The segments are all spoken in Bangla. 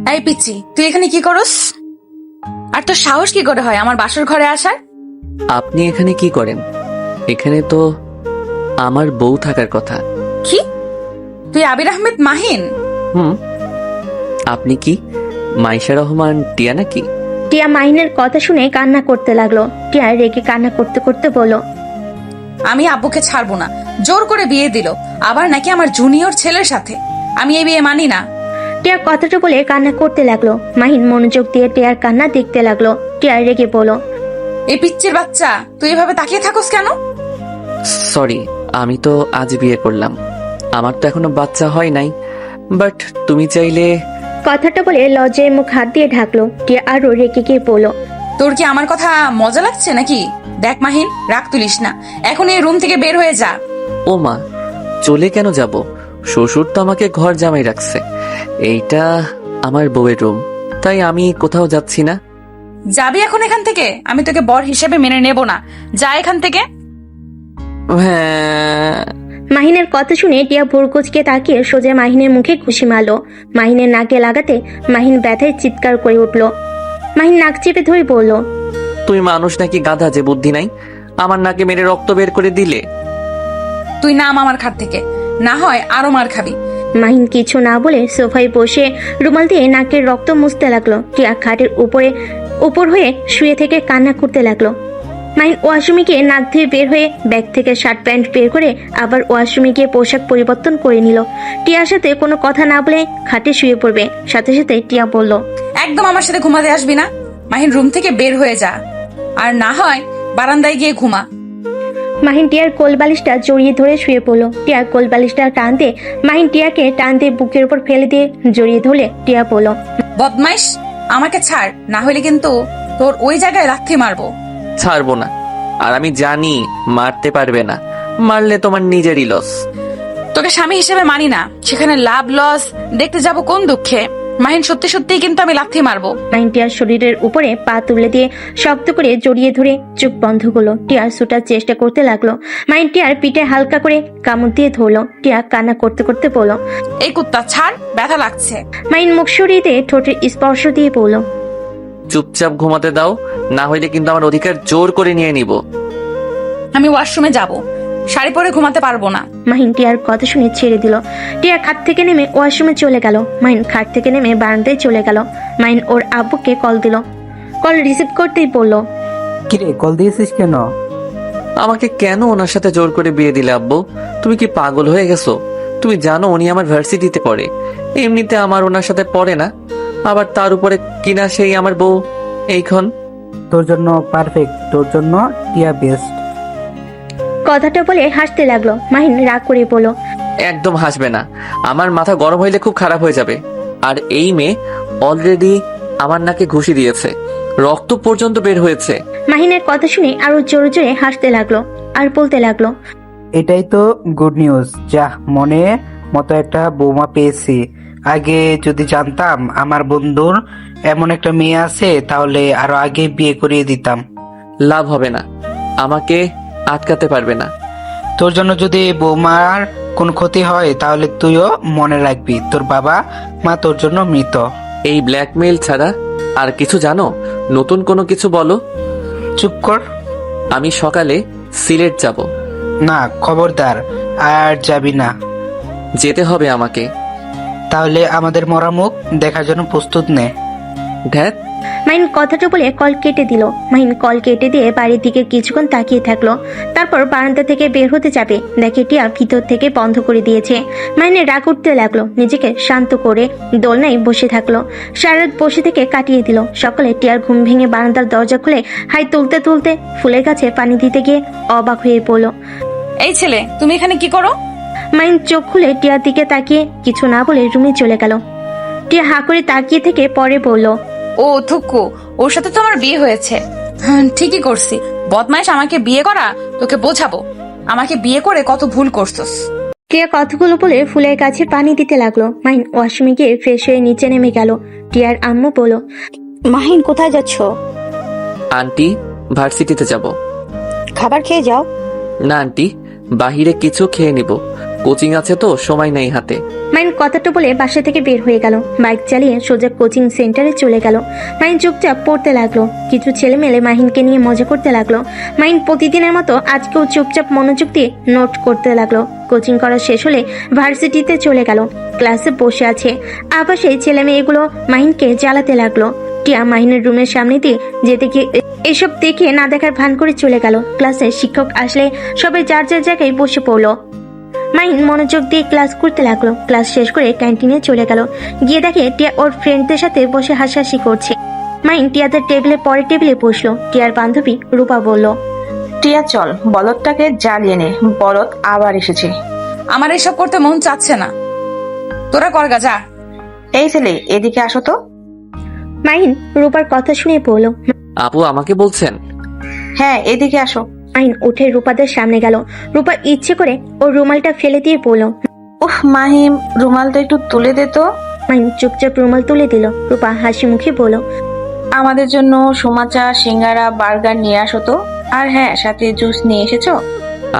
এই পিচ্ছি, তুই এখানে কি করস? আর তোর সাহস কি করে হয় আমার বাসর ঘরে আসার? আপনি এখানে কি করেন? এখানে তো আমার বউ থাকার কথা। কি? তুই আবির আহমেদ মাহিন? হুম। আপনি কি মাইশা রহমান টিয়া নাকি? টিয়া মাহিনের কথা শুনে কান্না করতে লাগলো। টিয়া রেগে কান্না করতে করতে বলল, আমি আব্বুকে ছাড়বো না, জোর করে বিয়ে দিল, আবার নাকি আমার জুনিয়র ছেলের সাথে। আমি এই বিয়ে মানি না। টিয়া কথাটা বলে কান্না করতে লাগলো। মাহিন মনোযোগ দিয়ে টিয়ার কান্না দেখতে লাগলো। টিয়া রেগে বলল, এই পিচ্চির বাচ্চা, তুই এভাবে তাকিয়ে থাকস কেন? সরি, আমি তো আজ বিয়ে করলাম। আমার তো এখনো বাচ্চা হয় নাই, বাট তুমি চাইলে। কথাটা বলে লজ্জায় মুখ হাত দিয়ে ঢাকলো। টিয়া আরো রেগে গিয়ে বলল, তোর কি আমার কথা মজা লাগছে নাকি? দেখ মাহিন, রাগ তুলিস না, এখন এই রুম থেকে বের হয়ে যা। ও মা, চলে কেন যাব? শ্বশুর তো আমাকে ঘর জামাই রাখছে। এইটা আমার বউয়ের রুম, তাই আমি কোথাও যাচ্ছি না। যাবি এখন এখান থেকে? আমি তোকে বর হিসেবে মেনে নেব না। যা এখান থেকে। হ্যাঁ। মাহিনের কথা শুনে টিয়া ভোরকুচকে তাকিয়ে সোজা মাহিনের মুখে ঘুষি মারলো। মাহিনের নাকে লাগাতে মাহিন ব্যথায় চিৎকার করে উঠল। মাহিন নাক চেপে ধরে বলল, তুই মানুষ নাকি গাধা যে বুদ্ধি নাই? আমার নাকে মেরে রক্ত বের করে দিলে। তুই নাম আমার খাট থেকে, না হয় আরো মার খাবি। মাহিন কিছু না বলে সোফায় বসে রুমাল দিয়ে নাকের রক্ত মুছতে লাগলো। টিয়া খাটের উপর হয়ে শুয়ে থেকে কান্না করতে লাগলো। মাহিন ওয়াশরুমে গিয়ে নাক ধুয়ে বের হয়ে ব্যাগ থেকে শার্ট প্যান্ট বের করে আবার ওয়াশরুমে গিয়ে পোশাক পরিবর্তন করে নিল। টিয়ার সাথে কোনো কথা না বলে খাটে শুয়ে পড়বে। সাথে সাথে টিয়া বলল, একদম আমার সাথে ঘুমাতে আসবি না। মাহিন, রুম থেকে বের হয়ে যা, আর না হয় বারান্দায় গিয়ে ঘুমা। মাহিন টিয়ার কোলবালিশটা জড়িয়ে ধরে শুয়ে পড়লো। টিয়ার কোলবালিশটা টান দিয়ে মাহিন টিয়াকে টান দিয়ে বুকের উপর ফেলে দিয়ে জড়িয়ে ধরলে টিয়া বলল, বদমাইশ, আমাকে ছাড়, না হলে কিন্তু তোর ওই জায়গায় লাথি মারবো। ছাড়বো না, আর আমি জানি মারতে পারবে না। মারলে তোমার নিজেরই লস। তোকে স্বামী হিসেবে মানি না, সেখানে লাভ লস দেখতে যাব কোন দুঃখে? মাহিন, সত্যি সত্যি কিন্তু আমি লাথি মারবো। মাহিন টিয়ার শরীরের উপরে পা তুলে দিয়ে শক্ত করে জড়িয়ে ধরে চোখ বন্ধ করলো। টিয়ার ছুটার চেষ্টা করতে লাগলো। মাহিন টিয়ার পিঠে হালকা করে কামড় দিয়ে ধরলো। টিয়া কান্না করতে করতে বলল, এই কুত্তা ছাড়, ব্যথা লাগছে। মাহিন মুখ সরিয়ে দিয়ে ঠোঁটের স্পর্শ দিয়ে বলল, চুপচাপ ঘুমাতে দাও, না হইলে কিন্তু আমার অধিকার জোর করে নিয়ে নিব। আমি ওয়াশরুমে যাব, শাড়ি পরে ঘুমাতে পারবো না। মাহিন টিয়ার কথা শুনে ছেড়ে দিল। টিয়া খাট থেকে নেমে ওয়াশরুমে চলে গেল। মাহিন খাট থেকে নেমে বারান্দায় চলে গেল। মাহিন ওর আব্বুকে কল দিল। কল রিসিভ করতেই বলল, কিরে, কল দিয়েছিস কেন? আমাকে কেন ওনার সাথে জোর করে বিয়ে দিলে আব্বু? তুমি কি পাগল হয়ে গেছো? তুমি জানো উনি আমার ভার্সিটিতে পড়ে। এমনিতে আমার ওনার সাথে পড়ে না, আবার তার উপরে কিনা সেই আমার বউ। এইখন তোর জন্য পারফেক্ট, তোর জন্য টিয়া বেস্ট। কথাটা বলে হাসতে লাগলো। মাহিন রাগ করে বলল, একদম হাসবে না, আমার মাথা গরম হইলে খুব খারাপ হয়ে যাবে। আর এই মেয়ে অলরেডি আমার নাকে ঘুষি দিয়েছে, রক্ত পর্যন্ত বের হয়েছে। মাহিনের কথা শুনে আরো জোরে জোরে হাসতে লাগলো আর বলতে লাগলো, এটাই তো গুড নিউজ। যা, মনে মতো একটা বৌমা পেয়েছি। আগে যদি জানতাম আমার বন্ধুর এমন একটা মেয়ে আছে, তাহলে আরো আগে বিয়ে করিয়ে দিতাম। লাভ হবে না, আমাকে আটকাতে পারবে না। তোর জন্য যদি বৌমার কোন ক্ষতি হয়, তাহলে তুইও মনে রাখবি তোর বাবা মা তোর জন্য মৃত। এই ব্ল্যাকমেইল ছাড়া আর কিছু জানো? নতুন কোনো কিছু বলো। চুপ কর। আমি সকালে সিলেট যাব। না, খবরদার, আর যাবি না। যেতে হবে আমাকে। তাহলে আমাদের মরা মুখ দেখার জন্য প্রস্তুত নে। ধ্যাত। মাহিন কথাটা বলে কল কেটে দিল। মাহিন কল কেটে দিয়ে বাড়ির দিকে কিছুক্ষণ তাকিয়ে থাকলো। তারপর বারান্দা থেকে বের হতে যাবে, দেখে টিয়া ভিতর থেকে বন্ধ করে দিয়েছে। মাহিনের রাগ উঠতে লাগলো। নিজেকে শান্ত করে দোলনায় বসে থাকলো। সারারাত বসে থেকে কাটিয়ে দিল। সকালে টিয়ার ঘুম ভেঙে বারান্দার দরজা খুলে হাই তুলতে তুলতে ফুলের গাছে পানি দিতে গিয়ে অবাক হয়ে পড়লো। এই ছেলে, তুমি এখানে কি করো? মাহিন চোখ খুলে টিয়ার দিকে তাকিয়ে কিছু না বলে রুমে চলে গেল। টিয়া হা করে তাকিয়ে থেকে পরে বলল, ও থুকু, ওর সাথে তো আমার বিয়ে হয়েছে। ঠিকই করছি, বদমাইশ, আমাকে বিয়ে করা তোকে বোঝাবো। আমাকে বিয়ে করে কত ভুল করছস। টিয়া কথাগুলো বলে ফুলের গাছে পানি দিতে লাগলো। মাহিন ওয়াশরুমে গিয়ে ফ্রেশ হয়ে নিচে নেমে গেল। টিয়ার আম্মু বলল, মাহিন, কোথায় যাচ্ছ? আন্টি, ভার্সিটিতে যাব। খাবার খেয়ে যাও। না আন্টি, বাহিরে কিছু খেয়ে নিব। কোচিং আছে তো সময় নেই হাতে। মাইন কথাটা বলে বাসা থেকে বের হয়ে গেল। বাইক চালিয়ে সোজা কোচিং সেন্টারে চলে গেল। মাইন চুপচাপ পড়তে লাগলো। কিছু ছেলেমেলে মাহিনকে নিয়ে মজা করতে লাগলো। মাইন প্রতিদিনের মতো আজকেও চুপচাপ মনোযোগ দিয়ে নোট করতে লাগলো। কোচিং করা শেষ হলে ভার্সিটিতে চলে গেল। ক্লাসে বসে আছে। আপাশে ছেলে মেয়েগুলো মাহিনকে জ্বালাতে লাগলো। টিয়া মাহিনের রুমের সামনে দিয়ে যেতে গিয়ে এসব দেখে না দেখার ভান করে চলে গেল। ক্লাসে শিক্ষক আসলে সবাই যার যার জায়গায় বসে পড়লো। মাহিন মনোযোগ দিয়ে ক্লাস করতে লাগলো। ক্লাস শেষ করে ক্যান্টিনে চলে গেল। গিয়ে দেখে টিয়া ওর ফ্রেন্ডদের সাথে বসে হাসাহাসি করছে। মাহিন টিয়াদের টেবিলে পরে টেবিলে বসলো। টিয়ার বান্ধবী রূপা বলল, টিয়া চল বলদটাকে জ্বালিয়ে নে, বলদ আবার এসেছে। আমার এসব করতে মন চাচ্ছে না, তোরা করগা যা। এই ছেলে এদিকে আসো তো। মাহিন রূপার কথা শুনে বলল। আপু আমাকে বলছেন? হ্যাঁ এদিকে আসো। মাহিন উঠে রূপাদের সামনে গেল। রূপা ইচ্ছে করে ওর রুমালটা ফেলে দিয়ে বলল। উফ মাহিম, রুমালটা একটু তুলে দে তো। মাহিন চুপচাপ রুমাল তুলে দিল। রূপা হাসি মুখে বলল, আমাদের জন্য সমাচা, সিঙ্গারা, বার্গার নিয়ে আসো তো। আর হ্যাঁ, সাথে জুস নিয়ে এসেছো।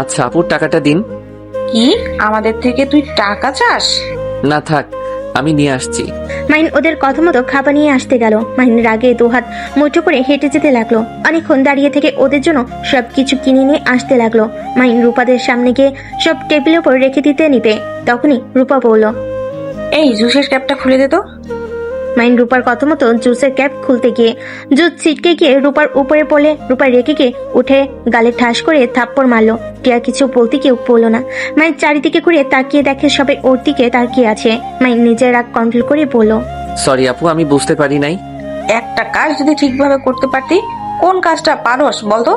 আচ্ছা আপুর টাকাটা দিন। কি, আমাদের থেকে তুই টাকা চাস? না থাক, আমি নিয়ে আসছি। মাহিন ওদের কথা মতো খাবার নিয়ে আসতে গেল। মাহিন রাগে দুহাত মুঠো করে হেঁটে যেতে লাগলো। অনেকক্ষণ দাঁড়িয়ে থেকে ওদের জন্য সবকিছু কিনে নিয়ে আসতে লাগলো। মাহিন রূপাদের সামনে গিয়ে সব টেবিলের উপর রেখে দিতে নিবে। তখনই রূপা বলল, এই জুসের ক্যাপটা খুলে দে তো। মাহিন রূপার কথা মতো জুসের ক্যাপ খুলতে গিয়ে জুস ছিটকে গিয়ে রূপার উপরে পড়লে রূপা রেখে গিয়ে উঠে গালে ঠাস করে থাপ্পড় মারলো। টিয়া কিছু বলতে কেউ বললো না। মাহিন চারিদিকে ঘুরে তাকিয়ে দেখে সবাই ওর দিকে তাকিয়ে আছে। মাহিন নিজের রাগ কন্ট্রোল করে বলল, সরি আপু, আমি বুঝতে পারি নাই। একটা কাজ যদি ঠিকভাবে করতে পারতি। কোন কাজটা পারোস বলতো?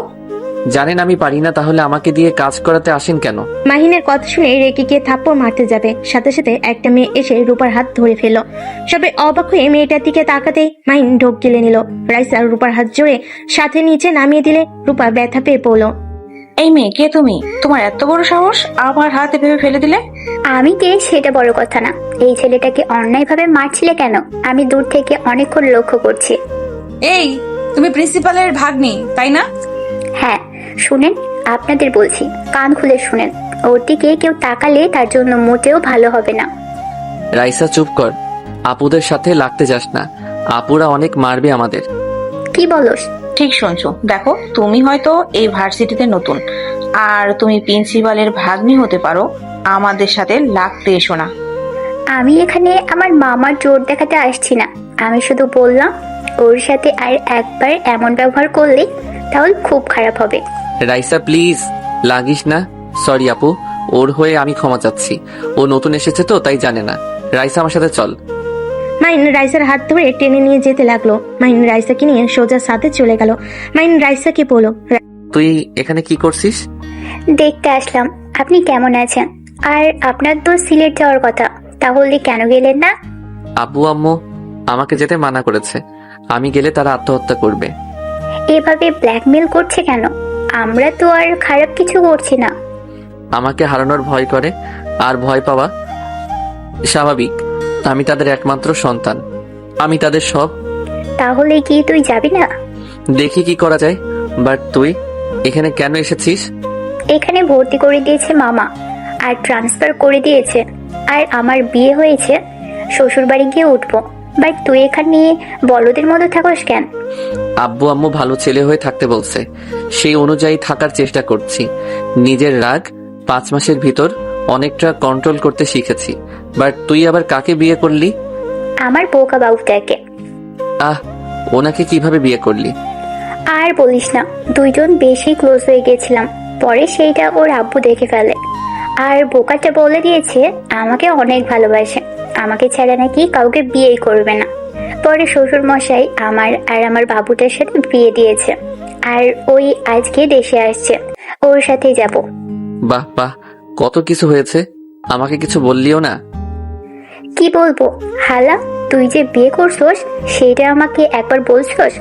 জানেন আমি পারি না, তাহলে আমাকে দিয়ে কাজ করাতে আসেন কেন? মাহিনের কথা শুনে রেগে গিয়ে থাপ্পড় মারতে যাবে, সাথে সাথে একটা মেয়ে এসে রূপার হাত ধরে ফেললো। সবাই অবাক হয়ে মেয়েটার দিকে তাকাতেই মাহিন ঢোক গিলে নিল। রাইসা রূপার হাত জোরে সাথে নিচে নামিয়ে দিলে রূপা ব্যথা পেয়ে পড়লো। এই মেয়ে, কে তুমি? তোমার এত বড় সাহস, আমার হাত এভাবে ফেলে দিলে? আমি কে সেটা বড় কথা না, এই ছেলেটাকে অন্যায়ভাবে মারছিলে কেন? আমি দূর থেকে অনেকক্ষণ লক্ষ্য করছি। এই, তুমি প্রিন্সিপালের ভাগ্নি তাই না? হ্যাঁ শুনেন, আপনাদের বলছি, কান খুলে শুনেন। ওর দিকে কেউ তাকালে তার জন্য মোটেও ভালো হবে না। রাইসা চুপ কর, আপুদের সাথে লাগতে যাস না, আপুরা অনেক মারবে আমাদের। কি বলস? ঠিক শুনছো। দেখো, তুমি হয়তো এই ভার্সিটিতে নতুন, আর তুমি প্রিন্সিপালের ভাগ্নি হতে পারো। আমাদের সাথে লাগতে এসো না। আমি এখানে আমার মামার জোর দেখাতে আসছি না। আমি শুধু বললাম ওর সাথে আর একবার এমন ব্যবহার করলে তাহলে খুব খারাপ হবে। রাইসা প্লিজ লাগিস না। সরি আপু, ওর হয়ে আমি ক্ষমা চাচ্ছি। ও নতুন এসেছে তো তাই জানে না। রাইসা আমার সাথে চল। মাহিন রাইসার হাত ধরে টেনে নিয়ে যেতে লাগলো। মাহিন রাইসাকে নিয়ে সোজা সাথে চলে গেল। মাহিন রাইসাকে বলল, তুই এখানে কি করছিস? দেখতে আসলাম আপনি কেমন আছেন। আর আপনার তো সিলেট যাওয়ার কথা, তাহলে কেন গেলেন না? আব্বু আম্মু আমাকে যেতে মানা করেছে, আমি গেলে তারা আত্মহত্যা করবে। এভাবে ব্ল্যাকমেল করছে কেন? আমরা তো আর খারাপ কিছু করছি না। আমাকে হারানোর ভয় করে, আর ভয় পাওয়া স্বাভাবিক। আমি তাদের একমাত্র সন্তান, আমি তাদের সব। তাহলে কি তুই যাবি না? দেখি কি করা যায়। বাট তুই এখানে কেন এসেছিস? এখানে ভর্তি করে দিয়েছে মামা, আর ট্রান্সফার করে দিয়েছে। আর আমার বিয়ে হয়েছে, শ্বশুর বাড়ি গিয়ে উঠবো। বাট তুই এখানে বলদের মতো থাকস কেন? আব্বু আম্মু ভালো ছেলে হয়ে থাকতে বলছে, সেই অনুযায়ী থাকার চেষ্টা করছি। নিজের রাগ 5 মাসের ভিতর অনেকটা কন্ট্রোল করতে শিখেছি। বাট তুই আবার কাকে বিয়ে করলি? আমার বোকা বাবুটাকে। আহ, ওনাকে কিভাবে বিয়ে করলি? আর বলিস না, দুইজন বেশি ক্লোজ হয়ে গেছিলাম। পরে সেইটা ওর আব্বু দেখে ফেলে, আর বোকাটা বলে দিয়েছে আমাকে অনেক ভালোবাসে, আমাকে ছাড়া নাকি কাউকে বিয়েই করবে না। পরে শ্বশুর মশাই আমার আর আমার বাবুটার সাথে বিয়ে দিয়েছে, আর ওই আজকে দেশে আসছে, ওর সাথেই যাব। বাহ বাহ, কত কিছু হয়েছে, আমাকে কিছু বললিও না। কি বলবো হালা, তুই যে বিয়ে করছস সেটা আমাকে একবার বলছস?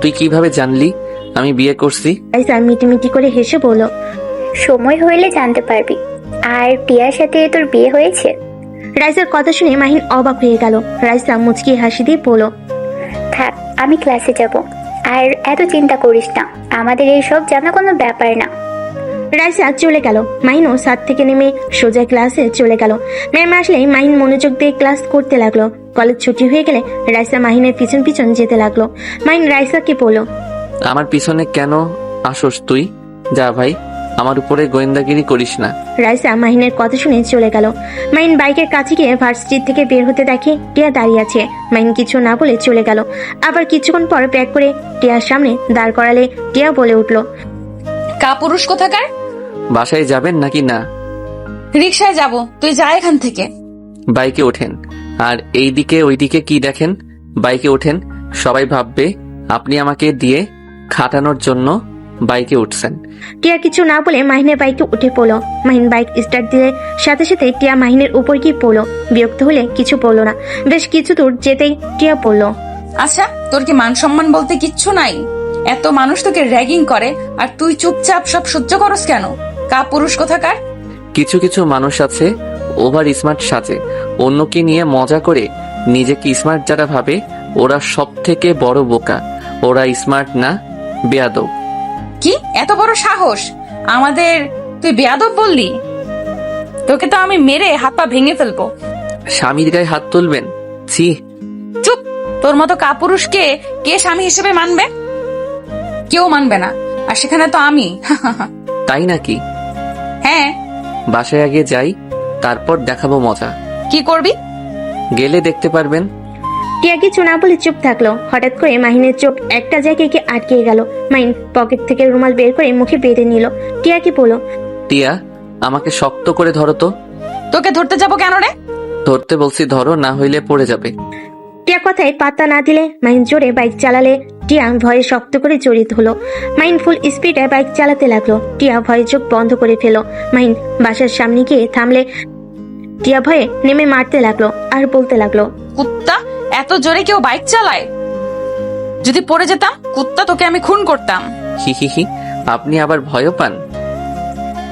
তুই কিভাবে জানলি আমি বিয়ে করছি? রাইসা মিটিমিটি করে হেসে বলল, সময় হইলে জানতে পারবি। আর টিয়ার সাথে তোর বিয়ে হয়েছে? রাইসার কথা শুনে মাহিন অবাক হয়ে গেল। রাইসা মুচকি হাসি দিয়ে বলল, থাক, আমি ক্লাসে যাব। আর এত চিন্তা করিস না, আমাদের এইসব জানা কোনো ব্যাপার না। রাইসা চলে গেল। মাহিনও ছাদ থেকে নেমে সোজা ক্লাসে চলে গেল। ম্যাম আসলেই মাহিন মনোযোগ দিয়ে ক্লাস করতে লাগলো। কলেজ ছুটি হয়ে গেলে রাইসা মাহিনের পিছন পিছন যেতে লাগলো। মাহিন রাইসাকে বলল, আমার পিছনে কেন আসোস তুই? যা ভাই, আমার উপরে গোয়েন্দাগিরি করিস না। রাইসা মাহিনের কথা শুনে চলে গেল। মাহিন বাইকের কাছে গিয়ে ভার্সিটি থেকে বের হতে দেখে টিয়া দাঁড়িয়ে আছে। মাহিন কিছু না বলে চলে গেল। আবার কিছুক্ষণ পর ব্যাগ করে টিয়ার সামনে দাঁড় করালে টিয়া বলে উঠল, কাপুরুষ কোথাকার? বাসায় যাবেন নাকি না? রিক্সায় যাব, তুই যা এখান থেকে। বাইকে ওঠেন। আর এইদিকে ওইদিকে কি দেখেন? বাইকে ওঠেন। সবাই ভাববে আপনি আমাকে দিয়ে খাটানোর জন্য বাইকে উঠছেন। টিয়া কিছু না বলে মাহিনের বাইকে উঠে পড়লো। মাহিন বাইক স্টার্ট দিলে সাথে সাথে টিয়া মাহিনের উপর কি পড়লো। বিরক্ত হলে কিছু বললো না। বেশ কিছু দূর যেতেই টিয়া পড়লো, আচ্ছা, তোর কি মান সম্মান বলতে কিচ্ছু নাই? এত মানুষ তোকে র্যাগিং করে আর তুই চুপচাপ সব সহ্য করস কেন? কাপুরুষ কোথাকার? কিছু কিছু মানুষ আছে ওভার স্মার্ট সাজে, অন্যকে নিয়ে মজা করে নিজেকে স্মার্ট যারা ভাবে ওরা সব থেকে বড় বোকা। ওরা স্মার্ট না, বেয়াদব। কি এত বড় সাহস আমাদের? তুই বেয়াদব বললি? তোকে তো আমি মেরে হাত পা ভেঙে ফেলবো। স্বামীর গায়ে হাত তুলবেন? ছি। চুপ! তোর মতো কাপুরুষকে কে স্বামী হিসেবে মানবে? কেউ মানবে না। আর সেখানে তো আমি। তাই নাকি? হ্যাঁ। বাসায় আগে যাই, তারপর দেখাবো মজা। কি করবি? গেলে দেখতে পারবেন। টিয়া কিছু না বলে চুপ থাকলো। হঠাৎ করে মাহিনের চোখ একটা জায়গায় গিয়ে আটকে গেল। মাহিন পকেট থেকে রুমাল বের করে মুখে বেঁধে নিল। টিয়াকে বলল, টিয়া, আমাকে শক্ত করে ধরো তো। তোকে ধরতে যাবো কেন রে? ধরতে বলছি, ধরো, না হইলে পড়ে যাবে। টিয়া কথায় পাত্তা না দিলে মাহিন জোরে বাইক চালালে টিয়া ভয়ে শক্ত করে জড়িত হলো। মাহিন ফুল স্পিডে বাইক চালাতে লাগলো। টিয়া ভয়ে চোখ বন্ধ করে ফেলো। মাহিন বাসার সামনে গিয়ে থামলে টিয়া ভয়ে নেমে মারতে লাগলো আর বলতে লাগলো, কুত্তা, এত জোরে কেউ বাইক চালায়? যদি পড়ে যেতাম কুত্তা, তোকে আমি খুন করতাম। হি হি হি, আপনি আবার ভয়ও পান?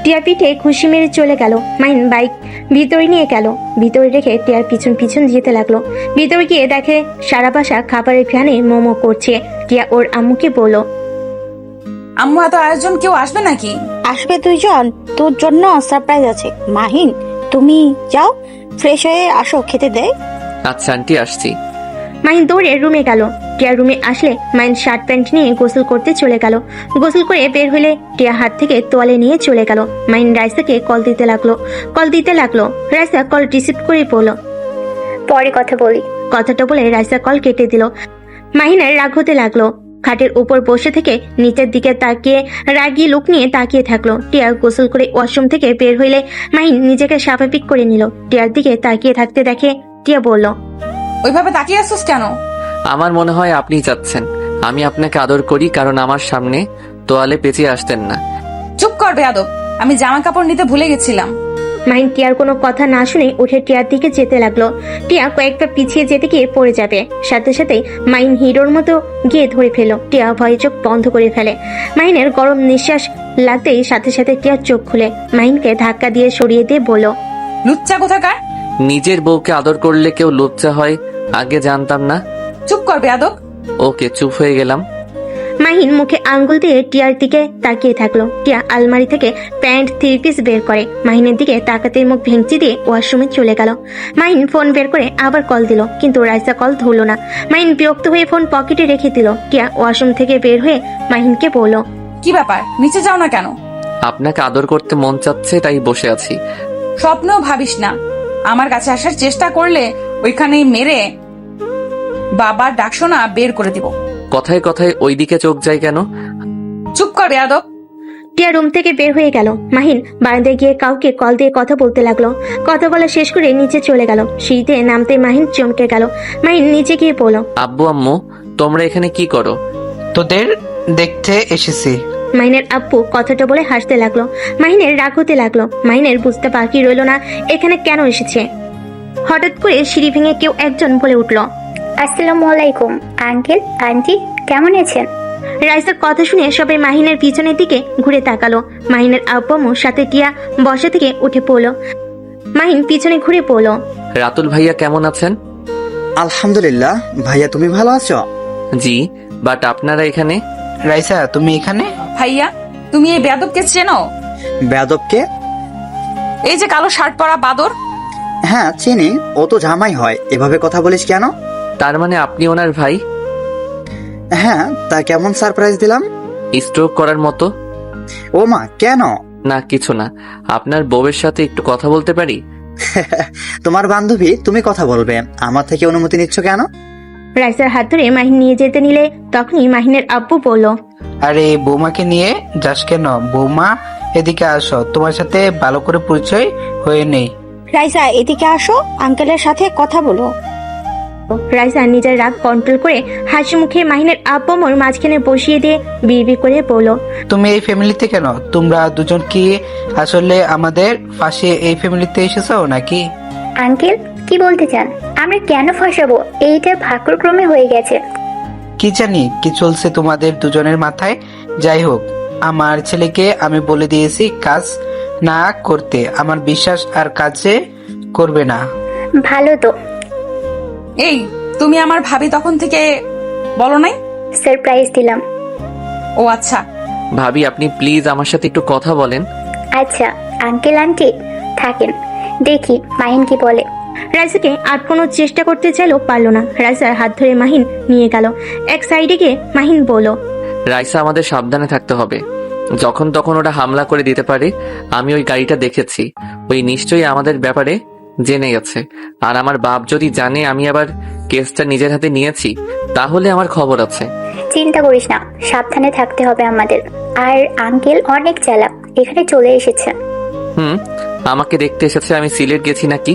টিয়া পিঠে খুশি মেরে চলে গেল। মাহিন বাইক ভিতরে নিয়ে গেল। ভিতরে রেখে টিয়ার পিছন পিছন যেতে লাগলো। ভিতরে গিয়ে দেখে সারা বাসা খাবারের ঘ্রাণে মোমো করছে। টিয়া ওর আম্মুকে বলল, আম্মু, এত আয়োজন, কেউ আসবে নাকি? আসবে দুইজন, তোর জন্য সারপ্রাইজ আছে। মাহিন, তুমি যাও, ফ্রেশ হয়ে আসো, খেতে দে। আচ্ছা আন্টি, আসছি। মাহিন দৌড়ে রুমে গেল। টিয়া রুমে আসলে মাহিন শার্ট প্যান্ট নিয়ে গোসল করতে চলে গেল। গোসল করে বের হলে টিয়া হাত থেকে তোয়ালে নিয়ে চলে গেল। মাহিন রাইসাকে কল দিতে লাগলো। রাইসা কল রিসিভ করে বলল, পরে কথা বলি। কথাটা বলে রাইসা কল কেটে দিল। মাহিনের রাগ হতে লাগলো। খাটের উপর বসে থেকে নিচের দিকে তাকিয়ে রাগী লুক নিয়ে তাকিয়ে থাকলো। টিয়া গোসল করে ওয়াশরুম থেকে বের হইলে মাহিন নিজেকে স্বাভাবিক করে নিল। টিয়ার দিকে তাকিয়ে থাকতে দেখে টিয়া বলল, ওইভাবে তাকিয়ে আসছিস কেন? আমার মনে হয় আপনি চাচ্ছেন আমি আপনাকে আদর করি, কারণ আমার সামনে তোয়ালে পেঁচিয়ে আসতেন না। চুপ কর বেয়াদব, আমি জামা কাপড় নিতে ভুলে গেছিলাম। মাহিন টিয়ার কোনো কথা না শুনে উঠে টিয়ার দিকে যেতে লাগলো। টিয়া কয়েকটা পিছিয়ে যেতে গিয়ে পড়ে যাবে। সাথে সাথে মাহিন হিরোর মতো গিয়ে ধরে ফেলো। টিয়া ভয়ে চোখ বন্ধ করে ফেলে। মাহিনের গরম নিঃশ্বাস লাগতেই সাথে সাথে টিয়ার চোখ খুলে মাহিনকে ধাক্কা দিয়ে সরিয়ে দিয়ে বলল, লুচ্চা কোথাকার! নিজের বউকে আদর করলে কেউ লজ্জা হয়, আগে জানতাম না। চুপ কর বেয়াদব। ওকে, চুপ হয়ে গেলাম। মাহিন মুখে আঙ্গুল দিয়ে টিয়ার দিকে তাকিয়ে থাকলো। টিয়া আলমারি থেকে প্যান্ট 3 পিস বের করে মাহিনের দিকে তাকাতে মুখ ভেঙচি দিয়ে ওয়াশরুমে চলে গেল। মাহিন ফোন বের করে আবার কল দিল, কিন্তু রাইসা কল ধরলো না। মাহিন বিরক্ত হয়ে ফোন পকেটে রেখে দিল। টিয়া ওয়াশরুম থেকে বের হয়ে মাহিনকে বলল, কি ব্যাপার, নিচে যাও না কেন? আপনাকে আদর করতে মন চাচ্ছে, তাই বসে আছি। স্বপ্নেও ভাবিস না আমার কাছে আসার চেষ্টা করলে ওইখানেই মেরে বাবার ডাক শোনা বের করে দিব। কথায় কথায় ওইদিকে চোখ যায় কেন? চুপ কর বেয়াদব। টিয়া রুম থেকে বের হয়ে গেল। মাহিন বারান্দায় গিয়ে কাউকে কল দিয়ে কথা বলতে লাগলো। কথা বলা শেষ করে নিচে চলে গেল। সিঁড়িতে নামতে মাহিন চমকে গেল। মাহিন নিচে গিয়ে বলল, আব্বু আম্মু, তোমরা এখানে কি করো? তোদের দেখতে এসেছি। মাহিনের আব্বু কথাটা বলে হাসতে লাগলো। মাহিনের রাগ হতে লাগলো। মাহিনের বুঝতে বাকি রইল না এখানে কেন এসেছে। হঠাৎ করে সিঁড়ি ভেঙে কেউ একজন বলে উঠল, আসসালামু আলাইকুম আঙ্কেল, আন্টি, কেমন আছেন? রাইসার কথা শুনে সবাই মাহিনের পিছনের দিকে ঘুরে তাকালো। মাহিনের আব্বু আম্মুর সাথে টিয়া বসা থেকে উঠে পড়লো। মাহিন পিছনে ঘুরে পড়লো। রাতুল ভাইয়া কেমন আছেন? আলহামদুলিল্লাহ। ভাইয়া, তুমি ভালো আছো? জি, বাট আপনারা এখানে? রাইসা, তুমি এখানে? ভাইয়া, তুমি এই বেয়াদবকে চেনো? বেয়াদবকে? এই যে কালো শার্ট পরা বাদর। হ্যাঁ চিনি, ও তো জামাই হয়। এভাবে কথা বলিস কেন? তার মানে আপনি ওনার ভাই? হ্যাঁ, তা কেমন সারপ্রাইজ দিলাম? স্ট্রোক করার মতো? ও মা, কেন? না কিছু না, আপনার বউয়ের সাথে একটু কথা বলতে পারি? তোমার বান্ধবী, তুমি কথা বলবে, আমার থেকে অনুমতি নিচ্ছ কেন? রাইসার হাত ধরে মাহিন নিয়ে যেতে নিলে তখনই মাহিনের আব্বু বলল, আরে বৌমাকে নিয়ে যাস কেন? বৌমা এদিকে আসো, তোমার সাথে ভালো করে পরিচয় হয়ে নেই। রাইসা এদিকে আসো, আঙ্কেলের সাথে কথা বলো। রাইসা নিজের রাগ কন্ট্রোল করে হাসি মুখে মাহিনের আব্বু মোর মাঝখানে বসিয়ে দিয়ে বিড়বিড় করে বলল, তুমি এই ফ্যামিলিতে কেন? তোমরা দুজন কি আসলে আমাদের ফাঁসে এই ফ্যামিলিতে এসেছো নাকি? আঙ্কেল, কি বলতে চান? আমরা কেন ফাঁসাবো? এইটা ভাগ্যক্রমে হয়ে গেছে। কি জানি কি চলছে তোমাদের দুজনের মাথায়। যাই হোক, আমার ছেলেকে আমি বলে দিয়েছি কাজ না করতে। আমার বিশ্বাস আর কাজে করবে না। ভালো তো। এই, তুমি আমার ভাবি তখন থেকে বলো নাই? সারপ্রাইজ দিলাম। ও আচ্ছা। ভাবি আপনি প্লিজ আমার সাথে একটু কথা বলেন। আচ্ছা আঙ্কেল আন্টি থাকেন, দেখি মাহিন কি বলে। রাইসাকে আটকানোর চেষ্টা করতে চাইলেও পারল না। রাইসার হাত ধরে মাহিন নিয়ে গেল এক সাইডে গিয়ে। মাহিন বলল, রাইসা, আমাদের সাবধানে থাকতে হবে। যখন তখন ওরা হামলা করে দিতে পারে। আমি ওই গাড়িটা দেখেছি, ওই নিশ্চয়ই আমাদের ব্যাপারে জেনে গেছে। আর আমার বাপ যদি জানে আমি আবার কেসটা নিজের হাতে নিয়েছি, তাহলে আমার খবর আছে। চিন্তা করিস না, সাবধানে থাকতে হবে আমাদের। আর আঙ্কেল অনেক চালাক, এখানে চলে এসেছে। আমাকে দেখতে এসেছে আমি সিলেট গেছি নাকি?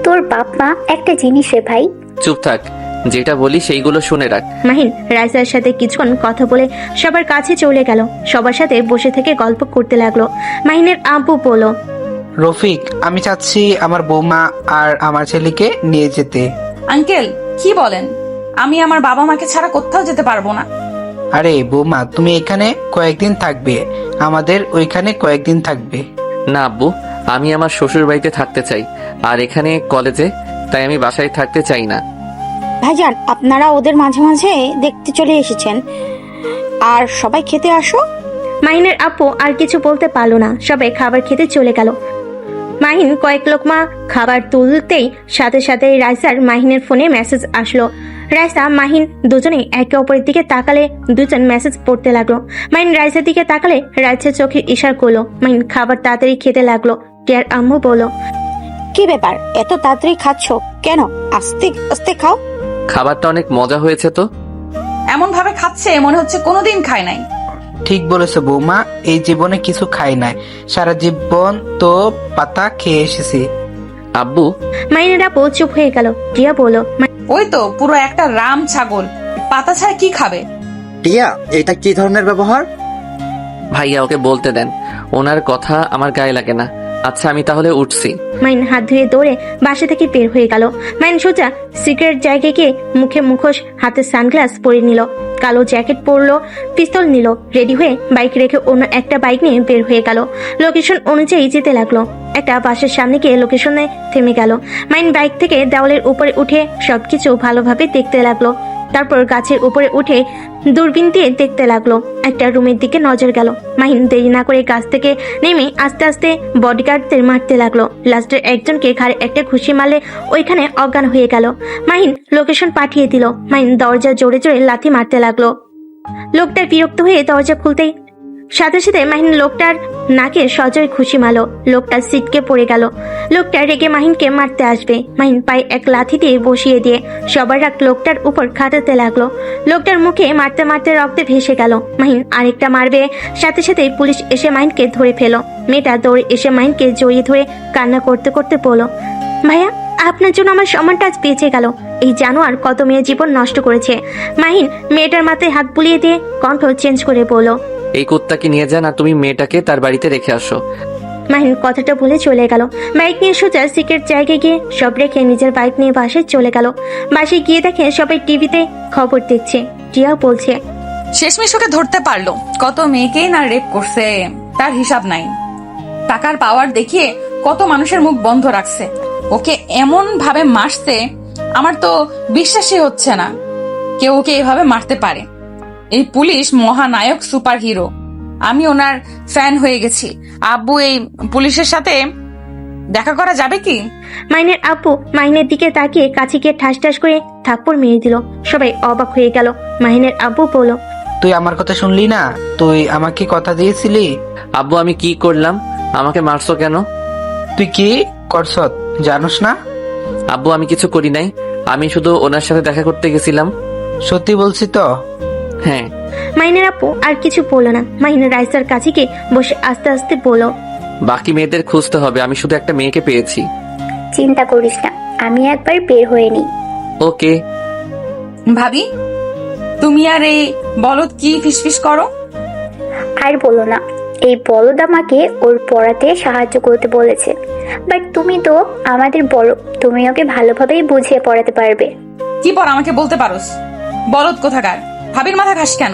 তোর বাপ মা একটা জিনিস রে ভাই। চুপ থাক, যেটা বলি সেইগুলো শুনে রাখ। মাহিন রাইসার সাথে কিছুক্ষণ কথা বলে সবার কাছে চলে গেল। সবার সাথে বসে থেকে গল্প করতে লাগলো। মাহিনের আব্বু বলল, রফিক, আমি চাচ্ছি আমার বৌমা আর আমার ছেলেকে নিয়ে যেতে। আঙ্কেল কি বলেন? আমি আমার বাবা মাকে ছাড়া কোথাও যেতে পারবো না। আরে বৌমা, তুমি এখানে কয়েকদিন থাকবে, আমাদের ওইখানে কয়েকদিন থাকবে। না আব্বু, আমি আমার শ্বশুর বাড়িতে থাকতে চাই, আর এখানে কলেজে, তাই আমি বাসায় থাকতে চাই না। ভাইজান, আপনারা ওদের মাঝে মাঝে দেখতে চলে এসেছেন, আর সবাই খেতে আসো। মাহিনের আপু আর কিছু বলতে পারলো না। সবাই খাবার খেতে চলে গেল। মাহিন কয়েক লোকমা খাবার তুলতেই সাথে সাথে রাইসার মাহিনের ফোনে মেসেজ আসলো। রাইসা মাহিন দুজনেই একে অপরের দিকে তাকালে দুজন মেসেজ পড়তে লাগলো। মাহিন রাইসার দিকে তাকালে রাইসার চোখে ইশারা করলো। মাহিন খাবার তাড়াতাড়ি খেতে লাগলো। টিয়ার আম্মু বলল, কি ব্যাপার, এত তাড়াতাড়ি খাচ্ছ কেন? আস্তে আস্তে খাও। খাবারটা অনেক মজা হয়েছে তো। এমন ভাবে খাচ্ছে মনে হচ্ছে কোনোদিন খায় নাই। ঠিক বলেছে বৌমা, এই জীবনে কিছু খাই নাই, সারা জীবন তো পাতা খেয়ে এসেছি। আব্বু, মাহিনের আপু চুপ হয়ে গেল। টিয়া বলল, ওই তো পুরো একটা রাম ছাগল, পাতা ছাড়া কি খাবে? টিয়া, এটা কি ধরনের ব্যবহার? ভাইয়া ওকে বলতে দেন, ওনার কথা আমার গায়ে লাগে না। আচ্ছা আমি তাহলে উঠছি। মাইন হাত ধুয়ে দৌড়ে বাসা থেকে বের হয়ে গেল। মাইন সোজা সিগারেট জায়গায় গিয়ে মুখে মুখোশ, হাতে সানগ্লাস পরে নিল, কালো জ্যাকেট পরলো, পিস্তল নিল, রেডি হয়ে বাইক রেখে অন্য একটা বাইক নিয়ে বের হয়ে গেল। লোকেশন অনুযায়ী যেতে লাগলো। একটা বাসের সামনে গিয়ে লোকেশনে থেমে গেল। মাইন বাইক থেকে দেওয়ালের উপরে উঠে সবকিছু ভালোভাবে দেখতে লাগলো। তারপর গাছের উপরে উঠে দূরবীন দিয়ে দেখতে লাগলো। একটা রুমের দিকে নজর গেল। মাহিন দেরি না করে গাছ থেকে নেমে আস্তে আস্তে বডিগার্ডদের মারতে লাগলো। লাস্টের একজনকে ঘাড়ে একটা ঘুষি মারলে ওইখানে অজ্ঞান হয়ে গেল। মাহিন লোকেশন পাঠিয়ে দিল। মাহিন দরজা জোরে জোরে লাথি মারতে লাগলো। লোকটার বিরক্ত হয়ে দরজা খুলতেই সাথে সাথে মাহিন লোকটার নাকে সজোরে ঘুষি মারলো। লোকটা সিটকে পড়ে গেল। লোকটা রেগে মাহিনকে মারতে আসবে। মাহিন পায়ে এক লাথি দিয়ে বসিয়ে দিয়ে সবার রাগ লোকটার উপর খাটাতে লাগলো। লোকটার মুখে মারতে মারতে রক্তে ভেসে গেল। মাহিন আরেকটা মারবে, সাথে সাথে পুলিশ এসে মাহিনকে ধরে ফেলো। মেয়েটা দৌড়ে এসে মাহিনকে জড়িয়ে ধরে কান্না করতে করতে বলল, ভাইয়া আপনার জন্য আমার সম্মানটা আজ বেঁচে গেল। এই জানোয়ার কত মেয়ের জীবন নষ্ট করেছে। মাহিন মেয়েটার মাথায় হাত বুলিয়ে দিয়ে কণ্ঠ চেঞ্জ করে বলল, এই কুত্তাকে নিয়ে যান আর তুমি মেয়েটাকে তার বাড়িতে রেখে আসো। মাহিন কথাটা বলে চলে গেল। বাইক নিয়ে সোজা সিক্রেট জায়গায় গিয়ে সব রেখে নিজের বাইক নিয়ে বাসায় চলে গেল। বাসায় গিয়ে দেখে সবাই টিভিতে খবর দেখছে। টিয়া বলছে, শেষমেশ ওকে ধরতে পারলো। কত মেয়েকেই না রেপ করছে, তার হিসাব নাই। টাকার পাওয়ার দেখিয়ে কত মানুষের মুখ বন্ধ রাখছে। ওকে এমন ভাবে মারছে, আমার তো বিশ্বাসই হচ্ছে না কেউ ওকে এভাবে মারতে পারে। এই পুলিশ মহানায়ক সুপার হিরো, আমি ওনার ফ্যান হয়ে গেছি। আব্বু, এই পুলিশের সাথে দেখা করা যাবে কি? মাহিনের আব্বু মাহিনের দিকে তাকিয়ে কাছে গিয়ে ঠাস ঠাস করে থাপ্পড় মেরে দিল। সবাই অবাক হয়ে গেল। মাহিনের আব্বু বলল, তুই আমার কথা শুনলি না? তুই আমাকে কথা দিয়েছিলি। আব্বু আমি কি করলাম? আমাকে মারছো কেন? তুই কি করছ জানোস না? আব্বু আমি কিছু করি নাই, আমি শুধু ওনার সাথে দেখা করতে গেছিলাম। সত্যি বলছি তো? হ্যাঁ। মাহিনের আব্বু আর কিছু বলল না। মাহিনের রাইসার কাছে গিয়ে বসে আস্তে আস্তে বলল, বাকি মেয়েদের খুঁজতে হবে, আমি শুধু একটা মেয়েকে পেয়েছি। চিন্তা করিস না, আমি একবার বের হয়ে নিই। ওকে। ভাবি, তুমি আর এই বলদ কি ফিসফিস করো? আর বলো না, এই বলদ আমাকে ওর পড়াতে সাহায্য করতে বলেছে। বাট তুমি তো আমাদের বড়, তুমি ওকে ভালোভাবেই বুঝিয়ে পড়াতে পারবে। কি পর আমাকে বলতে পারোস? বলদ কোথাকার? ভাবির মাথা খাস কেন?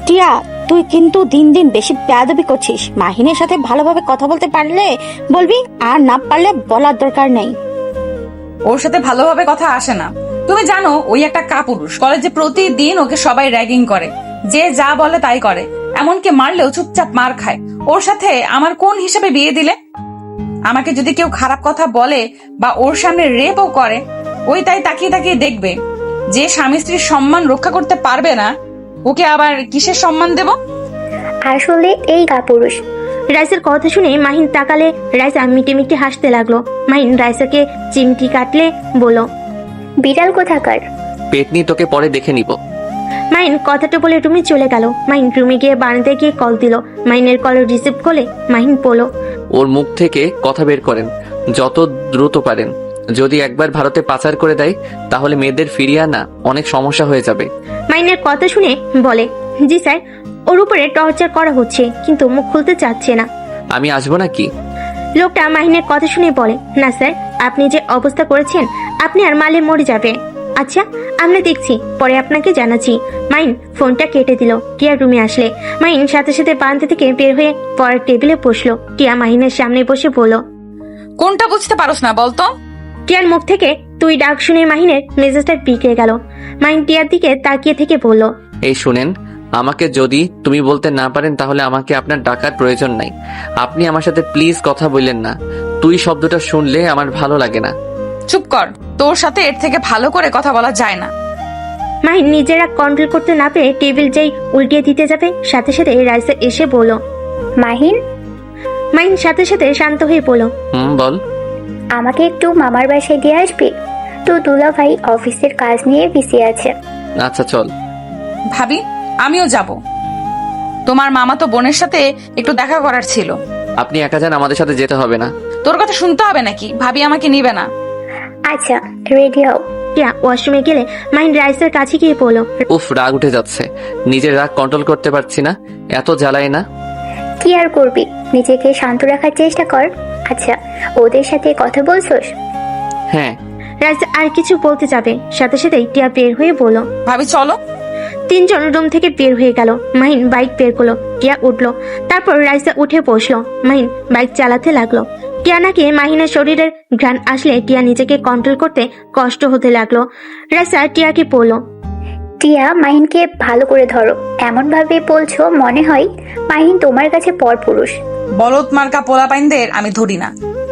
টিয়া, তুই কিন্তু দিন দিন বেশি বেয়াদবি করছিস। মাহিনের সাথে ভালোভাবে কথা বলতে পারলে বলবি, আর না পারলে বলার দরকার নেই। ওর সাথে ভালোভাবে কথা আসে না। তুমি জানো ওই একটা কাপুরুষ। কলেজে প্রতিদিন ওকে সবাই র্যাগিং করে, যে যা বলে তাই করে, এমনকি মারলেও চুপচাপ মার খায়। ওর সাথে আমার কোন হিসাবে বিয়ে দিলে? আমাকে যদি কেউ খারাপ কথা বলে বা ওর সামনে রেপও করে, ওই তাই তাকিয়ে তাকিয়ে দেখবে। যে স্বামী স্ত্রীর সম্মান রক্ষা করতে পারবে না, ওকে আবার কিসের সম্মান দেব? আসলে এই কাপুরুষ। রাইসার কথা শুনে মাহিন তাকালে রাইসা মিটে মিটে হাসতে লাগলো। মাহিন রাইসাকে চিমটি কাটলে বলল, বিড়াল কোথাকার। পেটনি তোকে পরে দেখে নিব। মাহিন কথাটা বলে রুমে চলে গেল। মাহিন রুমে গিয়ে বারান্দায় গিয়ে কল দিল। মাহিনের কল রিসিভ করলে মাহিন বলল, ওর মুখ থেকে কথা বের করেন যত দ্রুত পারেন। যদি একবার ভারতে পাচার করে দেয় তাহলে মেয়েদের ফিরিয়ে আনা অনেক সমস্যা হয়ে যাবে। মাহিনের কথা শুনে বলে, জি স্যার, ওর উপরে টর্চার করা হচ্ছে, কিন্তু মুখ খুলতে চাচ্ছে না। আমি আসবো নাকি? লোকটা মাহিনের কথা শুনে বলে, না স্যার, আপনি যে অবস্থা করেছেন আপনি আর মালে মরে যাবে। আচ্ছা, আমরা দেখছি, পরে আপনাকে জানাচ্ছি। মাহিন ফোনটা কেটে দিল। টিয়া রুমে আসলে মাহিন সাথে সাথে বারান্দা থেকে বের হয়ে পরের টেবিলে বসলো। টিয়া মাহিনের সামনে বসে বলল, কোনটা বুঝতে পারোস না বলতো? টিয়ার মুখ থেকে তুই ডাক শুনে মাহিনের মেজাজটা বিগড়ে গেল। মাহিন টিয়ার দিকে তাকিয়ে থেকে বলল, এই শুনেন, আমাকে যদি তুমি বলতে না পারেন তাহলে আমাকে আপনার ডাকার প্রয়োজন নাই। আপনি আমার সাথে প্লিজ কথা বললেন না। তুই শব্দটা শুনলে আমার ভালো লাগে না। চুপ কর, তোর সাথে এর থেকে ভালো করে কথা বলা যায় না। মাহিন নিজেরা কন্ট্রোল করতে না পেরে টেবিল যেই উল্টিয়ে দিতে যাবে, সাথে সাথে রাইসা এসে বলল, মাহিন, মাহিন সাথে সাথে শান্ত হয়ে বলল, বল। আমাকে একটু মামার বাসায় দিয়ে আসবি? তো দুলা ভাই অফিসের কাজ নিয়ে বিজি আছে। আচ্ছা চল। ভাবি, আমিও যাব। তোমার মামা তো বোনের সাথে একটু দেখা করার ছিল। আপনি একা যান, আমাদের সাথে যেতে হবে না। তোর কথা শুনতে হবে নাকি? ভাবি আমাকে নিবে না। আচ্ছা, রেডি হও। টিয়া ওয়াশরুমে গেলে মাহিন রাইসের কাছে গিয়ে বলল, উফ, রাগ উঠে যাচ্ছে, নিজের রাগ কন্ট্রোল করতে পারছি না। এত জ্বালায় না। কি আর করবি, নিজেকে শান্ত রাখার চেষ্টা কর। আচ্ছা, ওদের সাথে কথা বলছোস? হ্যাঁ। রাইসা আর কিছু বলতে যাবে, সাথে সাথেই টিয়া বের হয়ে বলল, ভাবি চলো। তিনজন রুম থেকে বের হয়ে গেল। মাহিন বাইক বের করলো। টিয়া উঠলো। তারপর রাইসা উঠে বসলো। মাহিন বাইক চালাতে লাগলো। টিয়া নাকি মাহিনের শরীরের ঘ্রাণ আসলে টিয়া নিজেকে কন্ট্রোল করতে কষ্ট হতে লাগলো। রাইসা টিয়াকে বলল, টিয়া, মাহিনকে ভালো করে ধরো। এমন ভাবে বলছো মনে হয় মাহিন তোমার কাছে পরপুরুষ। বলদ মার্কা পোলাপাইনদের আমি ধরি না।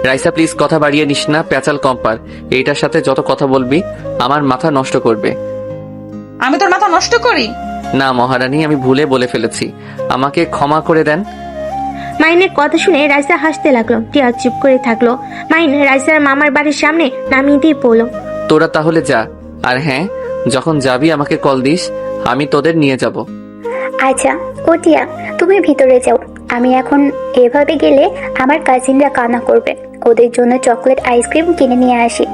রাইসা প্লিজ কথা বাড়িয়ে নিস না, প্যাচাল কম্পার। এইটার সাথে যত কথা বলবি আমার মাথা নষ্ট করবে। আমি তোর মাথা নষ্ট করি? না মহারানী, আমি ভুলে বলে ফেলেছি, আমাকে ক্ষমা করে দেন। মাহিনের কথা শুনে রাইসা হাসতে লাগলো। টিয়া চুপ করে থাকলো। মাহিন রাইসার মামার বাড়ির সামনে নামিয়ে দিয়ে বলল, তোরা তাহলে যা, আর হ্যাঁ, যখন যাবি আমাকে কল দিস, আমি তোদের নিয়ে যাব। আচ্ছা, ও টিয়া, তুমি ভিতরে যাও। আমি এখন এভাবে গেলে আমার কাজিনরা কান্না করবে। ওদের জন্য চকলেট আইসক্রিম কিনে নিয়ে আসি।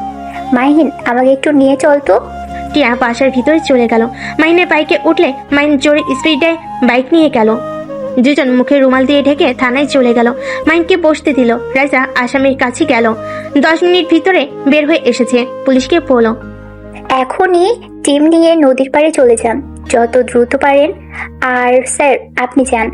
মাহিন, আমাকে একটু নিয়ে চল তো। টিয়া বাসার ভিতরে চলে গেল। মাহিনের বাইকে উঠলে মাহিন জোরে স্পিডে বাইক নিয়ে গেল। দুজন মুখে রুমাল দিয়ে ঢেকে থানায় চলে গেল। মাহিনকে বসতে দিল। রাইসা আসামির কাছে গেল। 10 মিনিট ভিতরে বের হয়ে এসেছে। পুলিশকে বলল, এখনই টিম নিয়ে নদীর পাড়ে চলে যান, যত দ্রুত পারেন। আর স্যার, আপনি যান।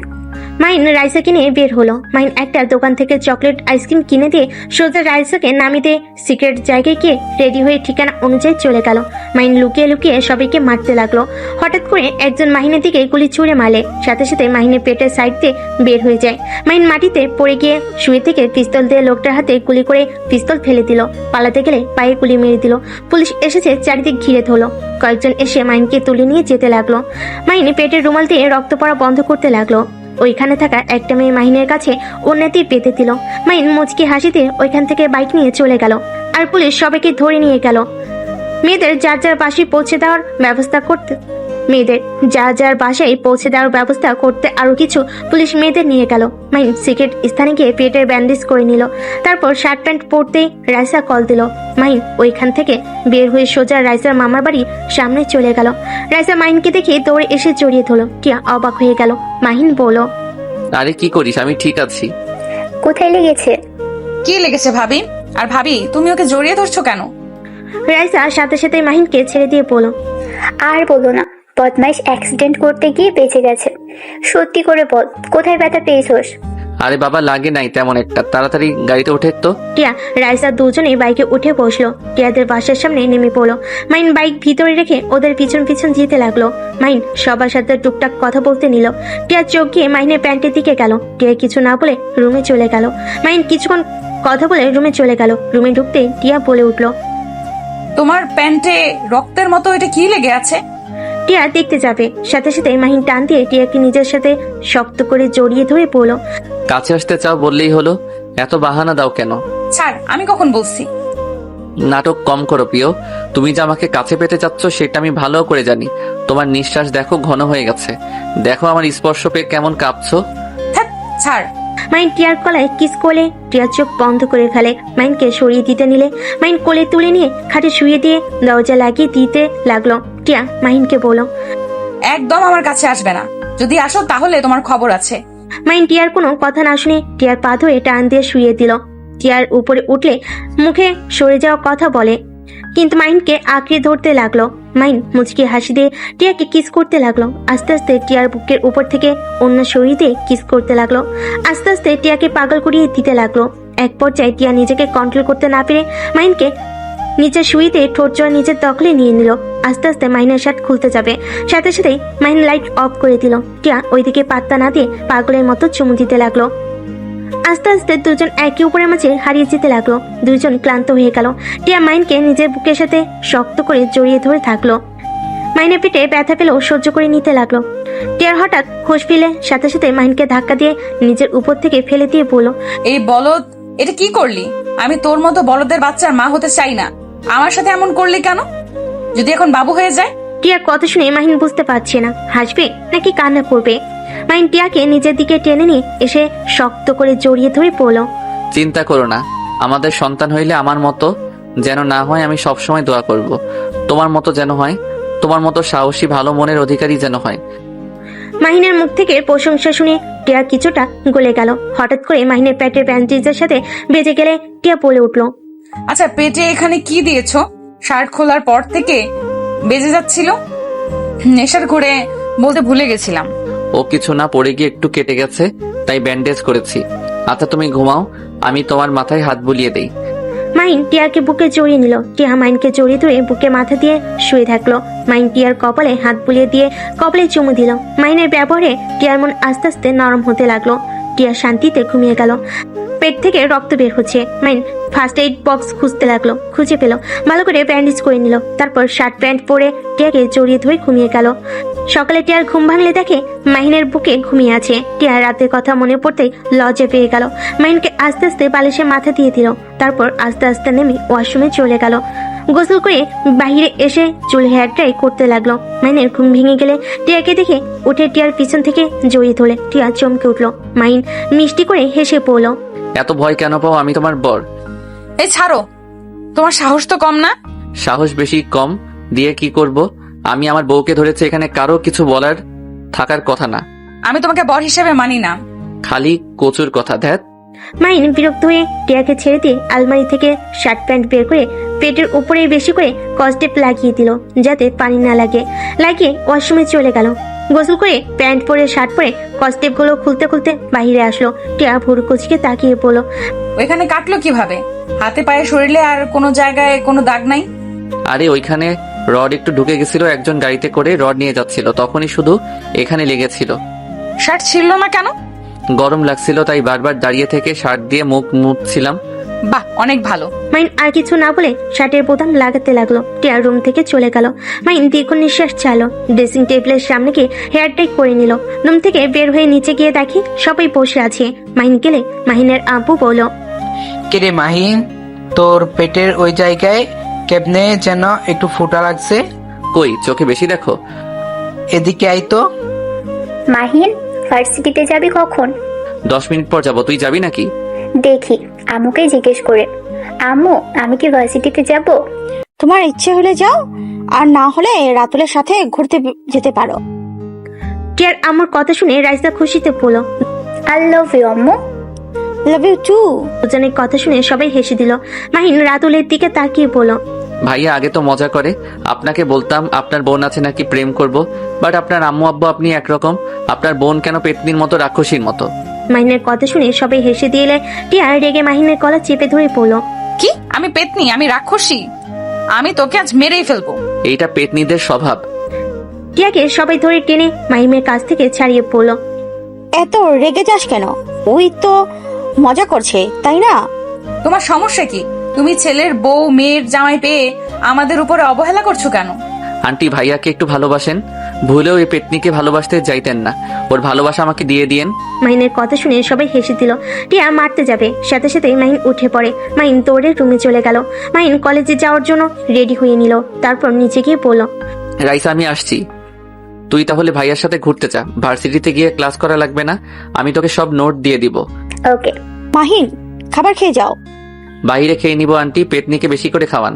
মাইন রাইসাকে নিয়ে বের হলো। মাইন একটা দোকান থেকে চকলেট আইসক্রিম কিনে দিয়ে সোজা রাইসাকে নামিয়ে দিয়ে সিক্রেট জায়গায় গিয়ে রেডি হয়ে ঠিকানা অনুযায়ী চলে গেল। মাইন লুকিয়ে লুকিয়ে সবাইকে মারতে লাগলো। হঠাৎ করে একজন মাহিনের দিকে গুলি ছুঁড়ে মারলে সাথে সাথে মাহিনের পেটের সাইড দিয়ে বের হয়ে যায়। মাইন মাটিতে পড়ে গিয়ে শুয়ে থেকে পিস্তল দিয়ে লোকটার হাতে গুলি করে পিস্তল ফেলে দিল। পালাতে গেলে পায়ে গুলি মেরে দিল। পুলিশ এসেছে, চারিদিক ঘিরে ধরলো। কয়েকজন এসে মাইনকে তুলে নিয়ে যেতে লাগলো। মাইন পেটের রুমাল দিয়ে রক্ত পড়া বন্ধ করতে লাগলো। ওইখানে থাকা একটা মেয়ে মাহিনের কাছে অন্যটি পেতে দিল। মাইন মুচকি হাসি দিয়ে ওইখান থেকে বাইক নিয়ে চলে গেল। আর পুলিশ সবাইকে ধরে নিয়ে গেল। মেয়েদের যার যার বাসায় পৌঁছে দেওয়ার ব্যবস্থা করতে আরো কিছু পুলিশ মেয়েদের নিয়ে গেল। মাইন সিক্রেট স্থানে গিয়ে পেটের ব্যান্ডেজ করে নিল। তারপর শার্ট প্যান্ট পরতেই রাইসা কল দিল। মাইন ওইখান থেকে বের হয়ে সোজা রাইসার মামার বাড়ির সামনে চলে গেল। রাইসা মাইনকে দেখে দৌড়ে এসে জড়িয়ে ধরলো। টিয়া অবাক হয়ে গেল। মাহিন বলল, আরে কি করিস? আমি ঠিক আছি। কোথায় লেগেছে? কি লেগেছে ভাবি? আর ভাবি তুমি ওকে জড়িয়ে ধরছো কেন? রাইসা সাথে সাথে মাহিনকে ছেড়ে দিয়ে বলল, আর বলো না, বদমাইশ অ্যাক্সিডেন্ট করতে গিয়ে বেঁচে গেছে। সত্যি করে বল, কোথায় ব্যথা পেয়েছোস? আরে বাবা, লাগে নাই তেমন একটা। তাড়াতাড়ি গাড়িতে ওঠে তো। টিয়া রাইসা দুজনেই বাইকে উঠে বসলো। টিয়াদের বাসার সামনে নেমে পড়লো। মাইন বাইক ভিতরে রেখে ওদের পিছন পিছন যেতে লাগলো। মাইন সবার সাথে টুকটাক কথা বলতে নিল। টিয়া চোখ গিয়ে মাইনের প্যান্টের দিকে গেল। টিয়া কিছু না বলে রুমে চলে গেল। মাইন কিছুক্ষণ কথা বলে রুমে চলে গেল। রুমে ঢুকতে টিয়া বলে উঠলো, তোমার প্যান্টে রক্তের মতো এটা কি লেগে আছে? টিয়া দেখতে যাবে, সাথে সাথে মাহিন টান দিয়ে টিয়াকে নিজের সাথে শক্ত করে জড়িয়ে ধরে পড়লো। কাছে আসতে চাও বললেই হলো, এত বাহানা দাও কেন? ছাড়, আমি কখন বলছি? নাটক কম করো প্রিয়। তুমি যে আমাকে কাছে পেতে চাচ্ছ সেটা আমি ভালো করে জানি। তোমার নিঃশ্বাস দেখো ঘন হয়ে গেছে। দেখো আমার স্পর্শ পেয়ে কেমন কাঁপছো। ধ্যাৎ, ছাড়। মাইন টিয়ার গলায় কিস করলে টিয়ার চোখ বন্ধ করে ফেলে। মাইনকে সরিয়ে দিতে নিলে মাইন কোলে তুলে নিয়ে খাটে শুয়ে দিয়ে দরজা লাগিয়ে দিতে লাগলো। টিয়া মাহিনকে বলল, একদম আমার কাছে আসবে না। যদি আসো তাহলে তোমার খবর আছে। মাইন টিয়ার কোনো কথা না শুনে টিয়ার পা ধরে টান দিয়ে শুয়ে দিল। টিয়ার উপরে উঠলে মুখে সরে যাওয়া কথা বলে, কিন্তু মাইনকে আঁকড়ে ধরতে লাগলো। মাইন মুচকি হাসি দিয়ে টিয়াকে কিস করতে লাগলো। আস্তে আস্তে টিয়ার বুকের উপর থেকে অন্য শরীর দিয়ে কিস করতে লাগলো। আস্তে আস্তে টিয়াকে পাগল করিয়ে দিতে লাগলো। এক পর্যায়ে টিয়া নিজেকে কন্ট্রোল করতে না পেরে মাইনকে নিচে শুইতে ঠোঁট জোড়া নিজের দখলে নিয়ে নিল। আস্তে আস্তে মাইনের শার্ট খুলতে যাবে, সাথে সাথে মাইন লাইট অফ করে দিল। টিয়া ওইদিকে পাত্তা না দিয়ে পাগলের মতো চুমু দিতে লাগলো। আস্তে আস্তে দুজন একে উপরের মাঝে হারিয়ে যেতে লাগলো। দুজন ক্লান্ত হয়ে গেল। টিয়া মাইনকে নিজের বুকের সাথে শক্ত করে জড়িয়ে ধরে থাকলো। মাইনের পেটে ব্যথা পেলেও সহ্য করে নিতে লাগলো। টিয়ার হঠাৎ হোশ ফিরে সাথে সাথে মাইনকে ধাক্কা দিয়ে নিজের উপর থেকে ফেলে দিয়ে বলল, এই বলদ, এটা কি করলি? আমি তোর মতো বলদের বাচ্চার মা হতে চাই না। আমার সাথে এমন করলি কেন? যদি এখন বাবু হয়ে যায়? টিয়ার কথা শুনে মাহিন বুঝতে পারছে না হাসবে নাকি কান্না করবে। মাহিন টিয়াকে নিজের দিকে টেনে নিয়ে এসে শক্ত করে জড়িয়ে ধরে পড়ল। চিন্তা করো না, আমাদের সন্তান হইলে আমার মতো যেন না হয় আমি সবসময় দোয়া করব। তোমার মতো যেন হয়, তোমার মতো সাহসী ভালো মনের অধিকারী যেন হয়। মাহিনের মুখ থেকে প্রশংসা শুনে টিয়া কিছুটা গলে গেল। হঠাৎ করে মাহিনের পেটের ব্যান্ডেজের সাথে বেজে গেলে টিয়া বলে উঠল, আচ্ছা, পেটে এখানে কি দিয়েছো? শার্ট খোলার পর থেকে বেজে যাচ্ছিল। নেশার ঘুরে বলতে ভুলে গেছিলাম। ও কিছু না, পড়ে গিয়ে একটু কেটে গেছে, তাই ব্যান্ডেজ করেছি। আচ্ছা তুমি ঘুমাও, আমি তোমার মাথায় হাত বুলিয়ে দেই। মাইন টিয়াকে বুকে জড়িয়ে নিল। টিয়া মাইনকে জড়িয়ে ধরে বুকে মাথা দিয়ে শুয়ে থাকলো। মাইন টিয়ার কপালে হাত বুলিয়ে দিয়ে কপালে চুমু দিল। মাইনের ব্যবহারে টিয়ার মন আস্তে আস্তে নরম হতে লাগলো। টিয়া শান্তিতে ঘুমিয়ে গেল। পেট থেকে রক্ত বের হচ্ছে। মাইন ফার্স্ট এইড বক্স খুঁজতে লাগলো, খুঁজে পেল। ভালো করে ব্যান্ডেজ করে নিল। তারপর শার্ট প্যান্ট পরে টিয়াকে জড়িয়ে ধরে ঘুমিয়ে গেল। সকালে টিয়ার ঘুম ভাঙলে দেখে মাহিনের বুকে ঘুমিয়ে আছে। টিয়ার রাতের কথা মনে পড়তেই লজ্জা পেয়ে গেল। মাহিনকে আস্তে আস্তে বালিশে মাথা দিয়ে দিল। তারপর আস্তে আস্তে নেমে ওয়াশরুমে চলে গেল। গোসল করে বাইরে এসে চুল হেয়ার ড্রাই করতে লাগলো। মাহিনের ঘুম ভেঙে গেলে টিয়াকে দেখে উঠে টিয়ার পিছন থেকে জড়িয়ে ধরে। টিয়া চমকে উঠলো। মাহিন মিষ্টি করে হেসে পড়লো। এত ভয় কেন পাও? আমি তোমার বর। এই ছাড়ো, তোমার সাহস তো কম না? সাহস বেশি কম দিয়ে কি করব? আমি আমার বউকে ধরেছি, এখানে কারো কিছু বলার থাকার কথা না। আমি তোমাকে বর হিসেবে মানি না। খালি কচুর কথা। ধ্যাত। মাইন বিরক্ত হয়ে টিয়াকে ছেড়ে দিয়ে আলমারি থেকে শার্ট প্যান্ট বের করে পেটের উপরে বেশি করে কস্টেপ লাগিয়ে দিল, যাতে পানি না লাগে। লাগিয়ে ওয়াশরুমে চলে গেল। গোসল করে প্যান্ট পরে শার্ট পরে কস্টেপগুলো খুলতে খুলতে বাইরে আসলো। টিয়া ভুরু কুচকে তাকিয়ে বলল, ওইখানে কাটলো কিভাবে? হাতে পায়ে শরীরে আর কোনো জায়গায় কোনো দাগ নাই? আরে ওইখানে রড একটু ঢুকে গেছিল, একজন গাড়িতে করে রড নিয়ে যাচ্ছিল, তখনই শুধু এখানে লেগেছিল। শার্ট ছিল না কেন? গরম লাগছিল তাই বারবার দাঁড়িয়ে থেকে শার্ট দিয়ে মুখ মুছছিলাম। বাহ, অনেক ভালো। মাইন আর কিছু না বলে শার্টের বোতাম লাগাতে লাগলো। টিয়া রুম থেকে চলে গেল। মাইন দীর্ঘ নিঃশ্বাস ছাড়লো। ড্রেসিং টেবিলের সামনে গিয়ে হেয়ার টাই করে নিল। রুম থেকে বের হয়ে নিচে গিয়ে দেখি সবাই বসে আছে। মাহিন গেলে মাহিনের আব্বু বলল, কিরে মাহিন, তোর পেটের ওই জায়গায় কেমনে যেন একটু ফোঁটা লাগছে। কই, চোখে বেশি দেখো? এদিকে আই তো। মাহিন, ভার্সিটিতে যাবি কখন? 10 মিনিট পর যাবো, তুই যাবি নাকি? দেখি, আম্মুকে জিজ্ঞেস করে। আম্মু, আমি কি ভার্সিটিতে যাব? তোমার ইচ্ছে হলে যাও, আর না হলে রাতুলের সাথে ঘুরতে যেতে পারো। টিয়ার আমার কথা শুনে রাইসা খুশিতে বলল, আই লাভ ইউ আম্মু। Love you too. দুজনের কথা শুনে সবাই হেসে দিল। মাহিন রাতুলের দিকে তাকিয়ে বলল, ভাইয়া আগে তো মজা করে, আপনাকে বলতাম আপনার বোন আছে নাকি প্রেম করব, বাট আপনার আম্মু আব্বু আপনি একরকম, আপনার বোন কেন পেতনির মতো রাক্ষসীর মতো? মাহিনের কথা শুনে সবাই হেসে দিলে টিয়া রেগে মাহিনের গলা চেপে ধরে বলল, কি? আমি পেতনি? আমি রাক্ষসী? আমি তোকে আজ মেরেই ফেলবো। এইটা পেতনিদের স্বভাব। টিয়াকে সবাই ধরে টেনে মাহিমের কাছ থেকে ছাড়িয়ে পড়ল। এত রেগে যাস কেন? ওই তো মজা করছে, তাই না? তোমার সমস্যা কি? তুমি ছেলের বউ মেয়ের জামাই পেয়ে আমাদের উপরে অবহেলা করছো কেন? আন্টি ভাইয়াকে একটু ভালোবাসেন, ভুলেও এই পেতনিকে ভালোবাসতে যাইতেন না, ওর ভালোবাসা আমাকে দিয়ে দিয়েন। মাহিনের কথা শুনে সবাই হেসে দিল। টিয়া মারতে যাবে, সাথে সাথে মাহিন উঠে পড়ে। মাহিন দৌড়ে রুমে চলে গেল। মাহিন কলেজে যাওয়ার জন্য রেডি হয়ে নিল। তারপর নিচে গিয়ে বলল, রাইসা আমি আসছি, তুই তাহলে ভাইয়ার সাথে ঘুরতে যা, ভার্সিটিতে গিয়ে ক্লাস করা লাগবে না, আমি তোকে সব নোট দিয়ে দিব। ওকে। মাহিন, খাবার খেয়ে যাও। বাইরে খেয়ে নিব আন্টি, পেতনিকে বেশি করে খাওয়ান।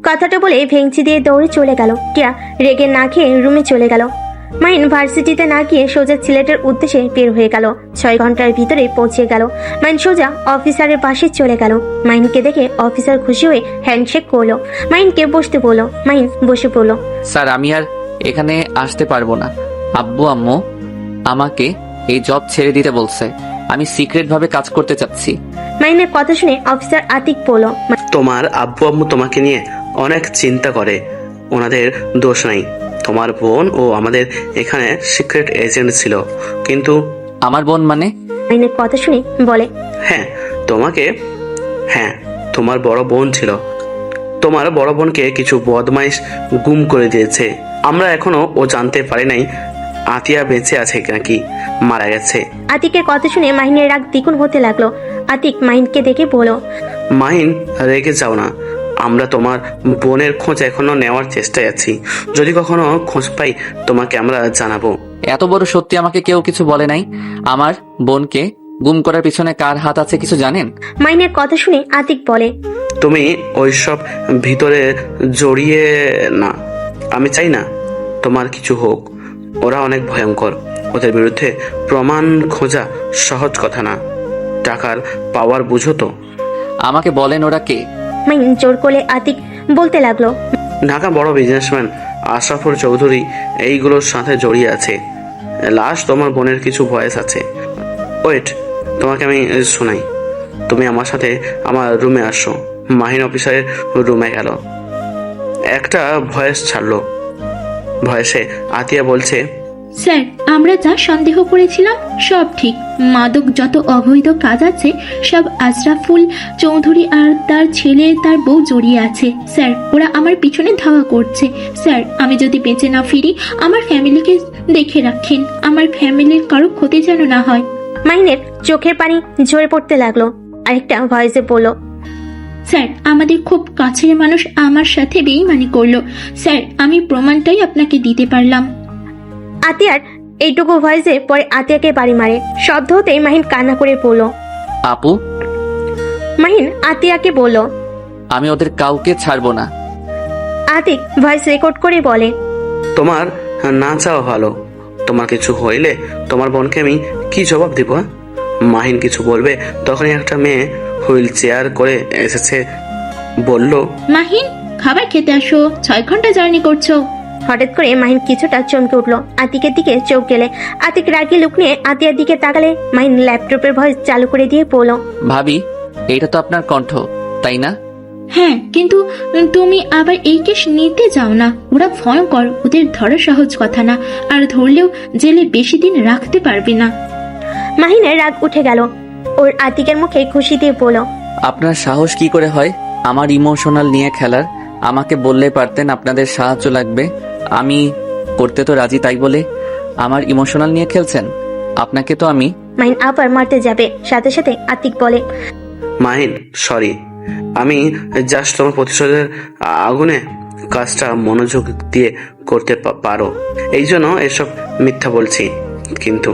কথাটা বলে ভেঙচি দিয়ে দৌড়ে চলে গেল। টিয়া রেগে না খেয়ে রুমে চলে গেল। মাহিন ভার্সিটিতে না গিয়ে সোজা সিলেটের উদ্দেশ্যে বের হয়ে গেল। 6 ঘন্টার ভিতরে পৌঁছে গেল। মাহিন সোজা অফিসারের পাশে চলে গেল। মাহিনকে দেখে অফিসার খুশি হয়ে হ্যান্ডশেক করলো। মাহিনকে বসতে বললো। মাহিন বসে পড়লো। স্যার আমি আর এখানে আসতে পারবো না, আব্বু আম্মু আমাকে এই জব ছেড়ে দিতে বলছে, আমি সিক্রেট ভাবে কাজ করতে চাচ্ছি। মাহিনের কথা শুনে অফিসার আতিক বলল, তোমার আব্বু আম্মু তোমাকে নিয়ে অনেক চিন্তা করে, ওনাদের দোষ নাই। তোমার বোন ও আমাদের এখানে সিক্রেট এজেন্ট ছিল, কিন্তু আমার বোন মানে? মাহিনের কথা শুনে বলে, হ্যাঁ তোমার বড় বোন ছিল। তোমার বড় বোনকে কিছু বদমাইশ গুম করে দিয়েছে। আমরা এখনো ও জানতে পারি নাই আতিয়া বেঁচে আছে নাকি মারা গেছে। আতিকের কথা শুনে মাহিনের রাগ দ্বিগুণ হতে লাগলো। আতিক মাহিনকে দেখে বলল, মাহিন রেগে যাও না, আমরা তোমার বোনের খোঁজ এখনো নেওয়ার চেষ্টায় আছি, যদি কখনো খোঁজ পাই তোমাকে আমরা জানাবো। এত বড় সত্যি আমাকে কেউ কিছু বলে নাই। আমার বোনকে গুম করার পিছনে কার হাত আছে কিছু জানেন? মাহিনের কথা শুনে আতিক বলে, তুমি ওইসব ভিতরে জড়িয়ে না, আমি চাই না তোমার কিছু হোক। ওরা অনেক ভয়ঙ্কর, ওদের বিরুদ্ধে প্রমাণ খোঁজা সহজ কথা না। টাকার পাওয়ার বুঝো তো। আমাকে বলেন ওরা কে? মাহিন জোর করে আতিক বলতে লাগলো, ঢাকা বড় বিজনেসম্যান আশরাফুল চৌধুরী এইগুলোর সাথে জড়িয়ে আছে। লাস্ট তোমার বোনের কিছু ভয়েস আছে, ওয়েট তোমাকে আমি শোনাই। তুমি আমার সাথে আমার রুমে আসো। মাহিন অফিসারের রুমে গেল, একটা ভয়েস ছাড়লো। ভয়েসে আতিয়া বলছে, স্যার, আমরা যা সন্দেহ করেছিলাম সব ঠিক। মাদক যত অবৈধ কাজ আছে সব আশরাফুল চৌধুরী আর তার ছেলে তার বউ জড়িয়ে আছে। স্যার, ওরা আমার পিছনে ধাওয়া করছে। স্যার, আমি যদি বেঁচে না ফিরি আমার ফ্যামিলিকে দেখে রাখেন, আমার ফ্যামিলির কারো ক্ষতি যেন না হয়। মাহিনের চোখের পানি ঝরে পড়তে লাগলো। আরেকটা ভয়েসে বলল, স্যার, আমাদের খুব কাছের মানুষ আমার সাথে বেইমানি করলো। স্যার, আমি প্রমাণটাই আপনাকে দিতে পারলাম। আতিয়ার এইটুকু ভয়েসে পরে আতিয়াকে বাড়ি মারে। শব্দ হতেই মাহিন কান্না করে পড়ল। আপু, মাহিন আতিয়াকে বলল, আমি ওদের কাউকে ছাড়বো না। আতিক ভয়েস রেকর্ড করে বলে, তোমার না চাওয়া ভালো, তোমার কিছু হইলে তোমার বোনকে আমি কি জবাব দিব? মাহিন কিছু বলবে তখনই একটা মেয়ে হুইল চেয়ার করে এসেছে, বলল, মাহিন, খাবার খেতে আসো, 6 ঘন্টা জার্নি করছো। হঠাৎ করে মাহিন কিছুটা চমকে উঠলো। আতিকের দিকে চোখ গেলে আতিক রাগি লুক নিয়ে আতিয়ার দিকে তাকালে মাহিন ল্যাপটপের ভয়েস চালু করে দিয়ে বলল, ভাবি, এইটা তো আপনার কণ্ঠ, তাই না? হ্যাঁ, কিন্তু তুমি আবার এই কেস নিতে যাও না। ওরা ভয়ঙ্কর, ওদের ধরা সহজ কথা না, আর ধরলেও জেলে বেশি দিন রাখতে পারবে না। মাহিনের রাগ উঠে গেল। ওর আতিকের মুখে খুশি দিয়ে বলল, আপনার সাহস কি করে হয় আমার ইমোশনাল নিয়ে খেলার? আমাকে বললে পারতেন আপনাদের সাহায্য লাগবে, আমি করতে তো রাজি, তাই বলে আমার ইমোশনাল নিয়ে খেলছেন? আপনাকে তো আমি... মাহিন আবার মারতে যাবে, সাথে সাথে আতিক বলে, মাহিন সরি, আমি জাস্ট তোমার প্রতিশোধের আগুনে কাজটা মনোযোগ দিয়ে করতে পারো এই জন্য এসব মিথ্যা বলছি, কিন্তু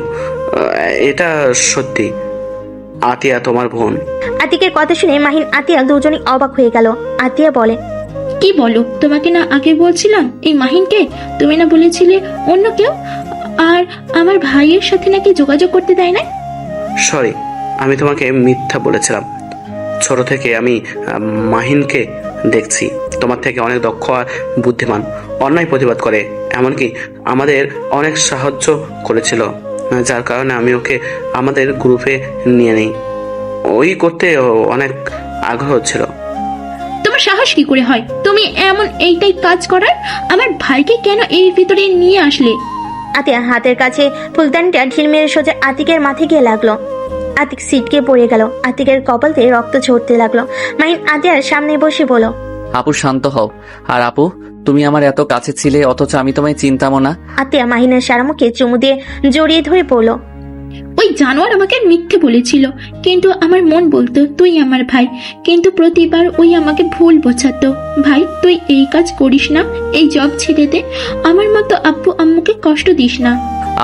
এটা সত্যি। আতিয়া তোমার বোন। আতিকের কথা শুনে মাহিন আতিয়া দুজনই অবাক হয়ে গেল। আতিয়া বলে, কি বলো? তোমাকে না আগে বলছিলাম এই মাহিনকে? তুমি না বলেছিলে অন্য কেউ? আর আমার ভাইয়ের সাথে নাকি যোগাযোগ করতে দেয় না? সরি, আমি তোমাকে মিথ্যা বলেছিলাম। ছোট থেকে আমি মাহিনকে দেখছি তোমার থেকে অনেক দক্ষ আর বুদ্ধিমান, অন্যায় প্রতিবাদ করে, এমনকি আমাদের অনেক সাহায্য করেছিল, যার কারণে আমি ওকে আমাদের গ্রুপে নিয়ে নিই। ওই করতে অনেক আগ্রহ ছিল। তোমার সাহস কি করে হয় তুমি এমন এইটাই কাজ করার? আমার ভাইকে কেন এই ভিতরে নিয়ে আসলে? আতিয়া হাতের কাছে ফুলদানিটা ঢিল মেরে সোজা আতিকের মাথায় গিয়ে লাগলো। আতিক সিটকে পড়ে গেল। আতিকের কপাল দিয়ে রক্ত ঝরতে লাগলো। মাহিন আতিয়ার সামনে বসে বলল, আপু শান্ত হও। আর আপু, তুমি আমার এত কাছে ছিলে অথচ আমি তোমায় চিনতামও না। আতিয়া মাহিনের সারা মুখে চুমু দিয়ে জড়িয়ে ধরে পড়ল, ওই জানোয়ার আমাকে মিথ্যে বলেছিল, কিন্তু আমার মন বলতো তুই আমার ভাই, কিন্তু প্রতিবার ওই আমাকে ভুল বোঝাতো। ভাই, তুই এই কাজ করিস না, এই জব ছেড়ে দে, আমার মতো আব্বু আম্মুকে কষ্ট দিস না।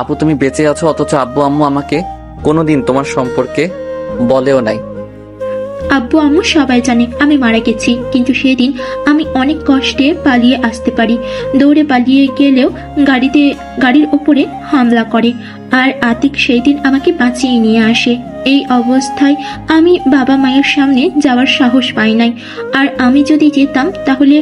আপু, তুমি বেঁচে আছো অথচ আব্বু আম্মু আমাকে কোনোদিন তোমার সম্পর্কে বলেও নাই। আব্বু আম্মু সবাই জানে আমি মারা গেছি, কিন্তু সেদিন আমি অনেক কষ্টে পালিয়ে আসতে পারি। দৌড়ে পালিয়ে গেলেও গাড়ির ওপরে হামলা করে, আর আতিক সেই দিন আমাকে বাঁচিয়ে নিয়ে আসে। এই অবস্থায় আমি বাবা মায়ের সামনে যাওয়ার সাহস পাই নাই, আর আমি যদি যেতাম তাহলে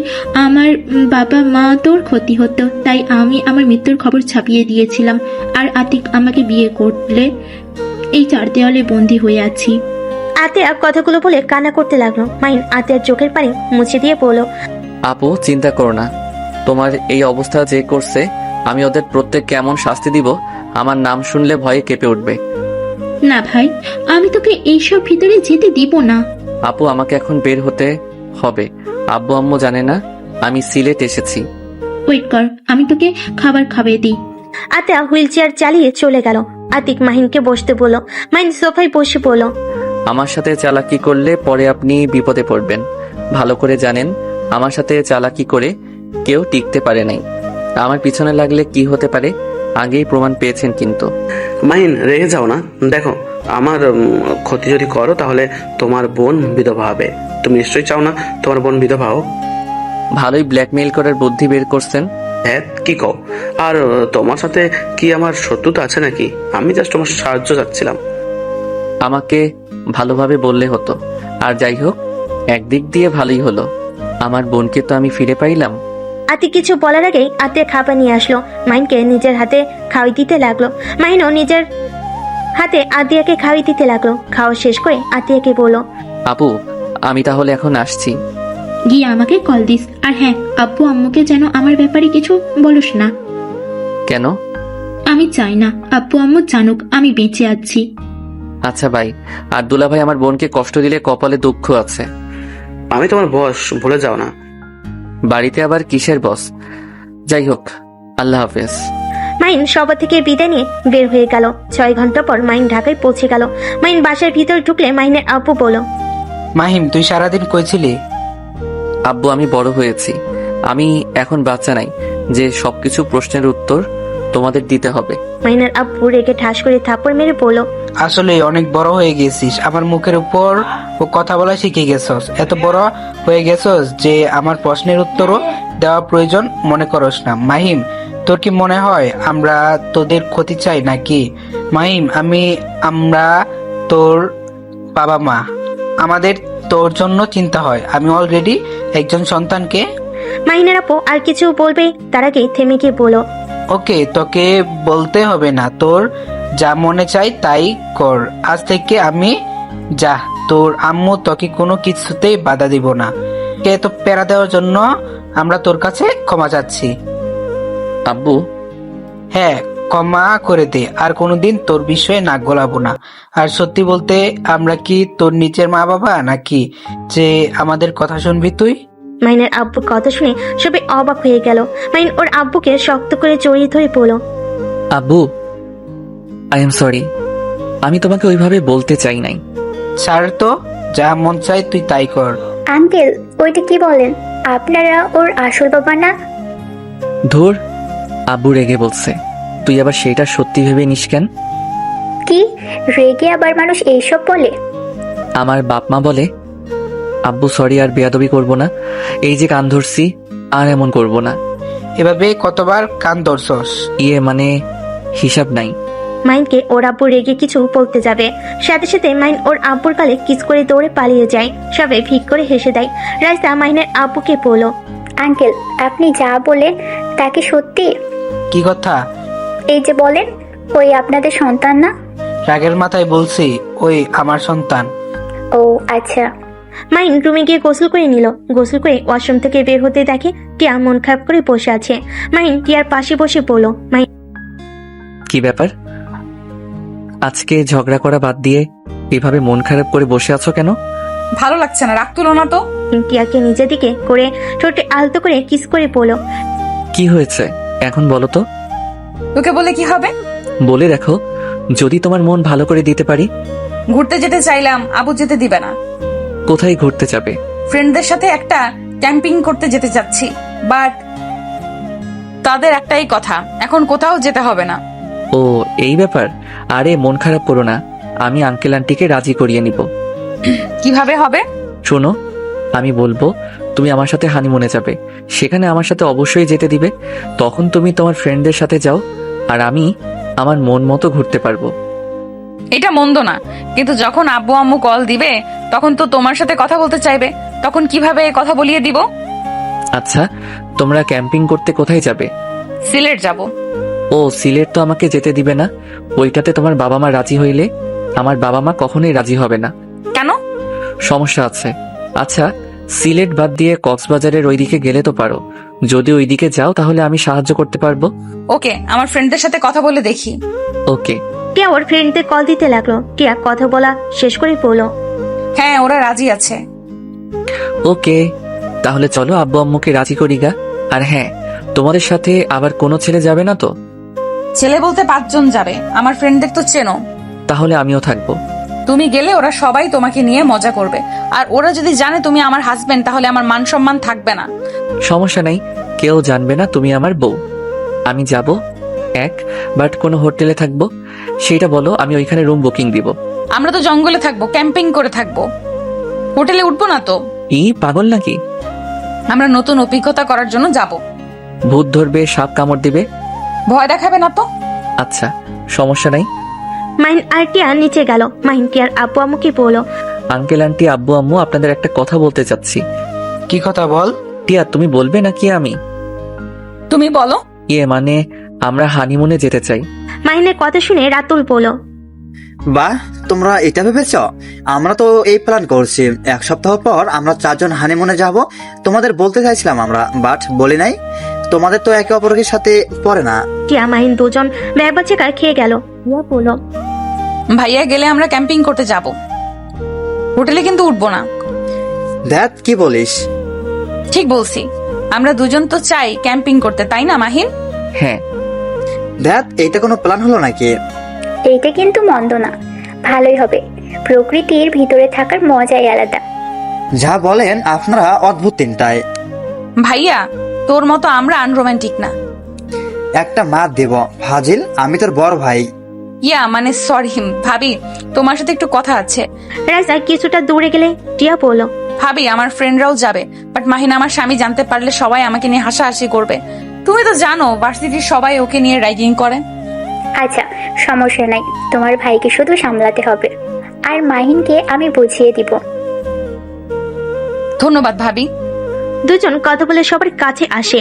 আমার বাবা মা তোর ক্ষতি হতো, তাই আমি আমার মৃত্যুর খবর ছাপিয়ে দিয়েছিলাম। আর আতিক আমাকে বিয়ে করলে এই 4 দেওয়ালে বন্দি হয়ে আছি। আতিয়া কথাগুলো বলে কান্না করতে লাগলো। মাহিন আতিয়ার চোখের পানি মুছে দিয়ে বলল, আপু, চিন্তা করো না, তোমার এই অবস্থা যে করছে আমি ওদের প্রত্যেক কেমন শাস্তি দিব, আমার নাম শুনলে ভয়ে কেঁপে উঠবে। না ভাই, আমি তোকে এইসব ভিতরে যেতে দিব না। আপু, আমাকে এখন বের হতে হবে। আব্বু আম্মু জানে না আমি সিলেট এসেছি। ওয়েট কর, আমি তোকে খাবার খাইয়ে দিই। আতিয়া হুইল চেয়ার চালিয়ে চলে গেল। আতিক মাহিনকে বসতে বলল। মাহিন সোফায় বসে পড়ল। আমার সাথে চালাকি করলে পরে আপনি বিপদে পড়বেন, ভালো করে জানেন। আমার সাথে চালাকি করে কেউ টিকতে পারে নাই, আমার পিছনে লাগলে কি হতে পারে আগেই প্রমাণ পেয়েছেন। কিন্তু মাহিন, রেগে যাও না, দেখো আমার ক্ষতি যদি করো তাহলে তোমার বোন বিধবা হবে। তুমি নিশ্চয়ই চাও না তোমার বোন বিধবা হোক। ভালোই ব্ল্যাকমেইল করার বুদ্ধি বের করছেন। হ্যাঁ, কি কও? আর তোমার সাথে কি আমার শত্রুতা আছে নাকি? আমি জাস্ট তোমার সাহায্য চাচ্ছিলাম। আমাকে ভালোভাবে বললে হতো। আর যাই হোক, একদিক দিয়ে ভালোই হলো, আমার বোনকে তো আমি ফিরে পাইলাম। আতিক কিছু বলার আগেই আতিয়া খাবার নিয়ে আসলো। মাহিনকে নিজের হাতে খাওয়াই দিতে লাগলো। মাহিনও নিজের হাতে আতিয়াকে খাওয়াই দিতে লাগলো। খাওয়া শেষ করে আতিয়াকে বলল, আপু, আমি তাহলে এখন আসছি। গিয়ে আমাকে কল দিস। আর হ্যাঁ, আব্বু আম্মুকে যেন আমার ব্যাপারে কিছু বলিস না। কেন? আমি চাই না আব্বু আম্মু জানুক আমি বেঁচে আছি। আচ্ছা ভাই। আর দুলা ভাই, আমার বোনকে কষ্ট দিলে কপালে দুঃখ আছে। আমি তোমার বস, ভুলে যাও না। বাড়িতে আবার কিসের বস? যাই হোক, আল্লাহ হাফেজ। মাহিন সবার থেকে বিদায় নিয়ে বের হয়ে গেল। 6 ঘন্টা পর মাহিন ঢাকায় পৌঁছে গেল। মাহিন বাসার ভিতর ঢুকলে মাহিনের আব্বু বলল, মাহিম, তুই সারাদিন কইছিলি? আব্বু, আমি বড় হয়েছি, আমি এখন বাচ্চা নাই যে সবকিছু প্রশ্নের উত্তর তোমাদের দিতে হবে। মাহিনের আব্বু রেগে ঠাস করে থাপ্পড় মেরে বলল, আসলে অনেক বড় হয়ে গেছিস, আমার মুখের উপর ও কথা বলা শিখে গেছস। এত বড় হয়ে গেছস যে আমার প্রশ্নের উত্তরও দেওয়া প্রয়োজন মনে করস না। মাহিম, তোর কি মনে হয় আমরা তোদের ক্ষতি চাই নাকি? মাহিম, আমরা তোর বাবা মা, আমাদের তোর জন্য চিন্তা হয়। আমি অলরেডি একজন সন্তানকে মাহিনের আপু আর কিছু বলবে তার আগে থেমে গিয়ে বলো, ওকে, তোকে বলতে হবে না, তোর যা মনে চাই তাই কর। আজ থেকে আমি যা, তোর আম্মু তোকে কোনো কিছুতেই বাধা দিব না। কে তো প্যারা দেওয়ার জন্য আমরা তোর কাছে ক্ষমা চাচ্ছি। আব্বু, হ্যাঁ, ক্ষমা করে দে, আর কোনোদিন তোর বিষয়ে নাক গলাবো না। আর সত্যি বলতে, আমরা কি তোর নিজের মা বাবা নাকি যে আমাদের কথা শুনবি তুই? মাহিনের আব্বুর কথা শুনে সবাই অবাক হয়ে গেল। মাহিন ওর আব্বুকে শক্ত করে জড়িয়ে ধরে বলো, আব্বু, আই এম সরি। আমি তোমাকে ওইভাবে বলতে চাই নাই। ছাড় তো, যা মন চাই তুই তাই কর। আঙ্কেল, ওইটা কি বলেন? আপনারা ওর আসল বাবা না? ধুর, আব্বু রেগে বলছে, তুই আবার সেটা সত্যি ভেবে নিস কেন? কি রেগে আবার মানুষ এইসব বলে? আমার বাপ মা বলে। আব্বু সরি, আর বেয়াদবি করব না। এই যে কান ধরছি, আর এমন করব না। এভাবে কতবার কান ধরছস? মানে হিসাব নাই। মাহিনকে ওর আব্বু রেগে কিছু বলতে যাবে, সাথে সাথে মাহিন ওর আব্বুর গালে কিস করে দৌড়ে পালিয়ে যায়। সবাই ফিক করে হেসে দেয়। রাইসা মাহিনের আব্বুকে বলো, আঙ্কেল, আপনি যা বলেন তা কি সত্যি? কি কথা? এই যে বলেন ওই আপনাদের সন্তান না? রাগের মাথায় বলছি ওই আমার সন্তান। ও আচ্ছা। মাহিন রুমে গিয়ে গোসল করে নিল। গোসল করে ওয়াশরুম থেকে বের হতে দেখে টিয়া মন খারাপ করে বসে আছে। মাহিন টিয়ার পাশে বসে বলল, মাহিন কি ব্যাপার? আজকে ঝগড়া করা বাদ দিয়ে এভাবে মন খারাপ করে বসে আছো কেন? ভালো লাগছে না, রাগ তুলো না তো। টিয়াকে নিজের দিকে করে ঠোঁটে আলতো করে কিস করে বলল, কি হয়েছে এখন বলো তো? তোকে বলে কি হবে? বলে দেখো, যদি তোমার মন ভালো করে দিতে পারি। ঘুরতে যেতে চাইলাম, আবু যেতে দিবে না। কোথায় ঘুরতে যাবে? ফ্রেন্ডদের সাথে একটা ক্যাম্পিং করতে যেতে চাচ্ছি, বাট তাদের একটাই কথা, এখন কোথাও যেতে হবে না। ও এই ব্যাপার? আরে মন খারাপ করো না, আমি আঙ্কেল আন্টিকে রাজি করিয়ে নিব। কিভাবে হবে? শোনো, আমি বলবো তুমি আমার সাথে হানিমুনে যাবে, সেখানে আমার সাথে অবশ্যই যেতে দিবে। তখন তুমি তোমার ফ্রেন্ডদের সাথে যাও, আর আমি আমার মন মতো ঘুরতে পারবো। এটা মন্দ না, কিন্তু যখন আব্বু আম্মু কল দিবে তখন তো তোমার সাথে কথা বলতে চাইবে, তখন কিভাবে কথা বলিয়ে দিব? আচ্ছা, তোমরা ক্যাম্পিং করতে কোথায় যাবে? সিলেট যাব। ও সিলেট তো আমাকে যেতে দিবে না। ওইটাতে তোমার বাবা মা রাজি হইলে আমার বাবা মা কখনোই রাজি হবে না। কেন? সমস্যা আছে। আচ্ছা, সিলেট বাদ দিয়ে কক্সবাজারের ওইদিকে গেলে তো পারো। যদি ওইদিকে যাও তাহলে আমি সাহায্য করতে পারবো। ওকে, আমার ফ্রেন্ডদের সাথে কথা বলে দেখি। ওকে। টিয়া ওর ফ্রেন্ডদের কল দিতে লাগলো। টিয়া কথা বলা শেষ করে বলল, হ্যাঁ, ওরা রাজি আছে। ওকে, তাহলে চলো আব্বু আম্মুকে রাজি করি গা। আর হ্যাঁ, তোমাদের সাথে আবার কোনো ছেলে যাবে না তো? ছেলে বলতে 5 জন যাবে, আমার ফ্রেন্ডদের তো চেনো। তাহলে আমিও থাকবো। তুমি গেলে ওরা সবাই তোমাকে নিয়ে মজা করবে, আর ওরা যদি জানে তুমি আমার হাজবেন্ড তাহলে আমার মান সম্মান থাকবে না। সমস্যা নাই, কেউ জানবে না তুমি আমার বউ। আমি যাব বাট কোনো হোটেলে থাকবো, সেটা বলো, আমি ওইখানে রুম বুকিং দিব। আমরা তো জঙ্গলে থাকবো, ক্যাম্পিং করে থাকবো, হোটেলে উঠবো না তো। পাগল নাকি? আমরা নতুন অভিজ্ঞতা করার জন্য যাব। ভূত ধরবে, সাপ কামড় দিবে। ভয় দেখাবে না তো। আচ্ছা, সমস্যা নাই। মাহিন আর টিয়া নিচে গেল। মাহিন টিয়ার আব্বু আম্মুকে বলল, আঙ্কেল আন্টি আব্বু আম্মু আপনাদের একটা কথা বলতে চাচ্ছি। কি কথা বল? টিয়া তুমি বলবে নাকি আমি? তুমি বলো। মানে আমরা হানিমুনে যেতে চাই। মাহিনের কথা শুনে রাতুল বলল, বাহ, তোমরা এটা ভেবেছ? আমরা তো এই প্ল্যান করছি, 1 সপ্তাহ পর আমরা 4 জন হানিমুনে যাব। তোমাদের বলতে চাইছিলাম আমরা, বাট বলি নাই। তোমাদের তো একে অপরের সাথে পড়ে না। টিয়া মাহিন দুজন ব্যাবাচেকা খেয়ে গেল। টিয়া বলল, ভাইয়া গেলে আমরা ক্যাম্পিং করতে যাব, হোটেলে কিন্তু উঠবো না। দ্যাট কি বলিস? ঠিক বলছি, আমরা দুজন তো চাই ক্যাম্পিং করতে, তাই না মাহিন? হ্যাঁ। দ্যাট এইটা কোনো প্ল্যান হলো নাকি? এইটা কিন্তু মন্দ না, ভালোই হবে। প্রকৃতির ভিতরে থাকার মজাই আলাদা। যা বলেন আপনারা, অদ্ভুত তিনটায়। ভাইয়া তোর মতো আমরা আনরোমান্টিক না। একটা মাত দেব ফাজিল, আমি তোর বড় ভাই। মানে সরি ভাবি, তোমার সাথে একটু কথা আছে। রাইসা কিছুটা দূরে গেলে টিয়া বলল, ভাবি আমার ফ্রেন্ডরাও যাবে, বাট মাহিন আমার স্বামী জানতে পারলে সবাই আমাকে নিয়ে হাসাহাসি করবে। তুমি তো জানো ভার্সিটির সবাই ওকে নিয়ে র্যাগিং করে। আচ্ছা, সমস্যা নাই, তোমার ভাইকে শুধু সামলাতে হবে, আর মাহিনকে আমি বুঝিয়ে দিব। ধন্যবাদ ভাবি। দুজন কথা বলে সবার কাছে আসে।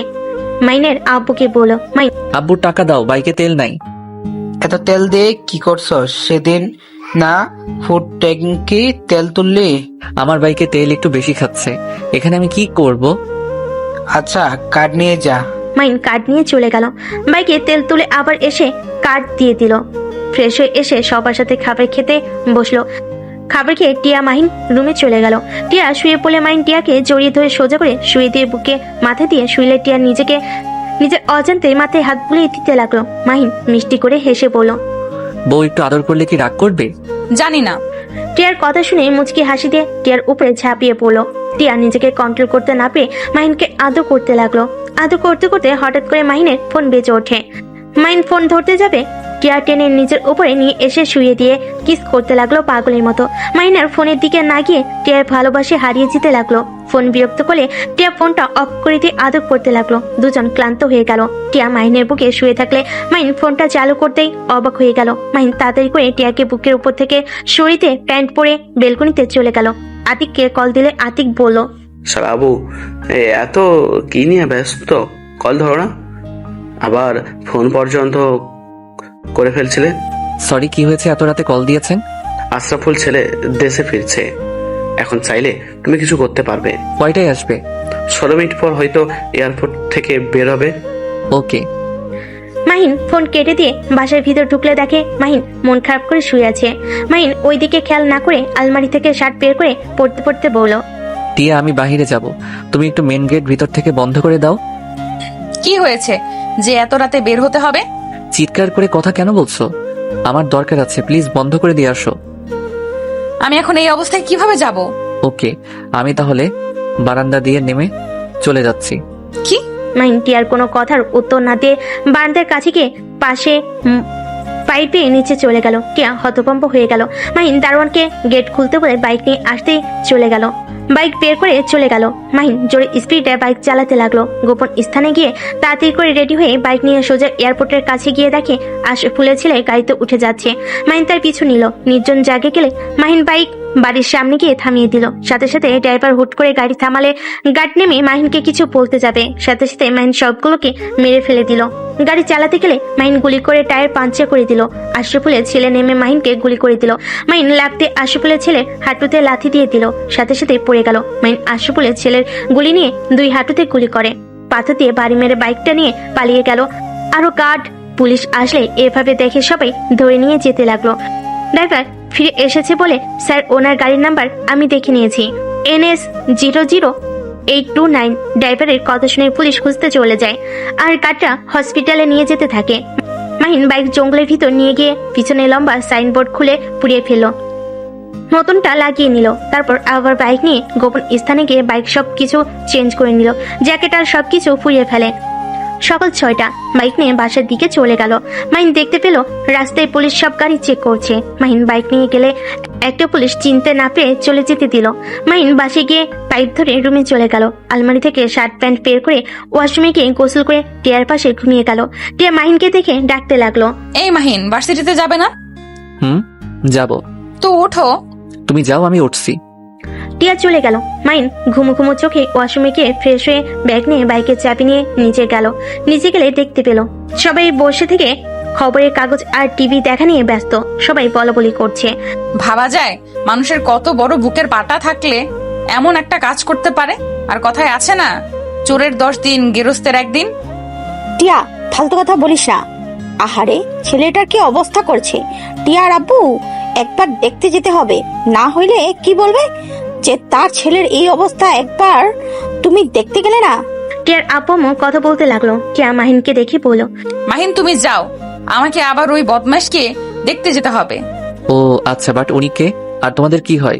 মাইনের আব্বুকে বলো, মাইন আব্বু টাকা দাও, বাইকে তেল নাই। এত তেল দিয়ে কি করছো সেদিন? না ফুড ট্যাঙ্কি তেল তুললি? আমার বাইকে তেল একটু বেশি খাচ্ছে, এখানে আমি কি করব? আচ্ছা কার্ড নিয়ে যা। মাইন কার্ড নিয়ে চলে গেল। বাইকে তেল তুলে আবার এসে কার্ড দিয়ে দিল। ফ্রেশ হয়ে এসে সবার সাথে খাবার খেতে বসলো। খাবার খেয়ে টিয়া মাহিন রুমে চলে গেল। টিয়া শুয়ে পড়লে মাহিন টিয়াকে জড়িয়ে ধরে সোজা করে শুয়ে দিয়ে বুকে মাথা দিয়ে শুইলে টিয়া নিজের অজান্তে মাথায় হাত বুলিয়ে দিতে লাগলো। মাহিন মিষ্টি করে হেসে বলল, বউ একটু আদর করলে কি রাগ করবে? জানি না। টিয়ার কথা শুনে মুচকি হাসি দিয়ে টিয়ার উপরে ঝাঁপিয়ে পড়লো। টিয়া নিজেকে কন্ট্রোল করতে না পেরে মাহিনকে আদর করতে লাগলো। আদর করতে করতে হঠাৎ করে মাহিনের ফোন বেজে ওঠে। মাহিন ফোন ধরতে যাবে, টিয়া টেনে নিজের উপরে নিয়ে এসে শুয়ে দিয়ে কিস করতে লাগলো পাগলের মতো। মাহিনার ফোনের দিকে না গিয়ে টিয়ার ভালোবাসে হারিয়ে যেতে লাগলো। ফোন বিরক্ত করলে টিয়া ফোনটা অফ করে দিয়ে আদর করতে লাগলো। দুজন ক্লান্ত হয়ে গেল। টিয়া মাহিনের বুকে শুয়ে থাকলে মাহিন ফোনটা চালু করতেই অবাক হয়ে গেল। মাহিন তাড়াতাড়ি করে টিয়াকে বুকের উপর থেকে সরিতে প্যান্ট পরে বেলকনিতে চলে গেল। আতিককে কল দিলে আতিক বলল, বাবু এত কি নিয়ে ব্যস্ত? কল ধরো না, আবার ফোন পর্যন্ত করে ফেলছিলে। সরি, কি হয়েছে? এত রাতে কল দিয়েছেন? আশরাফুল ছেলে দেশে ফিরছে, এখন চাইলে তুমি কিছু করতে পারবে। কয়টায় আসবে? 16 মিনিট পর হয়তো এয়ারপোর্ট থেকে বের হবে। ওকে। মাহিন ফোন কেটে দিয়ে বাসার ভিতর ঢুকলে দেখে মাহিন মন খারাপ করে শুয়ে আছে। মাহিন ওইদিকে খেয়াল না করে আলমারি থেকে শার্ট বের করে পড়তে পড়তে বলল, টিয়া আমি বাহিরে যাব, তুমি একটু মেন গেট ভিতর থেকে বন্ধ করে দাও। কি হয়েছে যে এত রাতে বের হতে হবে? চিৎকার করে কথা কেন বলছো? আমার দরকার আছে, প্লিজ বন্ধ করে দিয়ে আসো। আমি এখন এই অবস্থায় কিভাবে যাব? ওকে, আমি তাহলে বারান্দা দিয়ে নেমে চলে যাচ্ছি। কি? মাহিন টিয়ার কোনো কথার উত্তর না দিয়ে বারান্দার কাছে গিয়ে পাশে পাইপে নিচে চলে গেল। টিয়া হতভম্ব হয়ে গেল। মাহিন দারোয়ানকে গেট খুলতে বলে বাইক নিয়ে আসতেই চলে গেল। বাইক বের করে চলে গেল। মাহিন জোরে স্পিডে বাইক চালাতে লাগলো। গোপন স্থানে গিয়ে তাড়াতাড়ি করে রেডি হয়ে বাইক নিয়ে সোজা এয়ারপোর্টের কাছে গিয়ে দেখে আশরাফুলের ছেলে গাড়িতে উঠে যাচ্ছে। মাহিন তার পিছু নিল। নির্জন জায়গায় গেলে মাহিন বাইক বাড়ির সামনে গিয়ে থামিয়ে দিল। সাথে সাথে ড্রাইভার হুট করে গাড়ি থামালে গার্ড নেমে মাহিনকে কিছু বলতে যাবে, সাথে সাথে মাহিন সবগুলোকে মেরে ফেলে দিল। গাড়ি চালাতে গেলে মাহিন গুলি করে টায়ার পাঞ্চার করে দিল। আশরাফুলের ছেলে নেমে মাহিনকে গুলি করে দিল। মাহিন লাগতে আশরাফুলের ছেলের হাঁটুতে লাথি দিয়ে দিল, সাথে সাথে পড়ে গেল। মাহিন আশরাফুলের ছেলের গুলি নিয়ে দুই হাঁটুতে গুলি করে পাথর দিয়ে বাড়ি মেরে বাইকটা নিয়ে পালিয়ে গেল। আরো গার্ড পুলিশ আসলে এভাবে দেখে সবাই ধরে নিয়ে যেতে লাগলো। ড্রাইভার ফিরে এসেছে বলে, স্যার ওনার গাড়ির নাম্বার আমি দেখে নিয়েছি, NS 00829। ড্রাইভারের কথা শুনে পুলিশ খুঁজতে চলে যায় আর গাড়িটা হসপিটালে নিয়ে যেতে থাকে। মাহিন বাইক জঙ্গলের ভিতর নিয়ে গিয়ে পিছনে লম্বা সাইনবোর্ড খুলে পুড়িয়ে ফেলল, নতুনটা লাগিয়ে নিল। তারপর আবার বাইক নিয়ে গোপন স্থানে গিয়ে বাইক সবকিছু চেঞ্জ করে নিল, জ্যাকেট আর সবকিছু পুড়িয়ে ফেলে। সকাল 6টা বাইক নিয়ে বাসার দিকে চলে গেল। মাহিন দেখতে পেল রাস্তায় পুলিশ সব গাড়ি চেক করছে। মাহিন বাইক নিয়ে গেলে একটা পুলিশ চিনতে না পেরে চলে যেতে দিল। মাহিন বাসে গিয়ে পাইপ ধরে রুমে চলে গেল। আলমারি থেকে শার্ট প্যান্ট বের করে ওয়াশরুমে গিয়ে গোসল করে টিয়ার পাশে ঘুমিয়ে গেল। টিয়া মাহিনকে দেখে ডাকতে লাগলো, এই মাহিন, ভার্সিটিতে যাবে না? যাব। তো ওঠো। তুমি যাও, আমি উঠছি। টিয়া চলে গেল। মাহিন ঘুমো ঘুমো চোখে ওয়াশরুমে গিয়ে ফ্রেশ হয়ে ব্যাগ নিয়ে বাইকের চাবি নিয়ে নিচে গেল। নিচে গেলে দেখতে পেল সবাই বসে থেকে খবরের কাগজ আর টিভি দেখা নিয়ে ব্যস্ত। সবাই বলাবলি করছে। ভাবা যায় মানুষের কত বড় বুকের পাটা থাকলে এমন একটা কাজ করতে পারে। আর কথায় আছে না, চোরের 10 দিন গেরস্তের 1 দিন। টিয়া ফালতু কথা বলিস না। আহারে, ছেলেটার কি অবস্থা করছে। টিয়ার আব্বু একবার দেখতে যেতে হবে, না হইলে কি বলবে যে তার ছেলের এই অবস্থা, একবার তুমি দেখতে গেলে না? টিয়ার আপু কথা বলতে লাগলো। টিয়া মাহিনকে দেখে বলল, মাহিন তুমি যাও, আমাকে আবার ওই বদমাশকে দেখতে যেতে হবে। ও আচ্ছা, বাট উনি কে আর তোমাদের কি হয়?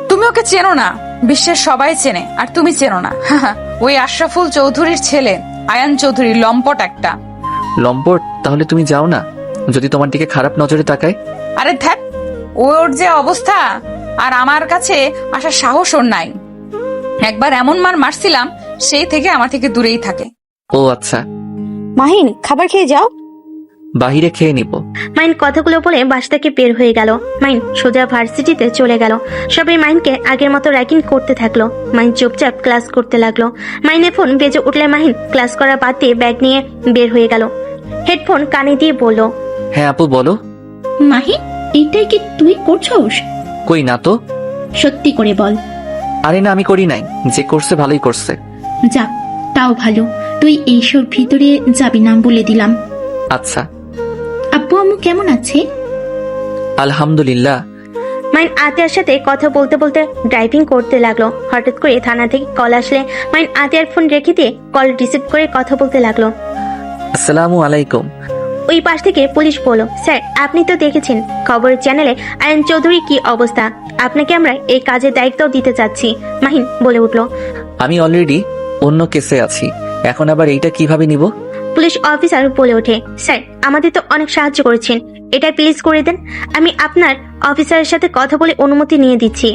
তুমি ওকে চেনো না, বিশ্বের সবাই চেনে আর তুমি চেনো না। ওই আশরাফুল চৌধুরীর ছেলে আয়ান চৌধুরী, লম্পট একটা। লম্পট? তাহলে তুমি যাও না, যদি তোমার দিকে খারাপ নজরে তাকায়। আরে ধ্যাত, ওর যে অবস্থা, আর আমার কাছে আসার সাহস ওর নাই। একবার এমন মার মারছিলাম, সেই থেকে আমার থেকে দূরেই থাকে। ও আচ্ছা। মাহিন খাবার খেয়ে যাও। বাহিরে খেয়ে নিব। মাইন কথাগুলো বলে বাস থেকে বের হয়ে গেল। মাইন সোজা ভার্সিটিতে চলে গেল। সবাই মাইনকে আগের মতো র্যাগিং করতে থাকলো। মাইন চুপচাপ ক্লাস করতে লাগলো। মাইনের ফোন বেজে উঠলে মাহিন ক্লাস করা বাদ দিয়ে ব্যাগ নিয়ে বের হয়ে গেল। হেডফোন কানে দিয়ে বলল, হ্যাঁ আপু বলো। মাহি, এটাই কি তুই করছস? কই না তো। সত্যি করে বল। আরে না, আমি করি নাই, যে করছে ভালোই করছে। যাক, তাও ভালো। তুই এইসব ভিতরে যাবি না বলে দিলাম। আচ্ছা। আব্বু আম্মু কেমন আছে? আলহামদুলিল্লাহ। মাইন আতিয়ার সাথে কথা বলতে বলতে ড্রাইভিং করতে লাগলো। হঠাৎ করে থানা থেকে কল আসলে মাইন আতিয়ার ফোন রেখে দিয়ে কল রিসিভ করে কথা বলতে লাগলো। আসসালামু আলাইকুম। ওই পাশ থেকে পুলিশ বলল, স্যার আপনি তো দেখেছেন খবরের চ্যানেলে আয়ন চৌধুরী কি অবস্থা, আপনাকে আমরা এই কাজের দায়িত্ব দিতে চাচ্ছি। মাহিন বলে উঠলো। আমি অলরেডি অন্য কেসে আছি, এখন আবার এইটা কিভাবে নিব? পুলিশ অফিসার বলে ওঠে, স্যার আমাদের তো অনেক সাহায্য করেছেন, এটা প্লিজ করে দেন। আমি আপনার অফিসারের সাথে কথা বলে অনুমতি নিয়ে দিচ্ছি।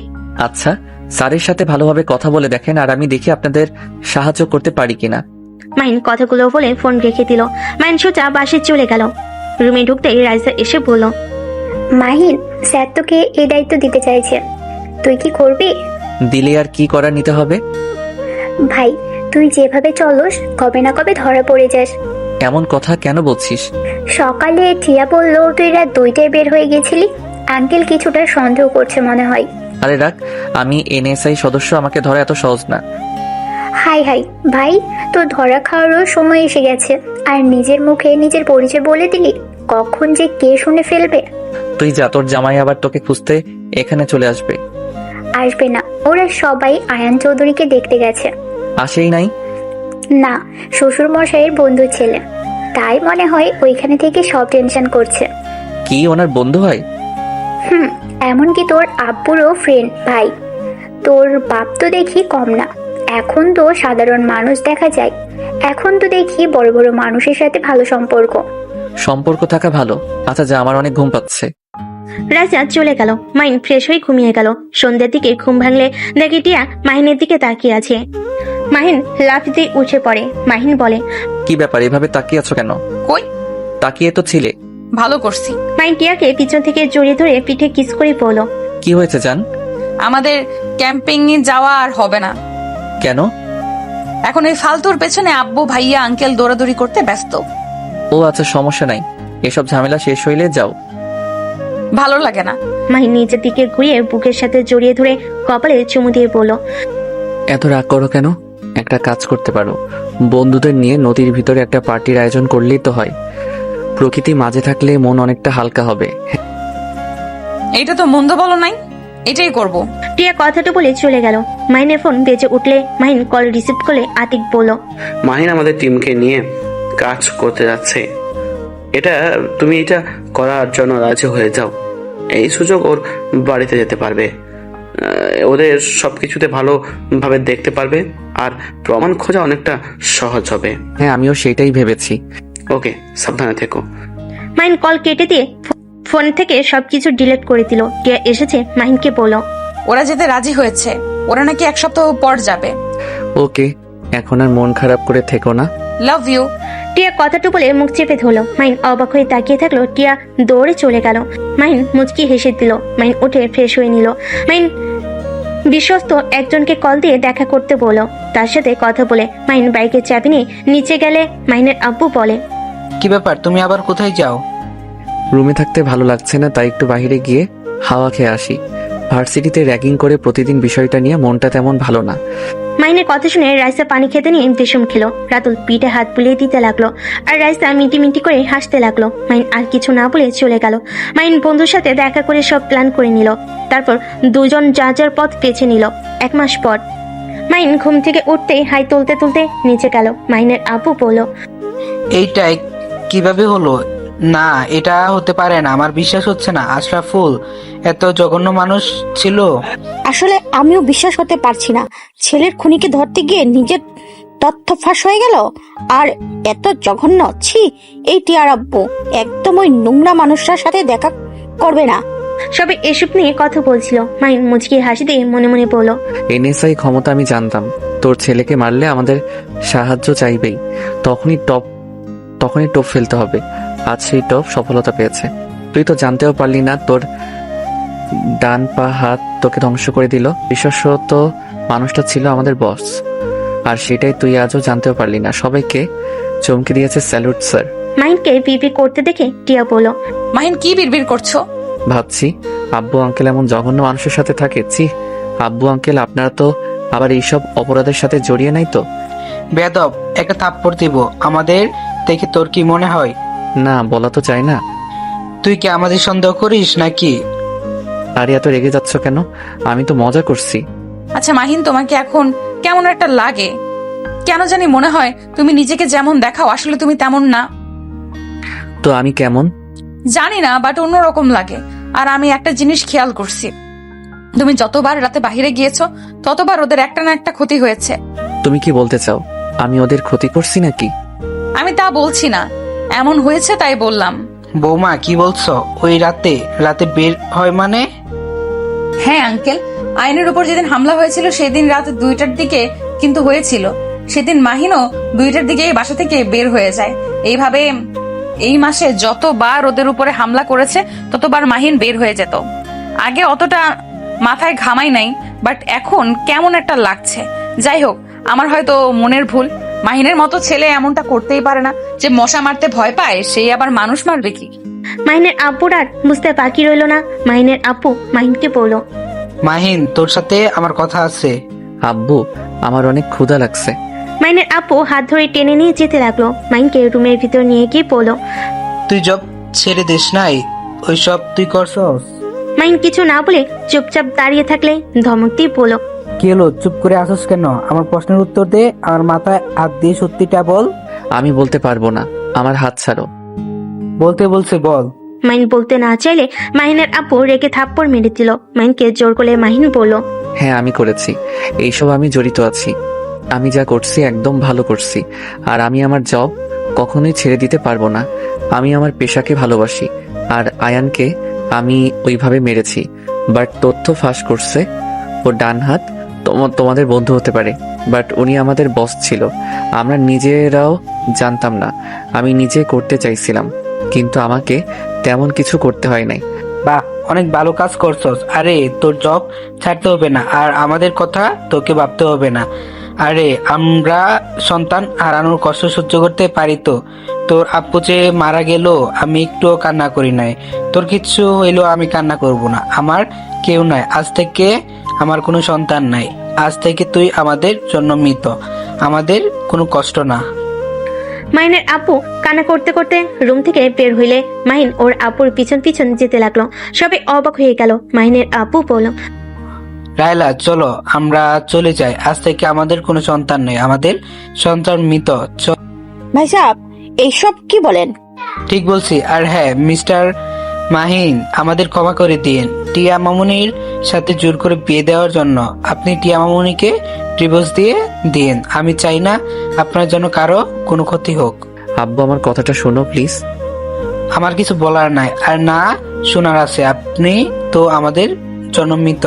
আচ্ছা, স্যারের সাথে ভালোভাবে কথা বলে দেখেন, আর আমি দেখি আপনাদের সাহায্য করতে পারি কিনা। মাইন কথাগুলো বলে ফোন রেখে দিল। মাইন সোজা বাসে চলে গেল। রুমে ঢুকতেই রাইসা এসে বলল, মাহিন, স্যার তোকে এই দায়িত্ব দিতে চাইছে, তুই কি করবি? দিলে আর কি করার নিতে হবে? ভাই, তুই যেভাবে চলস কবে না কবে ধরা পড়ে যাস। এমন কথা কেন বলছিস? সকালে টিয়া বললো তুই রাত 2টায় বের হয়ে গেছিলি। আঙ্কেল কিছুটা সন্দেহ করছে মনে হয়। আরে রাখ, আমি এনএসআই সদস্য, আমাকে ধরা এত সহজ না। হাই হাই ভাই, তোর ধরা খাওয়ারও সময় এসে গেছে, আর নিজের মুখে নিজের পরিচয় বলে দিলি, কখন যে কে শুনে ফেলবে। তুই যা, তোর জামাই আবার তোকে খুঁজতে এখানে চলে আসবে। আসবে না, ওরা সবাই আয়ান চৌধুরীকে দেখতে গেছে। আসেই নাই? না, শ্বশুর মশাইয়ের বন্ধুর ছেলে, তাই মনে হয় ওইখানে থেকে সব টেনশন করছে। কি ওনার বন্ধু হয়? এমনকি তোর আব্বুরও ফ্রেন্ড ভাই। তোর বাপ তো দেখি কম না, এখন তো সাধারণ মানুষ দেখা যায়, এখন তো দেখি বড় বড় মানুষের সাথে ভালো সম্পর্ক। সম্পর্ক থাকা ভালো। আচ্ছা যা, আমার অনেক ঘুম পাচ্ছে। রাজা চলে গেল। মাইন ফ্রেশ হয়ে ঘুমিয়ে গেল। সন্ধ্যের দিকে ঘুম ভাঙলে দেখে টিয়া মাহিনের দিকে তাকিয়ে আছে। মাহিন লাফ দিয়ে উঠে পড়ে। মাহিন বলে, কি ব্যাপার, এভাবে তাকিয়ে আছো কেন? কই, তাকিয়ে তো ছিলে। ভালো করছি। মাইন টিয়াকে পিছন থেকে জড়িয়ে ধরে পিঠে কিস করে বলল, কি হয়েছে জান? আমাদের ক্যাম্পিং এ যাওয়া আর হবে না। কেন? এখন এই ফালতুর পেছনে আব্বু ভাইয়া আঙ্কেল দৌড়াদৌড়ি করতে ব্যস্ত। ও আচ্ছা, সমস্যা নাই, এসব ঝামেলা শেষ হইলে যাও। ভালো লাগে না। মাহিন নিচের দিকে ঘুরিয়ে বুকের সাথে জড়িয়ে ধরে কপালে চুমু দিয়ে বলল, এত রাগ করো কেন? একটা কাজ করতে পারো, বন্ধুদের নিয়ে নদীর ভিতরে একটা পার্টির আয়োজন করলেই তো হয়। প্রকৃতি মাঝে থাকলে মন অনেকটা হালকা হবে। এইটা তো মন্দ বলো নাই, এটাই করব। টিয়া কথাটা বলে চলে গেল। মাহিনের ফোন বেজে উঠলে মাহিন কল রিসিভ করলে আতিক বলল, মাহিন আমাদের টিমকে নিয়ে কাজ করতে যাচ্ছে, তুমি এটা করার জন্য রাজি হয়ে যাও। এই সুযোগ ওর বাড়িতে যেতে পারবে, ওদের সবকিছুতে ভালোভাবে দেখতে পারবে, আর প্রমাণ খোঁজা অনেকটা সহজ হবে। হ্যাঁ, আমিও সেটাই ভেবেছি। ওকে, সাবধানে থেকো। মাহিন কল কেটে দিয়ে ফোন থেকে সবকিছু ডিলিট করে দিল। টিয়া এসেছে মাহিনকে বলল, ওরা যেতে রাজি হয়েছে, ওরা নাকি 1 সপ্তাহ পর যাবে। ওকে, এখন আর মন খারাপ করে থেকো না। Love you. টিয়া কথাটা বলে মুখ চেপে ধরলো। মাহিন অবাক হয়ে তাকিয়ে থাকলো। টিয়া দৌড়ে চলে গেল। মাহিন মুচকি হেসে দিল। মাহিন উঠে ফ্রেশ হয়ে নিল। মাহিন বিশ্বস্ত একজনকে কল দিয়ে দেখা করতে বলল। তার সাথে কথা বলে মাহিন বাইকের চাবি নিয়ে নিচে গেলে মাহিনের আব্বু বলে, কি ব্যাপার, তুমি আবার কোথায় যাও? রুমে থাকতে ভালো লাগছে না, তাই একটু বাইরে গিয়ে হাওয়া খেয়ে আসি। ভার্সিটিতে র্যাগিং করে প্রতিদিন বিষয়টা নিয়ে মনটা তেমন ভালো না। মাহিনের কথা শুনে রাইসা পানি খেতে নিয়ে বিষম খেলো। রাতুল পিঠে হাত বুলিয়ে দিতে লাগলো, আর রাইসা মিটি মিটি করে হাসতে লাগলো। মাহিন আর কিছু না বলে চলে গেল। মাহিন বন্ধুর সাথে দেখা করে সব প্ল্যান করে নিল। তারপর দুজন যা যার পথ বেছে নিল। 1 মাস পর মাহিন ঘুম থেকে উঠতেই হাই তুলতে তুলতে নিচে গেল। মাহিনের আব্বু বলল, এইটাই কিভাবে হলো? না, এটা হতে পারে না, আমার বিশ্বাস হচ্ছে না। আশরাফুল এত জঘন্য মানুষ ছিল? আসলে আমিও বিশ্বাস করতে পারছি না, ছেলের খুনিকে ধরতে গিয়ে নিজের তথ্য ফাঁস হয়ে গেল। আর এত জঘন্য, ছি! এই টিয়ার আব্বু একদম ওই নোংরা মানুষটার সাথে দেখা করবে না। সবাই এসব নিয়ে কথা বলছিল। মাহিন মুচকি হাসি দিয়ে মনে মনে বলল, এনএসআই ক্ষমতা আমি জানতাম, তোর ছেলেকে মারলে আমাদের সাহায্য চাইবেই, তখনই টপ ফেলতে হবে। আজ সেই টপ সফলতা পেয়েছে। তুই তো জানতেও পারলি না তোর ডান পা হাত তোকে ধ্বংস করে দিল। বিশেষত মানুষটা ছিল আমাদের বস, আর সেটাই তুই আজও জানতেও পারলি না। সবাইকে চমকে দিয়েছে। Salute sir. মাহিনকে বিপি করতে দেখে টিয়া বলল, মাহিন কি বিড়বিড় করছো? ভাবছি আব্বু আঙ্কেল এমন জঘন্য মানুষের সাথে থাকে। আব্বু আঙ্কেল আপনারা তো আবার এইসব অপরাধের সাথে জড়িয়ে নাই তো? বেদব, একটা থাপ্পড় দিব আমাদের দেখে তোর কি মনে হয়? না, বলা তো চাই না। তুই কি আমাদের সন্দেহ করিস নাকি? আরে এত রেগে যাচ্ছ কেন? আমি তো মজা করছি। আচ্ছা মাহিন, তোমাকে এখন কেমন একটা লাগে? কেন জানি মনে হয় তুমি নিজেকে যেমন দেখাও আসলে তুমি তেমন না। তো আমি কেমন? জানি না, বাট অন্যরকম লাগে। আর আমি একটা জিনিস খেয়াল করছি, তুমি যতবার রাতে বাইরে গিয়েছো ততবার ওদের একটা না একটা ক্ষতি হয়েছে। তুমি কি বলতে চাও আমি ওদের ক্ষতি করছি নাকি? আমি তা বলছি না, এমন হয়েছে তাই বললাম। বৌমা কি বলছো? ওই রাতে বের হয় মানে? হ্যাঁ আঙ্কেল, আইনের উপর যেদিন হামলা হয়েছিল সেদিন রাত 2টার দিকে কিন্তু হয়েছিল। সেদিন মাহিনও 2টার দিকে বাসা থেকে বের হয়ে যায়। এইভাবে এই মাসে যতবার ওদের উপরে হামলা করেছে ততবার মাহিন বের হয়ে যেত। আগে অতটা মাথায় ঘামাই নাই, বাট এখন কেমন একটা লাগছে। যাই হোক, আমার হয়তো মনের ভুল। মাহিনের মতো ছেলে এমনটা করতেই পারে না। যে মশা মারতে ভয় পায় সেই আবার মানুষ মারবে কি? মাহিনের আব্বুর আর বুঝতে বাকি রইল না। মাহিনের আব্বু মাহিনকে বলল, মাহিন, তোর সাথে আমার কথা আছে। আব্বু, আমার অনেক ক্ষুধা লাগছে। মাহিনের আব্বু হাত ধরে টেনে নিয়ে যেতে লাগলো। মাহিনকে রুমের ভিতর নিয়ে গিয়ে বলল, তুই জব ছেড়ে দিস নাই, ওইসব তুই করছস? মাহিন কিছু না বলে চুপচাপ দাঁড়িয়ে থাকলে ধমক দিয়ে বলল, কি হলো, চুপ করে আসস কেন? আমার প্রশ্নের উত্তর দে, আমার মাথায় হাত দিয়ে সত্যিটা বল। আমি বলতে পারবো না, আমার হাত ছাড়ো। বলতে বলছে বল। মাহিন বলতে না চাইলে মাহিনের আব্বু রেগে থাপ্পড় মেরে দিল। মাহিনকে জোর করে মাহিন বলল, হ্যাঁ আমি করেছি, এইসব আমি জড়িত আছি। আমি যা করছি একদম ভালো করছি, আর আমি আমার জব কখনোই ছেড়ে দিতে পারবো না। আমি আমার পেশাকে ভালোবাসি, আর আয়ানকে আমি ওইভাবে মেরেছি। বাট তথ্য ফাঁস করছে ও ডান হাত তোমাদের বন্ধু হতে পারে, বাট উনি আমাদের বস ছিল। আমরা নিজেরাও জানতাম না। আমি নিজে করতে চাইছিলাম, কিন্তু আমাকে তেমন কিছু করতে হয় নাই। বাহ, অনেক ভালো কাজ করছস। আরে তোর জব ছাড়তে হবে না, আর আমাদের কথা তোকে ভাবতে হবে না। আরে আমরা সন্তান হারানোর কষ্ট সহ্য করতে পারি তো? তোর আব্বু যে মারা গেল আমি একটুও কান্না করি নাই। তোর কিচ্ছু হইলো আমি কান্না করব না। আমার কেউ নাই, আজ থেকে আমার কোনো সন্তান নাই। আজ থেকে তুই আমাদের জন্য মৃত, আমাদের কোনো কষ্ট না। মাহিনের আব্বু কান্না করতে করতে রুম থেকে বের হইলে মাহিন ওর আব্বুর পিছন পিছন যেতে লাগলো। সবাই অবাক হয়ে গেল। মাহিনের আব্বু বলল, রায়লা চলো আমরা চলে যাই, আজ থেকে আমাদের কোনো সন্তান নেই, আমাদের সন্তান মৃত। ভাই সাহেব, এইসব কি বলেন? ঠিক বলছি। আর হ্যাঁ মিস্টার মাহিন, আমাদের ক্ষমা করে দিন টিয়া মামুনির সাথে জোর করে বিয়ে দেওয়ার জন্য। আপনি টিয়া মামুনিকে ডিভোর্স দিয়ে দিন। আমি চাই না আপনার জন্য কারো কোনো ক্ষতি হোক। আব্বু, আমার কথাটা শোনো প্লিজ। আমার কিছু বলার নাই, আর না শোনার আছে। আপনি তো আমাদের জন্য মৃত।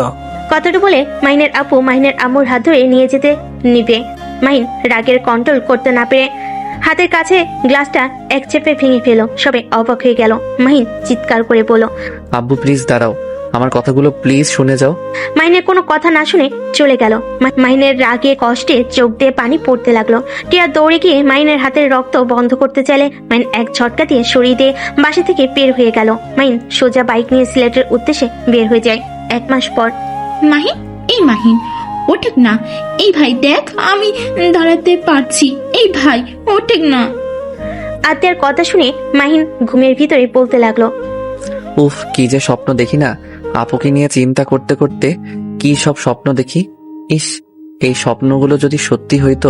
কথাটা বলে মাহিনের আব্বু মাহিনের আম্মুর হাত ধরে নিয়ে যেতে নিবে। মাহিন রাগের কন্ট্রোল করতে না পেরে হাতের কাছে গ্লাসটা এক চেপে ভেঙে ফেলো। সবাই অবাক হয়ে গেল। মাহিন চিৎকার করে বলল, আব্বু প্লিজ দাঁড়াও, আমার কথাগুলো প্লিজ শুনে যাও। মাহিনের কোনো কথা না শুনে চলে গেল। মাহিনের রাগে কষ্টে চোখ দিয়ে পানি পড়তে লাগলো। টিয়া দৌড়ে গিয়ে মাহিনের হাতের রক্ত বন্ধ করতে চাইলে মাহিন এক ঝটকা দিয়ে সরিয়ে দিয়ে বাসা থেকে বের হয়ে গেল। মাহিন সোজা বাইক নিয়ে সিলেটের উদ্দেশ্যে বের হয়ে যায়। 1 মাস পর। মাহিন, এই মাহিন, ওঠেক না। এই ভাই দেখ, আমি দাঁড়াতে পারছি। এই ভাই ওঠেক না। আত্মীয়ার কথা শুনে মাহিন ঘুমের ভিতরে বলতে লাগলো, উফ, কি যে স্বপ্ন দেখি না। আপুকে নিয়ে চিন্তা করতে করতে কি সব স্বপ্ন দেখি। ইস, এই স্বপ্নগুলো যদি সত্যি হইতো।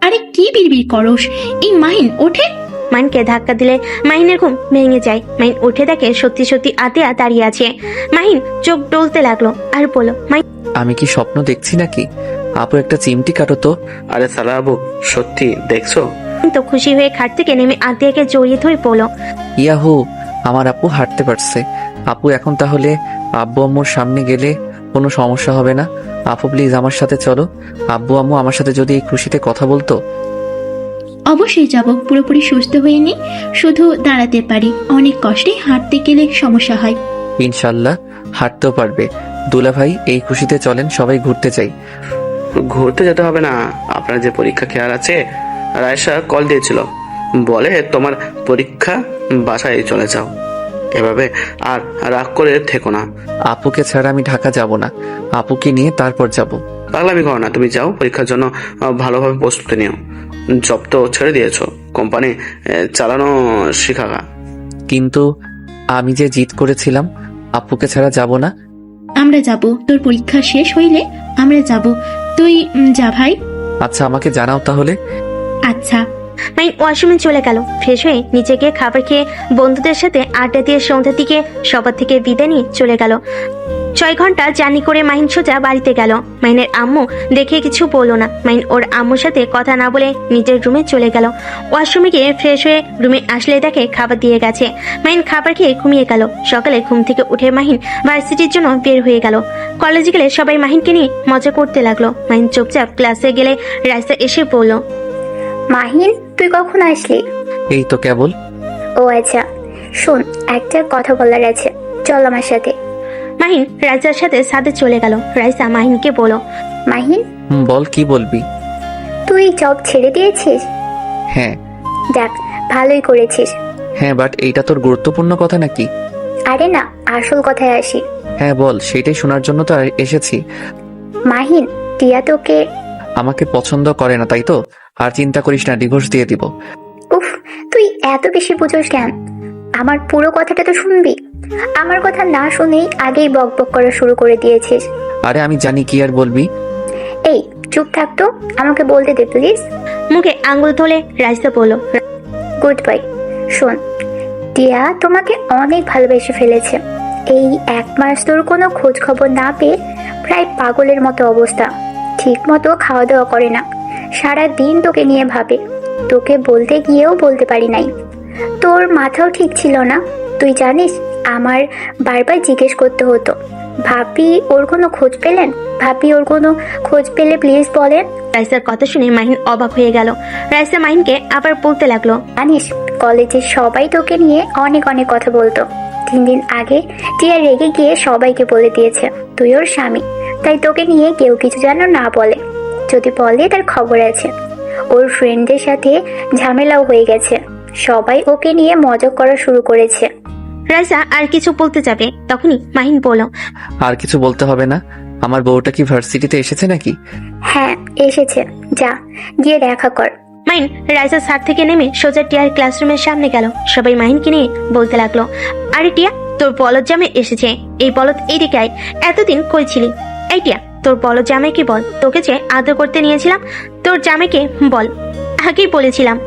আরে কি বিড়বিড় করস? এই মাহিন ওঠে। মাহিনকে ধাক্কা দিলে মাহিনের ঘুম ভেঙে যায়। মাহিন উঠে দেখে সত্যি সত্যি আতিয়া দাঁড়িয়ে আছে। মাহিন চোখ ডলতে লাগলো আর বলল, মাহিন আমি কি স্বপ্ন দেখছি নাকি? আপু একটা চিমটি কাটো তো। আরে সালা আবু, সত্যি দেখছো? তো খুশি হয়ে খাট থেকে নেমে আতিয়াকে জড়িয়ে ধরে বলল, ইয়াহু, আমার আপু হাঁটতে পারছে। আপু এখন তাহলে আব্বু আম্মুর সামনে গেলে কোনো সমস্যা হবে না। আপু প্লিজ আমার সাথে চলো। আব্বু আম্মু আমার সাথে যদি এই খুশিতে কথা বলতো। অবশ্যই যাব, পুরোপুরি সুস্থ হয়ে নি, শুধু দাঁড়াতে পারি, অনেক কষ্টে হাঁটতে গেলে সমস্যা হয়। ইনশাল্লাহ হাঁটতেও পারবে। দুলা ভাই, এই খুশিতে চলেন সবাই ঘুরতে যাই। ঘুরতে যেতে হবে না, আপনার যে পরীক্ষা খেয়াল আছে? রায়সা কল দিয়েছিল, বলে তোমার পরীক্ষা, বাসায় চলে যাও। এভাবে আর রাগ করে থেকো না। আপুকে ছাড়া আমি ঢাকা যাব না, আপুকে নিয়ে তারপর যাব। পাগলামি করো না, তুমি যাও, পরীক্ষার জন্য ভালোভাবে প্রস্তুতি নিও। জব তো ছেড়ে দিয়েছো, কোম্পানি চালানো শিখাগা। কিন্তু আমি যে জিদ করেছিলাম, আপুকে ছাড়া যাব না। আমরা যাব, তোর পরীক্ষা শেষ হইলে আমরা যাব। তুই যা ভাই। আচ্ছা, আমাকে জানাও তাহলে। আচ্ছা। মাহিন ওয়াশরুমে চলে গেল। ফ্রেশ হয়ে নিচে গিয়ে খাবার খেয়ে বন্ধুদের সাথে আড্ডা দিয়ে সন্ধ্যার দিকে সবার থেকে বিদায় নিয়ে চলে গেল। 6 ঘন্টা জার্নি করে মাহিন সোজা বাড়িতে গেল। মাহিনের আম্মু দেখে কিছু বললো না। মাহিন ওর আম্মুর সাথে কথা না বলে নিজের রুমে চলে গেল। ওয়াশরুমে গিয়ে ফ্রেশ হয়ে রুমে আসলে দেখে খাবার দিয়ে গেছে। মাহিন খাবার খেয়ে ঘুমিয়ে গেল। সকালে ঘুম থেকে উঠে মাহিন ভার্সিটির জন্য বের হয়ে গেল। কলেজে গেলে সবাই মাহিনকে নিয়ে মজা করতে লাগলো। মাহিন চুপচাপ ক্লাসে গেলে রাইসা এসে বলল, মাহিন, তুই কখন আসলি? এই তো কেবল। ও আচ্ছা, শোন, একটা কথা বলার আছে, চল আমার সাথে। মাহিন রাইসার সাথে সাথে চলে গেল। রাইসা মাহিনকে বলল, মাহিন, বল, কি বলবি? তুই জব ছেড়ে দিয়েছিস? হ্যাঁ। যাক, ভালোই করেছিস। হ্যাঁ, বাট এইটা তোর গুরুত্বপূর্ণ কথা নাকি? আরে না, আসল কথায় আসি। হ্যাঁ বল, সেটাই শোনার জন্য তো এসেছি। মাহিন, টিয়া তোকে আমাকে পছন্দ করে না, তাই তো? আর চিন্তা করিস না, ডিভোর্স দিয়ে দিব। উফ, তুই এত বেশি বুঝোস কেন? আমার পুরো কথাটা তো শুনবি। আমার কথা না শুনেই আগেই বক বক করা শুরু করে দিয়েছিস। আরে আমি জানি, কি আর বলবি। এই চুপ থাক তো, আমাকে বলতে দে প্লিজ। মুখে আঙ্গুল তোলে রাইসা বলল, গুড বাই। শোন, টিয়া তোমাকে অনেক ভালোবেসে ফেলেছে। এই 1 মাস তোর কোনো খোঁজ খবর না পেয়ে প্রায় পাগলের মতো অবস্থা। ঠিক মতো খাওয়া দাওয়া করে না, সারা দিন তোকে নিয়ে ভাবে। তোকে বলতে গিয়েও বলতে পারি নাই। তোর মাথাও ঠিক ছিল না, তুই জানিস। আমার বারবার জিজ্ঞেস করতে হতো, ভাবি ওর কোনো খোঁজ পেলেন? ভাবি ওর কোনো খোঁজ পেলে প্লিজ বলেন। রাইসার কথা শুনে মাহিন অবাক হয়ে গেল। রাইসা মাহিনকে আবার বলতে লাগলো, জানিস, কলেজের সবাই তোকে নিয়ে অনেক অনেক কথা বলতো। 3 দিন আগে টিয়া রেগে গিয়ে সবাইকে বলে দিয়েছে তুই ওর স্বামী, তাই তোকে নিয়ে কেউ কিছু যেন না বলে। যদি বলে তার খবর আছে। ওর ফ্রেন্ডদের সাথে ঝামেলাও হয়ে গেছে, সবাই ওকে নিয়ে মজা করা শুরু করেছে। রাইসা আর কিছু বলতে যাবে, তখনই মাহিন বলল, আর কিছু বলতে হবে না। আমার বউটা কি ভার্সিটিতে এসেছে নাকি? হ্যাঁ এসেছে, যা গিয়ে দেখা কর। মাহিন রাইসার ছাদ থেকে নেমে সোজা টিয়ার ক্লাসরুমের সামনে গেল। সবাই মাহিনকে নিয়ে বলতে লাগলো, আরে টিয়া, তোর বলদ জামাই এসেছে। এই বলদ এইদিকে আয়, এতদিন কই ছিলি? এই টিয়া, তোর বলদ জামাইকে বল, তোকে যে আদর করতে নিয়েছিলাম, তোর জামাইকে বল। আগেই বলেছিলাম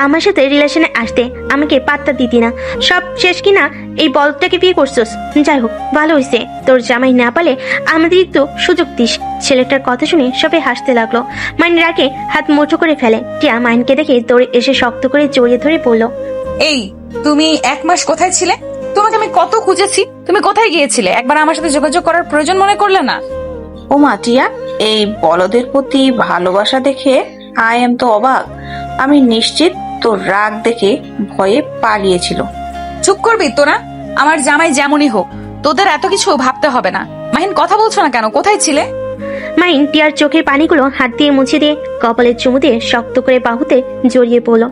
আমার সাথে রিলেশনে আসতে, আমাকে পাত্তা দিতি না। সব শেষ কিনা এই বলদটাকে বিয়ে করছস। যাই হোক, ভালো হয়েছে, তোর জামাই না পালে আমাদের একটু সুযোগ দিস। ছেলেটার কথা শুনে সবাই হাসতে লাগলো। মাইন রাগে হাত মুঠো করে ফেলে। টিয়া মাইনকে দেখে দৌড়ে এসে শক্ত করে জড়িয়ে ধরে বলল, এই, তুমি 1 মাস কোথায় ছিলে? তোমাকে আমি কত খুঁজেছি, তুমি কোথায় গিয়েছিলে? একবার আমার সাথে যোগাযোগ করার প্রয়োজন মনে করলে না? ও মা টিয়া, এই বলদের প্রতি ভালোবাসা দেখে আই এম তো অবাক। আমি নিশ্চিত তোর রাগ দেখে ভয়ে পালিয়েছিল। চুপ করবি তোরা? আমার জামাই যেমনই হোক, তোদের এত কিছু ভাবতে হবে না। মাহিন, কথা বলছো না কেন? কোথায় ছিলে? মাইন টিয়ার চোখের পানিগুলো হাত দিয়ে মুছে দিয়ে কপালের চুমু দিয়ে শক্ত করে বাহুতে জড়িয়ে পড়ল।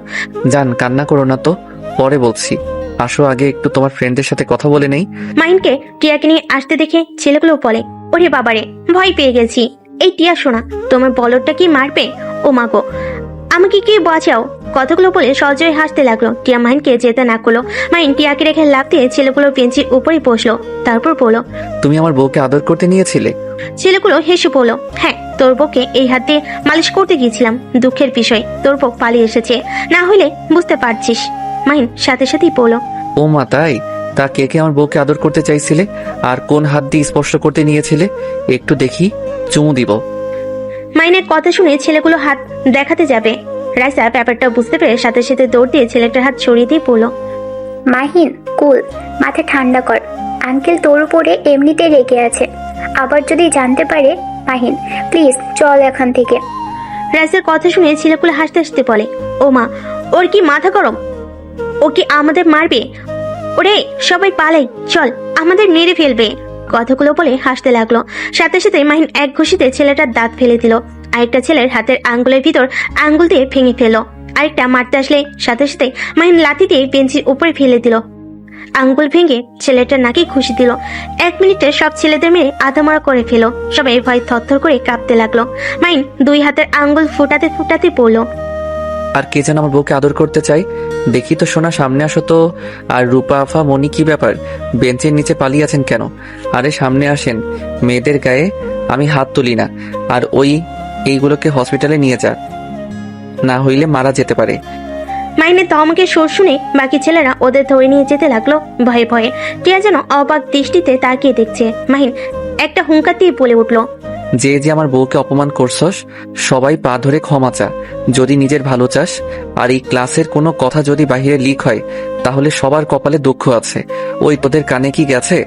জান, কান্না করো না তো, পরে বলছি। আসো, আগে একটু তোমার ফ্রেন্ডদের সাথে কথা বলে নেই। মাইনকে টিয়াকে নিয়ে আসতে দেখে ছেলেগুলো বলে, ওরে বাবারে, ভয় পেয়ে গেছি। এই টিয়া শোনা, তোমার বলদটা কি মারবে? ও মাগো, আমাকে কি বাঁচাও। কথাগুলো বলে সজয় হাসতে লাগলো। টিয়া মাইনকে যেতে না করলো। মাইন টিয়াকে রেখে লাফ দিয়ে ছেলেগুলো বেঞ্চের উপরে বসলো। তারপর বললো, তুমি আমার বউকে আদর করতে নিয়েছিলে? ছেলেগুলো হেসে বললো, হ্যাঁ, তোর বউকে এই হাত দিয়ে মালিশ করতে গিয়েছিলাম। দুঃখের বিষয়, তোর বউ পালিয়ে এসেছে, না হলে বুঝতে পারছিস। মাইন সাথে সাথেই বললো, ও মা, তাই? তা কে কে আমার বউকে আদর করতে চাইছিলে? আর কোন হাত দিয়ে স্পর্শ করতে নিয়েছিলে? একটু দেখি, চুমু দিব। মাইনের কথা শুনে ছেলেগুলো হাত দেখাতে যাবে। রাইসা ব্যাপারটা বুঝতে পেরে সাথে সাথে দৌড় দিয়ে ছেলেটার হাত ছড়িয়ে দিয়ে বলল, মাহিন কুল, মাথা ঠান্ডা কর। আঙ্কেল তোর উপরে এমনিতে রেগে আছে, আবার যদি জানতে পারে। মাহিন প্লিজ চল এখান থেকে। রাইসার কথা শুনে ছেলেগুলো হাসতে হাসতে বলে, ও মা, ওর কি মাথা গরম? ও কি আমাদের মারবে? ওরে সবাই পালাই, চল, আমাদের মেরে ফেলবে। কথাগুলো বলে হাসতে লাগলো। সাথে সাথে মাহিন এক ঘুষিতে ছেলেটার দাঁত ফেলে দিল। আরেকটা ছেলের হাতের আঙ্গুলের ভিতর আঙ্গুল দিয়ে ভেঙে ফেললো। আরেকটা মারতে আসলে সাথে সাথে মাহিন লাথি দিয়ে বেঞ্চির উপরে ফেলে দিল। আঙ্গুল ভেঙে ছেলেটার নাকে ঘুষি দিল। 1 মিনিটে সব ছেলেদের মেরে আধামরা করে ফেলো। সবাই ভয় থরথর করে কাঁপতে লাগলো। মাহিন 2 হাতের আঙ্গুল ফুটাতে ফুটাতে পড়লো। আর কে যেন আমার বউকে আদর করতে চাই। দেখি তো সোনা, সামনে আসো তো। আর রূপা আফা, মনি, কি ব্যাপার? বেঞ্চের নিচে পালিয়ে আছেন কেন? আরে সামনে আসেন। মেয়েদের গায়ে আমি হাত তুলি না। আর এইগুলোকে হসপিটালে নিয়ে যা, না হইলে মারা যেতে পারে। মাইনের ধমকে সুর শুনে বাকি ছেলেরা ওদের ধরে নিয়ে যেতে লাগলো ভয়ে ভয়ে। টিয়া যেন অবাক দৃষ্টিতে তাকিয়ে দেখছে। মাহিন একটা হুঙ্কার দিয়ে বলে উঠলো, যে যে আমার বউকে অপমান করছস, সবাই পা ধরে ক্ষমা চা যদি নিজের ভালো চাস। আর এই ক্লাসের কোনো কথা যদি বাহিরে লিক হয়, তাহলে সবার কপালে দুঃখ আছে। ওই তোদের কানে কি গেছে?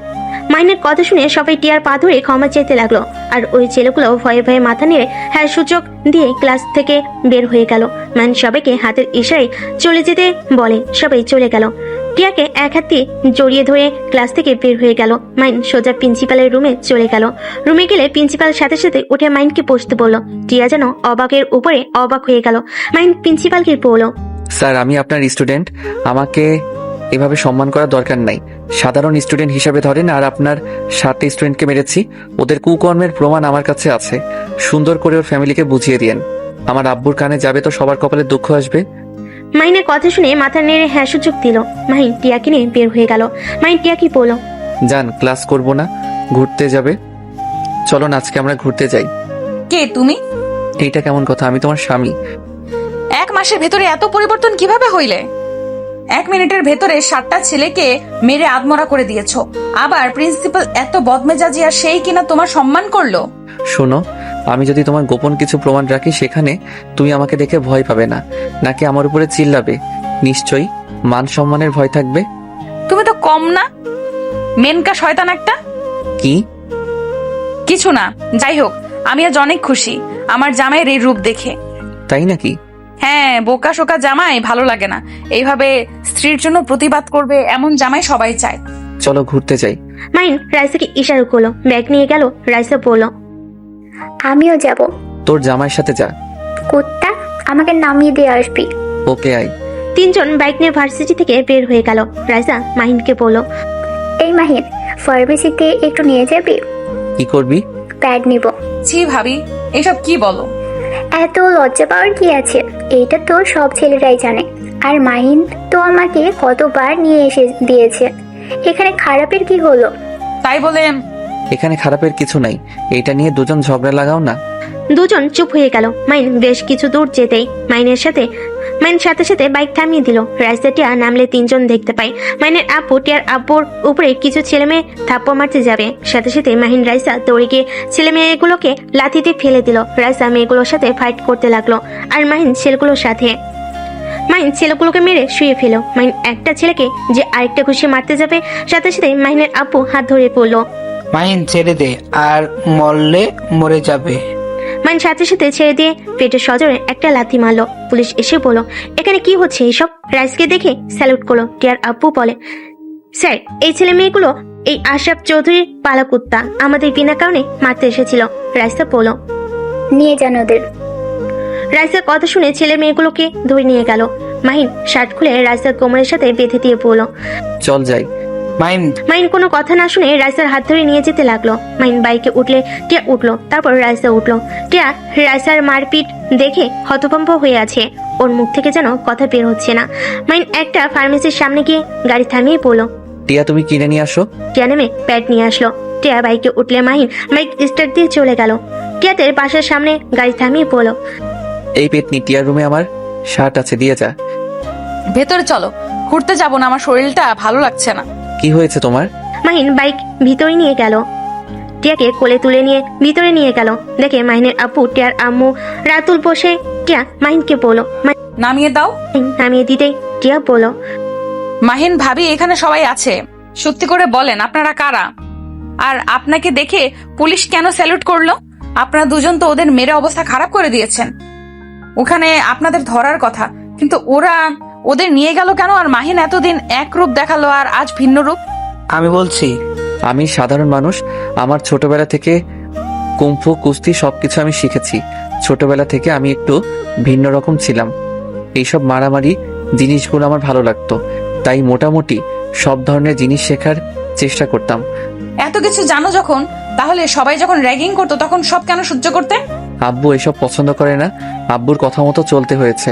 মাইনের কথা শুনে সবাই টিয়ার পা ধরে ক্ষমা চেতে লাগলো। আর ওই ছেলেগুলো ভয়ে ভয়ে মাথা নেড়ে হ্যাঁ সূচক দিয়ে ক্লাস থেকে বের হয়ে গেল। মাইন সবাইকে হাতের ইশারায় চলে যেতে বলে। সবাই চলে গেল। টিয়াকে এক হাত দিয়ে জড়িয়ে ধরে ক্লাস থেকে বের হয়ে গেল। মাইন সোজা প্রিন্সিপালের রুমে চলে গেল। রুমে গেলে প্রিন্সিপাল সাথে সাথে উঠে মাইনকে বসতে বলল। টিয়া যেন অবাকের উপরে অবাক হয়ে গেল। মাইন প্রিন্সিপালকে বলল, স্যার, আমি আপনার স্টুডেন্ট, আমাকে এভাবে সম্মান করার দরকার নাই। সাধারণ স্টুডেন্ট হিসাবে ধরেন। আর আপনার 7টা স্টুডেন্টকে মেরেছি, ওদের কুকর্মের প্রমাণ আমার কাছে আছে। সুন্দর করে ওর ফ্যামিলিকে বুঝিয়ে দিয়েন। আমার আব্বুর কানে যাবে তো সবার কপালে দুঃখ আসবে। মাইনের কথা শুনে মাথা নেড়ে হ্যাঁ সূচক দিল। মাহিন টিয়াকে নিয়ে বের হয়ে গেল। মাইন টিয়াকে বলল, যান, ক্লাস করব না, ঘুরতে যাবে। চলো না, আজকে আমরা ঘুরতে যাই। কে তুমি? এইটা কেমন কথা? আমি তোমার স্বামী। 1 মাসের ভেতরে এত পরিবর্তন কিভাবে হইলে? 1 মিনিটের ভেতরে 7টা ছেলেকে মেরে আদমরা করে দিয়েছো। আবার প্রিন্সিপাল এত বদমেজাজি, আর সেই কিনা তোমার সম্মান করলো। শোনো, আমি যদি তোমার গোপন কিছু প্রমাণ রাখি, সেখানে তুমি আমাকে দেখে ভয় পাবে না, নাকি আমার উপরে চিল্লাবে? নিশ্চয়ই মান সম্মানের ভয় থাকবে। তুমি তো কম না, মেনকা শয়তান একটা। কি? কিছু না, যাই হোক, আমি আজ অনেক খুশি আমার জামাইয়ের এই রূপ দেখে। তাই নাকি? হ্যাঁ, বোকা শোকা জামাই ভালো লাগে না। এইভাবে স্ত্রীর জন্য প্রতিবাদ করবে এমন জামাই সবাই চায়। চলো ঘুরতে যাই। মাইন রাইসাকে ইশারা করলো। ব্যাগ নিয়ে গেল। রাইসা বলল, আমিও যাব। তোর জামাইয়ের সাথে যা। কুত্তা, আমাকে নামিয়ে দিয়ে আসবি। ওকে, আই। 3 জন বাইক নিয়ে ভার্সিটি থেকে বের হয়ে গেল। রাইসা মাহিনকে বলল, এই মাহিন, ফার্মেসিতে একটু নিয়ে যাবি? কি করবি? প্যাড নিব। ছি ভাবি, এসব কি বলো? এত লজ্জা পাওয়ার কি আছে? এইটা তো সব ছেলেরাই জানে। আর মাহিন তো আমাকে কতবার নিয়ে এসে দিয়েছে। এখানে খারাপের কি হলো? তাই বলে এখানে খারাপের কিছু নাই। এইটা নিয়ে দুজন ঝগড়া লাগাও না। 2 জন চুপ হয়ে গেল। মাইন বেশ কিছু দূর যেতেই মাইন সাথে সাথে বাইক থামিয়ে দিল। রাইসা টিয়া নামলে 3 জন দেখতে পায়। মাইনের আপু টিয়ার আব্বুর উপরে কিছু ছেলে মেয়ে থাপ্পড় মারতে যাবে। সাথে সাথে মাহিন রাইসা দৌড়ে গিয়ে ছেলে মেয়েগুলোকে লাথিতে ফেলে দিল। রাইসা মেয়েগুলোর সাথে ফাইট করতে লাগলো। আর মাহিন ছেলেগুলোর সাথে। মাহিন ছেলেগুলোকে মেরে শুয়ে ফেল। মাহিন একটা ছেলেকে যে আরেকটা ঘুষি মারতে যাবে, সাথে সাথে মাহিনের আপু হাত ধরে পড়লো। মাহিন ছেড়ে দে, আর মরলে মরে যাবে। মাইন সাথে সাথে ছেড়ে দিয়ে পেটে সজোরে একটা লাথি মারলো। পুলিশ এসে বলল, এখানে কি হচ্ছে এইসব? রাইসকে দেখে স্যালুট করলো। টিয়ার আব্বু বলে, স্যার, এই ছেলে মেয়েগুলো এই আশরাফ চৌধুরীর পালা কুত্তা, আমাদের বিনা কারণে মারতে এসেছিল। রাইসা বলল, নিয়ে যান ওদের। রাইসার কথা শুনে ছেলে মেয়েগুলোকে ধরে নিয়ে গেল। মাহিন শার্ট খুলে রাইসার কোমরের সাথে বেঁধে দিয়ে বলল, চল যাই। মাহিন কোনো কথা না শুনে রাইসার হাত ধরে নিয়ে যেতে লাগলো। মাহিন বাইকে উঠলে টিয়া উঠলো, তারপর রাইসা উঠলো। টিয়া রাইসার মারপিট দেখে হতভম্ব হয়ে আছে। ওর মুখ থেকে যেন কথা বের হচ্ছে না। মাহিন একটা ফার্মেসির সামনে গিয়ে গাড়ি থামিয়ে পড়লো। টিয়া, তুমি কিনে নিয়ে আসো। টিয়া নেমে প্যাড নিয়ে আসলো। টিয়া বাইকে উঠলে মাহিন বাইক স্টার্ট দিয়ে চলে গেল। টিয়াদের বাসার সামনে গাড়ি থামিয়ে পড়লো। এই পেটনি, টিয়ার রুমে আমার শার্ট আছে, দিয়ে যা। ভেতরে চলো, ঘুরতে যাবো না, আমার শরীরটা ভালো লাগছে না। কি হয়েছে তোমার? মাহিন বাইক ভিতরে নিয়ে গেল। টিয়াকে কোলে তুলে নিয়ে ভিতরে নিয়ে গেল। দেখে মাহিনের আপু টিয়ার আম্মু রাতুল বসে। টিয়া মাহিনকে বলল, নামিয়ে দাও। নামিয়ে দিতেই টিয়া বলল, মাহিন ভাবি, এখানে সবাই আছে, সত্যি করে বলেন আপনারা কারা? আর আপনাকে দেখে পুলিশ কেন স্যালুট করলো? আপনারা দুজন তো ওদের মেরে অবস্থা খারাপ করে দিয়েছেন। ওখানে আপনাদের ধরার কথা, কিন্তু ওদের নিয়ে গেল কেন? আর মাহিন এতদিন এক রূপ দেখালো আর আজ ভিন্ন রূপ। আমি বলছি, আমি সাধারণ মানুষ। আমার ছোটবেলা থেকে কুম্ফু কুস্তি সবকিছু আমি শিখেছি। ছোটবেলা থেকে আমি একটু ভিন্ন রকম ছিলাম। এইসব মারামারি জিনিসগুলো আমার ভালো লাগতো, তাই মোটামুটি সব ধরনের জিনিস শেখার চেষ্টা করতাম। এত কিছু জানো যখন, তাহলে সবাই যখন র্যাগিং করতো তখন সব কেন সহ্য করতে? আব্বু এসব পছন্দ করে না। আব্বুর কথা মতো চলতে হয়েছে,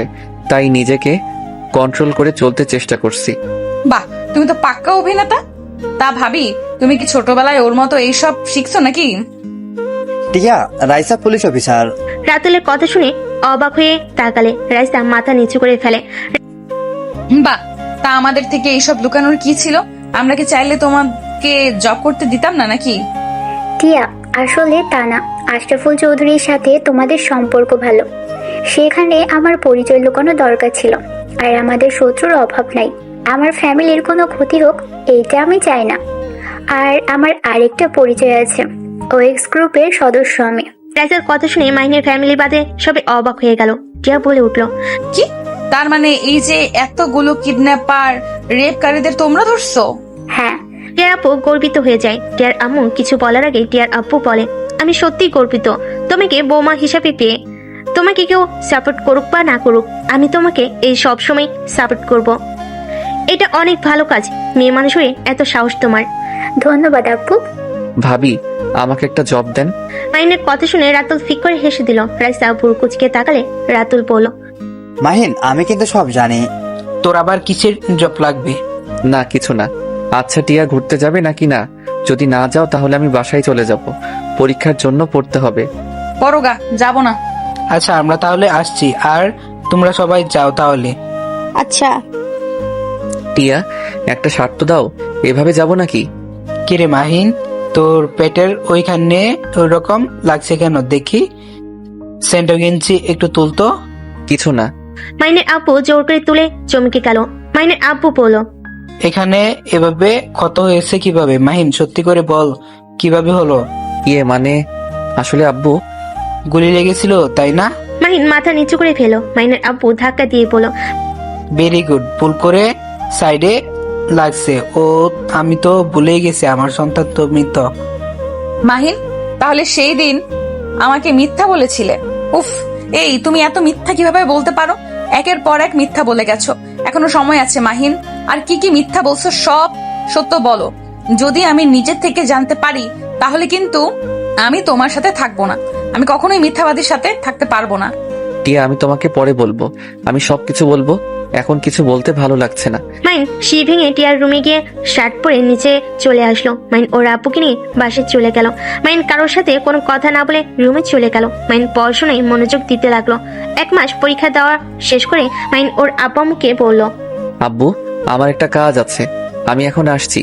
তাই নিজেকে কন্ট্রোল করে চলতে চেষ্টা করছি। বাহ, তুমি তো পাক্কা অভিনেতা। তা ভাবি, তুমি কি ছোটবেলায় ওর মতো এইসব শিখছো নাকি? টিয়া, রাইসা পুলিশ অফিসার। রাতুলের কথা শুনে অবাক হয়ে তাকালে। রাইসা মাথা নিচু করে ফেলে। বাহ, তা আমাদের থেকে এইসব লুকানোর কি ছিল? আমরা কি চাইলে তোমাকে জব করতে দিতাম না নাকি? টিয়া, আসলে তা না। আশরাফুল চৌধুরীর সাথে তোমাদের সম্পর্ক ভালো, সেখানে আমার পরিচয় লুকানো দরকার ছিল। আর আমাদের শত্রুর অভাব নাই। আমার ফ্যামিলির কোনো ক্ষতি হোক এইটা আমি চাই না। আর আমার আরেকটা পরিচয় আছে, ওএক্স গ্রুপের সদস্য আমি। রাইসার কথা শুনে মাহিনের ফ্যামিলি বাদে সবাই অবাক হয়ে গেল। টিয়া বলে উঠল, কি? তার মানে এই যে এতগুলো কিডন্যাপার রেপকারীদের তোমরা ধরছো? হ্যাঁ। টিয়ার আপু গর্বিত হয়ে যায়। টিয়ার আম্মু কিছু বলার আগে টিয়ার আব্বু বলে, আমি সত্যিই গর্বিত তোমাকে বৌমা হিসাবে পেয়ে। তোমাকে কেউ সাপোর্ট করুক বা না করুক, আমি তোমাকে এই সব সময় সাপোর্ট করব। এটা অনেক ভালো কাজ। মেয়ে মানুষ হয়ে এত সাহস তোমার। ধন্যবাদ আপু। ভাবি, আমাকে একটা জব দেন। মাহিনের কথা শুনে রাতুল ফিক করে হেসে দিল। রাইসা বুড়ো কুচকে তাকালে। রাতুল বলল, মাহিন, আমি কিন্তু সব জানি। তোর আবার কিসের জব লাগবে? না, কিছু না। আচ্ছা টিয়া, ঘুরতে যাবে নাকি না? যদি না যাও তাহলে আমি বাসায় চলে যাব। পরীক্ষার জন্য পড়তে হবে। পরগা, যাবো না। আচ্ছা, আমরা তাহলে আসছি। আর তোমরা সবাই যাও তাহলে। আচ্ছা, টিয়া, একটা শর্ত দাও, এভাবে যাব নাকি? কিরে মাহিন, তোর পেটের ওইখানে ওই রকম লাগছে কেন দেখি? সেন্টো গেঞ্জি একটু তুলতো। কিছু না। মাহিনের আব্বু জোর করে তুলে চমকে গেল। মাহিনের আব্বু বলল, এখানে এভাবে ক্ষত হয়েছে কিভাবে? মাহিন, সত্যি করে বল, কিভাবে হলো? মানে আসলে আব্বু, গুলি লেগেছিল তাই না? মাহিন মাথা নিচু করে ফেলো। মাহিনের আব্বু ধাক্কা দিয়ে বলল, ভেরি গুড, ভুল করে সাইডে লাগছে। ও, আমি তো ভুলেই গেছি, আমার সন্তান তো মৃত। মাহিন, তাহলে সেই দিন আমাকে মিথ্যা বলেছিলে? উফ, এই তুমি এত মিথ্যা কিভাবে বলতে পারো? একের পর এক মিথ্যা বলে গেছো। এখনো সময় আছে মাহিন, আর কি কি মিথ্যা বলছো সব সত্য বলো। যদি আমি নিজের থেকে জানতে পারি তাহলে কিন্তু আমি তোমার সাথে থাকবো না। আমি কখনোই মিথ্যাবাদীর সাথে থাকতে পারবো না। টিয়া, আমি তোমাকে পরে বলবো। আমি সবকিছু বলবো, এখন কিছু বলতে ভালো লাগছে না। মাইন শি ভেঙে টিয়ার রুমে গিয়ে শার্ট পরে নিচে চলে আসলো। মাইন ওর আব্বুকে নিয়ে বাসে চলে গেল। মাইন কারোর সাথে কোনো কথা না বলে রুমে চলে গেল। মাইন পড়াশোনায় মনোযোগ দিতে লাগলো। 1 মাস পরীক্ষা দেওয়া শেষ করে মাইন ওর আব্বু আম্মুকে বলল, আব্বু, আমার একটা কাজ আছে, আমি এখন আসছি।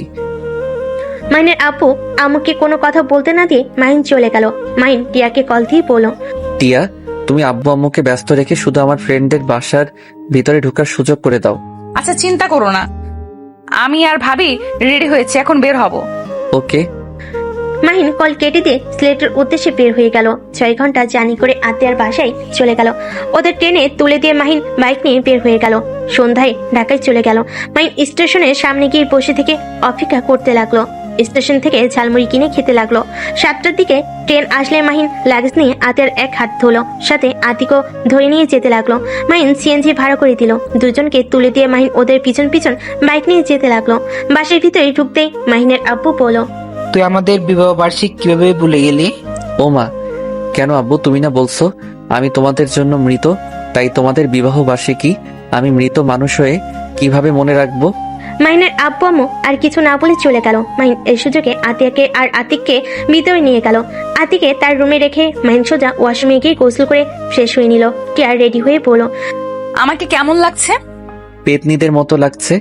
মাইনের আব্বু আম্মুকে কোনো কথা বলতে না দিয়ে মাইন চলে গেল। মাইন টিয়াকে কল দিয়ে বলল, টিয়া, তুমি আব্বু আম্মুকে ব্যস্ত রেখে শুধু আমার ফ্রেন্ডদের বাসার ভিতরে ঢোকার সুযোগ করে দাও। আচ্ছা, চিন্তা করো না, আমি আর ভাবি রেডি হয়েছে, এখন বের হব। ওকে। মাহিন কল কেটে দিয়ে সিলেটের উদ্দেশ্যে বের হয়ে গেল। 6 ঘন্টা জার্নি করে আত্মীয়ার বাসায় চলে গেল। ওদের ট্রেনে তুলে দিয়ে মাহিন বাইক নিয়ে বের হয়ে গেল। সন্ধ্যায় ঢাকায় চলে গেল। মাহিন স্টেশনের সামনে গিয়ে বসে থেকে অপেক্ষা করতে লাগলো। স্টেশন থেকে ঝালমুড়ি কিনে খেতে লাগলো। 7টার দিকে ট্রেন আসলে মাহিন লাগেজ নিয়ে আতিয়ার এক হাত ধরলো, সাথে আতিকও ধরে নিয়ে যেতে লাগলো। মাহিন সিএনজি ভাড়া করে দিল। দুজনকে তুলে দিয়ে মাহিন ওদের পিছন পিছন বাইক নিয়ে যেতে লাগলো। বাসের ভিতরে ঢুকতেই মাহিনের আব্বু বলল, তুই আমাদের বিবাহ বার্ষিক কিভাবে ভুলে গেলি? ও মা, কেন আব্বু, তুমি না বলছো আমি তোমাদের জন্য মৃত, তাই তোমাদের বিবাহ বার্ষিকী আমি মৃত মানুষ হয়ে কিভাবে মনে রাখবো? মাহিনের আব্বু আম্মু আর কিছু না বলে চলে গেল। মাহিন এই সুযোগে আতিয়াকে আর আতিককে ভিতরে নিয়ে গেল। আতিকে তার রুমে রেখে মাহিন সোজা ওয়াশরুমে গিয়ে গোসল করে ফ্রেশ হয়ে নিল। টিয়া রেডি হয়ে বলল, আমাকে কেমন লাগছে? পেতনিদের মতো লাগছে।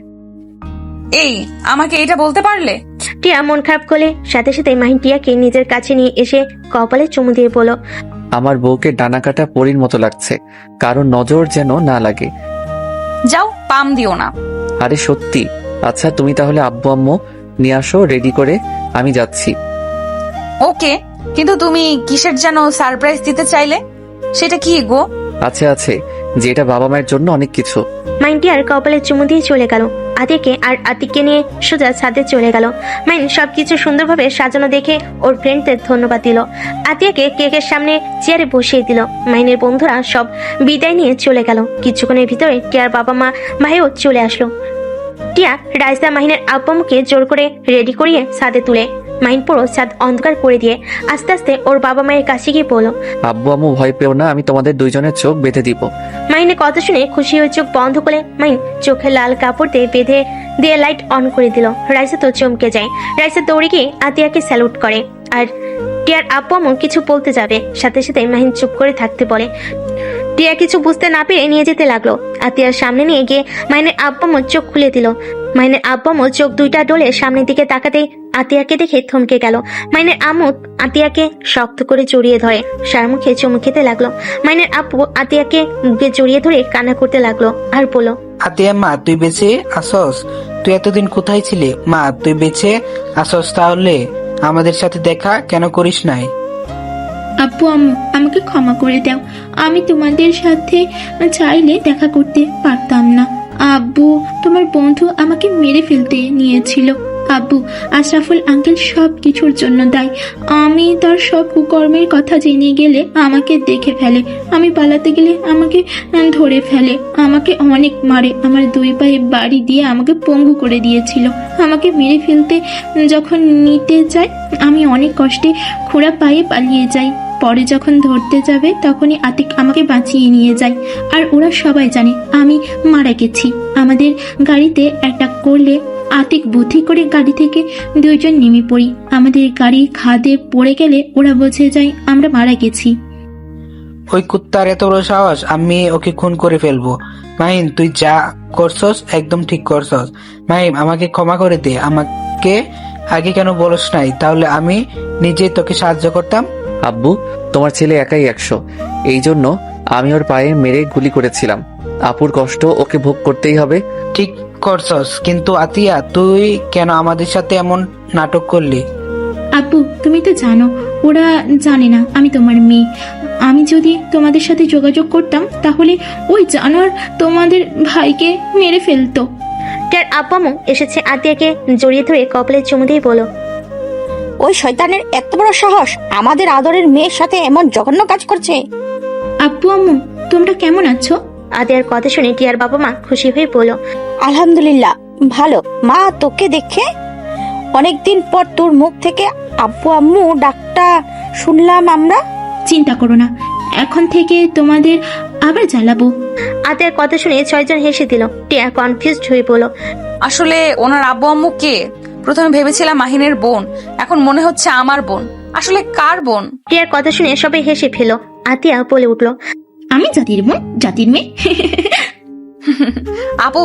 এই, আমাকে এটা বলতে পারলে? টিয়া মন খারাপ করলে সাথে সাথে মাহিন টিয়াকে নিজের কাছে নিয়ে এসে কপালে চুমু দিয়ে বলল, আমার বউকে ডানা কাটা পরীর মতো লাগছে, কারণ নজর যেন না লাগে। যাও, পাম দিও না। আরে সত্যি। আচ্ছা, তুমি তাহলে আব্বু আম্মু নিয়ে আসো রেডি করে, আমি যাচ্ছি। ওকে, কিন্তু তুমি কিসের যেন সারপ্রাইজ দিতে চাইলে, সেটা কি গো? আছে আছে, যে এটা বাবা মায়ের জন্য অনেক কিছু। মাইন টিয়ার কপালে চুমু দিয়ে চলে গেল। আতিকে আর আতিককে নিয়ে সোজা ছাদে চলে গেল। মাইন সবকিছু সুন্দরভাবে সাজানো দেখে ওর ফ্রেন্ডদের ধন্যবাদ দিল। আতিয়াকে কেকের সামনে চেয়ারে বসিয়ে দিল। মাইনের বন্ধুরা সব বিদায় নিয়ে চলে গেল। কিছুক্ষণের ভিতরে টিয়ার বাবা মা ভাইও চলে আসলো। টিয়া রাইসা মাহিনের আব্বামুকে জোর করে রেডি করিয়ে ছাদে তুলে মাইন পুরো ছাদ অন্ধকার করে দিয়ে আস্তে আস্তে ওর বাবা মায়ের কাছে গিয়ে বলল, আব্বু আম্মু ভয় পেও না, আমি তোমাদের দুইজনের চোখ বেঁধে দিব। মাইনের কথা শুনে খুশি হয়ে চোখ বন্ধ করে মাইন চোখে লাল কাপড় দিয়ে বেঁধে দিয়ে লাইট অন করে দিল। রাইসা তো চমকে যায়। রাইসা দৌড়ে গিয়ে আতিয়াকে স্যালুট করে। আর টিয়ার আব্বু আম্মু কিছু বলতে যাবে, সাথে সাথে মাহিন চুপ করে থাকতে বলে। টিয়া কিছু বুঝতে না পেরে নিয়ে যেতে লাগলো। আতিয়ার সামনে নিয়ে গিয়ে মাইনের আব্বু আম্মু চোখ খুলে দিল। মাইনের আব্বু আম্মু চোখ দুইটা ডলে সামনের দিকে তাকাতেই আতিয়াকে দেখে থমকে গেল। মাইনের আম্মু আতিয়াকে শক্ত করে জড়িয়ে ধরে সার মুখে চুমু খেতে লাগলো। মাইনের আব্বু আতিয়াকে বুকে জড়িয়ে ধরে কান্না করতে লাগলো আর বলল, আতিয়া মা তুই বেঁচে আসস? তুই এতদিন কোথায় ছিলি? মা তুই বেঁচে আসস তাহলে আমাদের সাথে দেখা কেন করিস নাই? আব্বু আম্মু আমাকে ক্ষমা করে দাও, আমি তোমাদের সাথে চাইলে দেখা করতে পারতাম না। আব্বু তোমার বন্ধু আমাকে মেরে ফেলতে নিয়েছিল। আব্বু আশরাফুল আঙ্কেল সব কিছুর জন্য দায়ী। আমি তার সব কুকর্মের কথা জেনে গেলে আমাকে দেখে ফেলে, আমি পালাতে গেলে আমাকে ধরে ফেলে, আমাকে অনেক মারে, আমার দুই পায়ে বাড়ি দিয়ে আমাকে পঙ্গু করে দিয়েছিল। আমাকে মেরে ফেলতে যখন নিতে যায় আমি অনেক কষ্টে খোঁড়া পায়ে পালিয়ে যাই। পরে যখন ধরতে যাবে তখনই আতিক আমাকে বাঁচিয়ে নিয়ে যায়। আর ওরা সবাই জানে আমি মারা গেছি। আমাদের গাড়িতে অ্যাটাক করলে আতিক বুদ্ধি করে গাড়ি থেকে দুইজন নেমে পড়ি। আমাদের গাড়ি খাদে পড়ে গেলে ওরা বুঝে যায় আমরা মারা গেছি। ওই কুত্তার এত বড় সাহস, আমি ওকে খুন করে ফেলবো। মাহিম তুই যা করছস একদম ঠিক করছস। মাহিম আমাকে ক্ষমা করে দে, আমাকে আগে কেন বলস নাই? তাহলে আমি নিজেই তোকে সাহায্য করতাম। আব্বু তোমার ছেলে একাই 100, এই জন্য আমি ওর পায়ে মেরে গুলি করেছিলাম। আপুর কষ্ট ওকে ভোগ করতেই হবে। ঠিক করছস, কিন্তু আতিয়া তুই কেন আমাদের সাথে এমন নাটক করলি? আব্বু তুমি তো জানো ওরা জানে না আমি তোমার মেয়ে। আমি যদি তোমাদের সাথে যোগাযোগ করতাম তাহলে ওই জানোয়ার তোমাদের ভাইকে মেরে ফেলতো। টিয়ার আব্বু আম্মু এসেছে আতিয়াকে জড়িয়ে ধরে কপালে চুমু দিয়ে বলল, ওই শয়তানের এত বড় সাহস আমাদের আদরের মেয়ের সাথে এমন জঘন্য কাজ করছে। আব্বু আম্মু তোমরা কেমন আছো? আতিয়ার কথা শুনে টিয়ার বাবা মা খুশি হয়ে বলল, আলহামদুলিল্লাহ ভালো। মা তোকে দেখে অনেকদিন পর তোর মুখ থেকে আব্বু আম্মু ডাকটা শুনলাম আমরা। চিন্তা করো না, এখন থেকে তোমাদের আবার জ্বালাবো। আতিয়ার কথা শুনে 6 জন হেসে দিল। টিয়া কনফিউজড হয়ে বলল, আসলে ওনার আব্বু আম্মু কে? প্রথমে ভেবেছিলাম মাহিনের বোন, এখন মনে হচ্ছে আমার বোন। আসলে কার বোন? টিয়ার কথা শুনে সবাই হেসে ফেল। আতিয়া বলে উঠল, আমি জাতির বোন, জাতির মেয়ে। আপু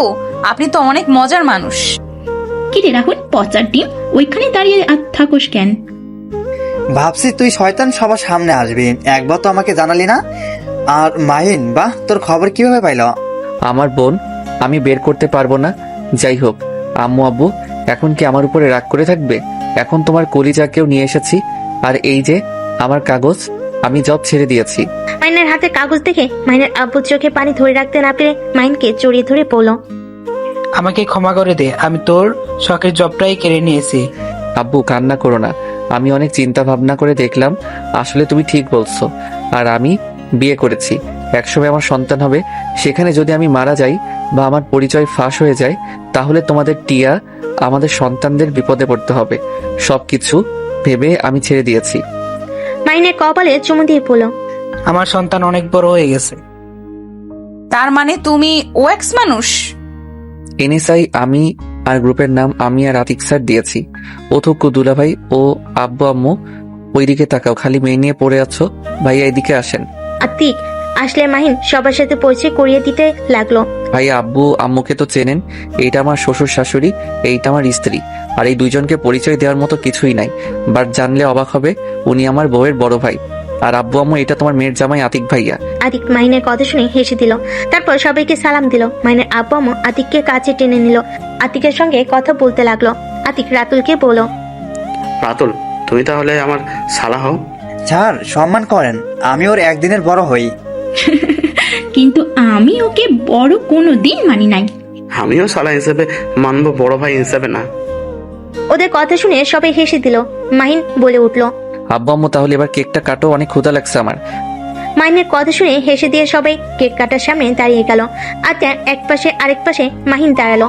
আপনি তো অনেক মজার মানুষ। কি রে রাহুল, পচার ডিম, ওইখানে দাঁড়িয়ে থাকোস কেন? ভাবছি তুই শয়তান সবার সামনে আসবি, একবার তো আমাকে জানালি না। আর মাহিন, বাহ, তোর খবর কিভাবে পাইল? আমার বোন আমি বের করতে পারবো না। যাই হোক আম্মু আব্বু এখন কি আমার উপরে রাগ করে থাকবে? এখন তোমার কলিজাকেও নিয়ে এসেছি। আর এই যে আমার কাগজ, আমি জব ছেড়ে দিয়েছি। মাইনের হাতে কাগজ দেখে মাইনের আব্বুর চোখে পানি ধরে রাখতে না পেরে মাইনকে জড়িয়ে ধরে বলল, আমাকে ক্ষমা করে দে, আমি তোর শখের জবটাই কেড়ে নিয়েছি। আব্বু কান্না করো না, আমি অনেক চিন্তা ভাবনা করে দেখলাম আসলে তুমি ঠিক বলছো। আর আমি বিয়ে করেছি, একসময় আমার সন্তান হবে। সেখানে যদি আমি মারা যাই বা আমার পরিচয় ফাঁস হয়ে যায় তাহলে তোমাদের টিয়া আমাদের সন্তানদের বিপদে পড়তে হবে। সবকিছু ভেবে আমি ছেড়ে দিয়েছি। মাইনের কপালে চুমু দিয়ে বলল, আমার সন্তান অনেক বড় হয়ে গেছে। তার মানে তুমি ওএক্স মানুষ? এনএসআই আমি আর গ্রুপের নাম আমি আর আতিক স্যার দিয়েছি। অথক্য দুলাভাই ও আব্বু আম্মু ওইদিকে তাকাও, খালি মেয়ে নিয়ে পড়ে আছো। ভাইয়া এদিকে আসেন। আতিক আসলে মাহিন সবার সাথে পরিচয় করিয়ে দিতে লাগলো। ভাইয়া আব্বু আম্মুকে তো চেনেন, এইটা আমার শ্বশুর শাশুড়ি, এইটা আমার স্ত্রী। আর এই দুইজনকে পরিচয় দেওয়ার মতো কিছুই নাই, বাট জানলে অবাক হবে উনি আমার বউয়ের বড় ভাই। আর আব্বু আম্মু এটা তোমার মেয়ের জামাই আতিক ভাইয়া। আতিক মাহিনের কথা শুনে হেসে দিল। তারপর সবাইকে সালাম দিল। মাহিনের আব্বু আম্মু আতিককে কাছে টেনে নিল। আতিকের সঙ্গে কথা বলতে লাগলো। আতিক রাতুলকে বলল, রাতুল তুমি তাহলে আমার শালা হও। স্যার সম্মান করেন, আমি ওর একদিনের বড় হই। কিন্তু আমি ওকে বড় কোনো দিন মানি নাই। আমিও শালা হিসেবে মানবো, বড় ভাই হিসেবে না। ওদের কথা শুনে সবাই হেসে দিল। মাহিন বলে উঠল। আব্বু আম্মু তাহলে এবার কেকটা কাটো, অনেক ক্ষুধা লাগছে আমার। মাহিনের কথা শুনে হেসে দিয়ে সবাই কেক কাটার সামনে দাঁড়িয়ে গেল। আতিয়া এক পাশে আরেক পাশে মাহিন দাঁড়ালো।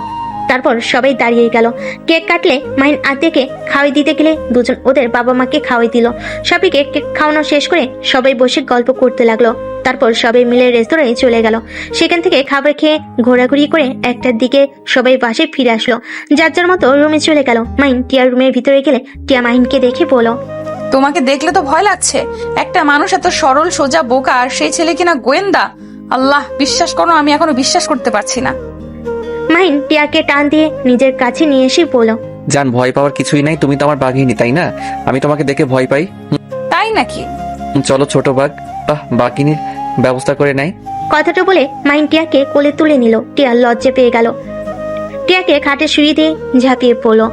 তারপর সবাই দাঁড়িয়ে গেল। কেক কাটলে মাহিন আতিয়াকে খাওয়াই দিতে গেলে দুজন ওদের বাবা মাকে খাওয়াই দিল। সবাইকে কেক খাওয়ানো শেষ করে সবাই বসে গল্প করতে লাগলো। তারপর সবাই মিলে রেস্তোরাঁয় চলে গেল। সেখান থেকে খাবার খেয়ে ঘোরাঘুরি করে একটার দিকে সবাই বাসে ফিরে আসলো। যার যার মতো রুমে চলে গেল। মাহিন টিয়ার রুমের ভিতরে গেলে টিয়া মাহিনকে দেখে বলো, তোমাকে দেখলে তো ভয় লাগছে। একটা মানুষ এত সরল সোজা বোকা, আর সেই ছেলে কিনা গোয়েন্দা। আল্লাহ, বিশ্বাস করো আমি এখনো বিশ্বাস করতে পারছি না। মাহিন টিয়াকে টান দিয়ে নিজের কাছে নিয়ে এসে বলো, জান, ভয় পাওয়ার কিছুই নাই, তুমি তো আমার বাঘিনী, তাই না? আমি তোমাকে দেখে ভয় পাই? তাই নাকি? চলো ছোট বাঘ, বাঘিনীর ব্যবস্থা করে নাই। কথাটা বলে মাহিন টিয়াকে কোলে তুলে নিল। টিয়া লজ্জা পেয়ে গেল। টিয়াকে খাটে শুয়ে দিয়ে ঝাঁপিয়ে পড়লো।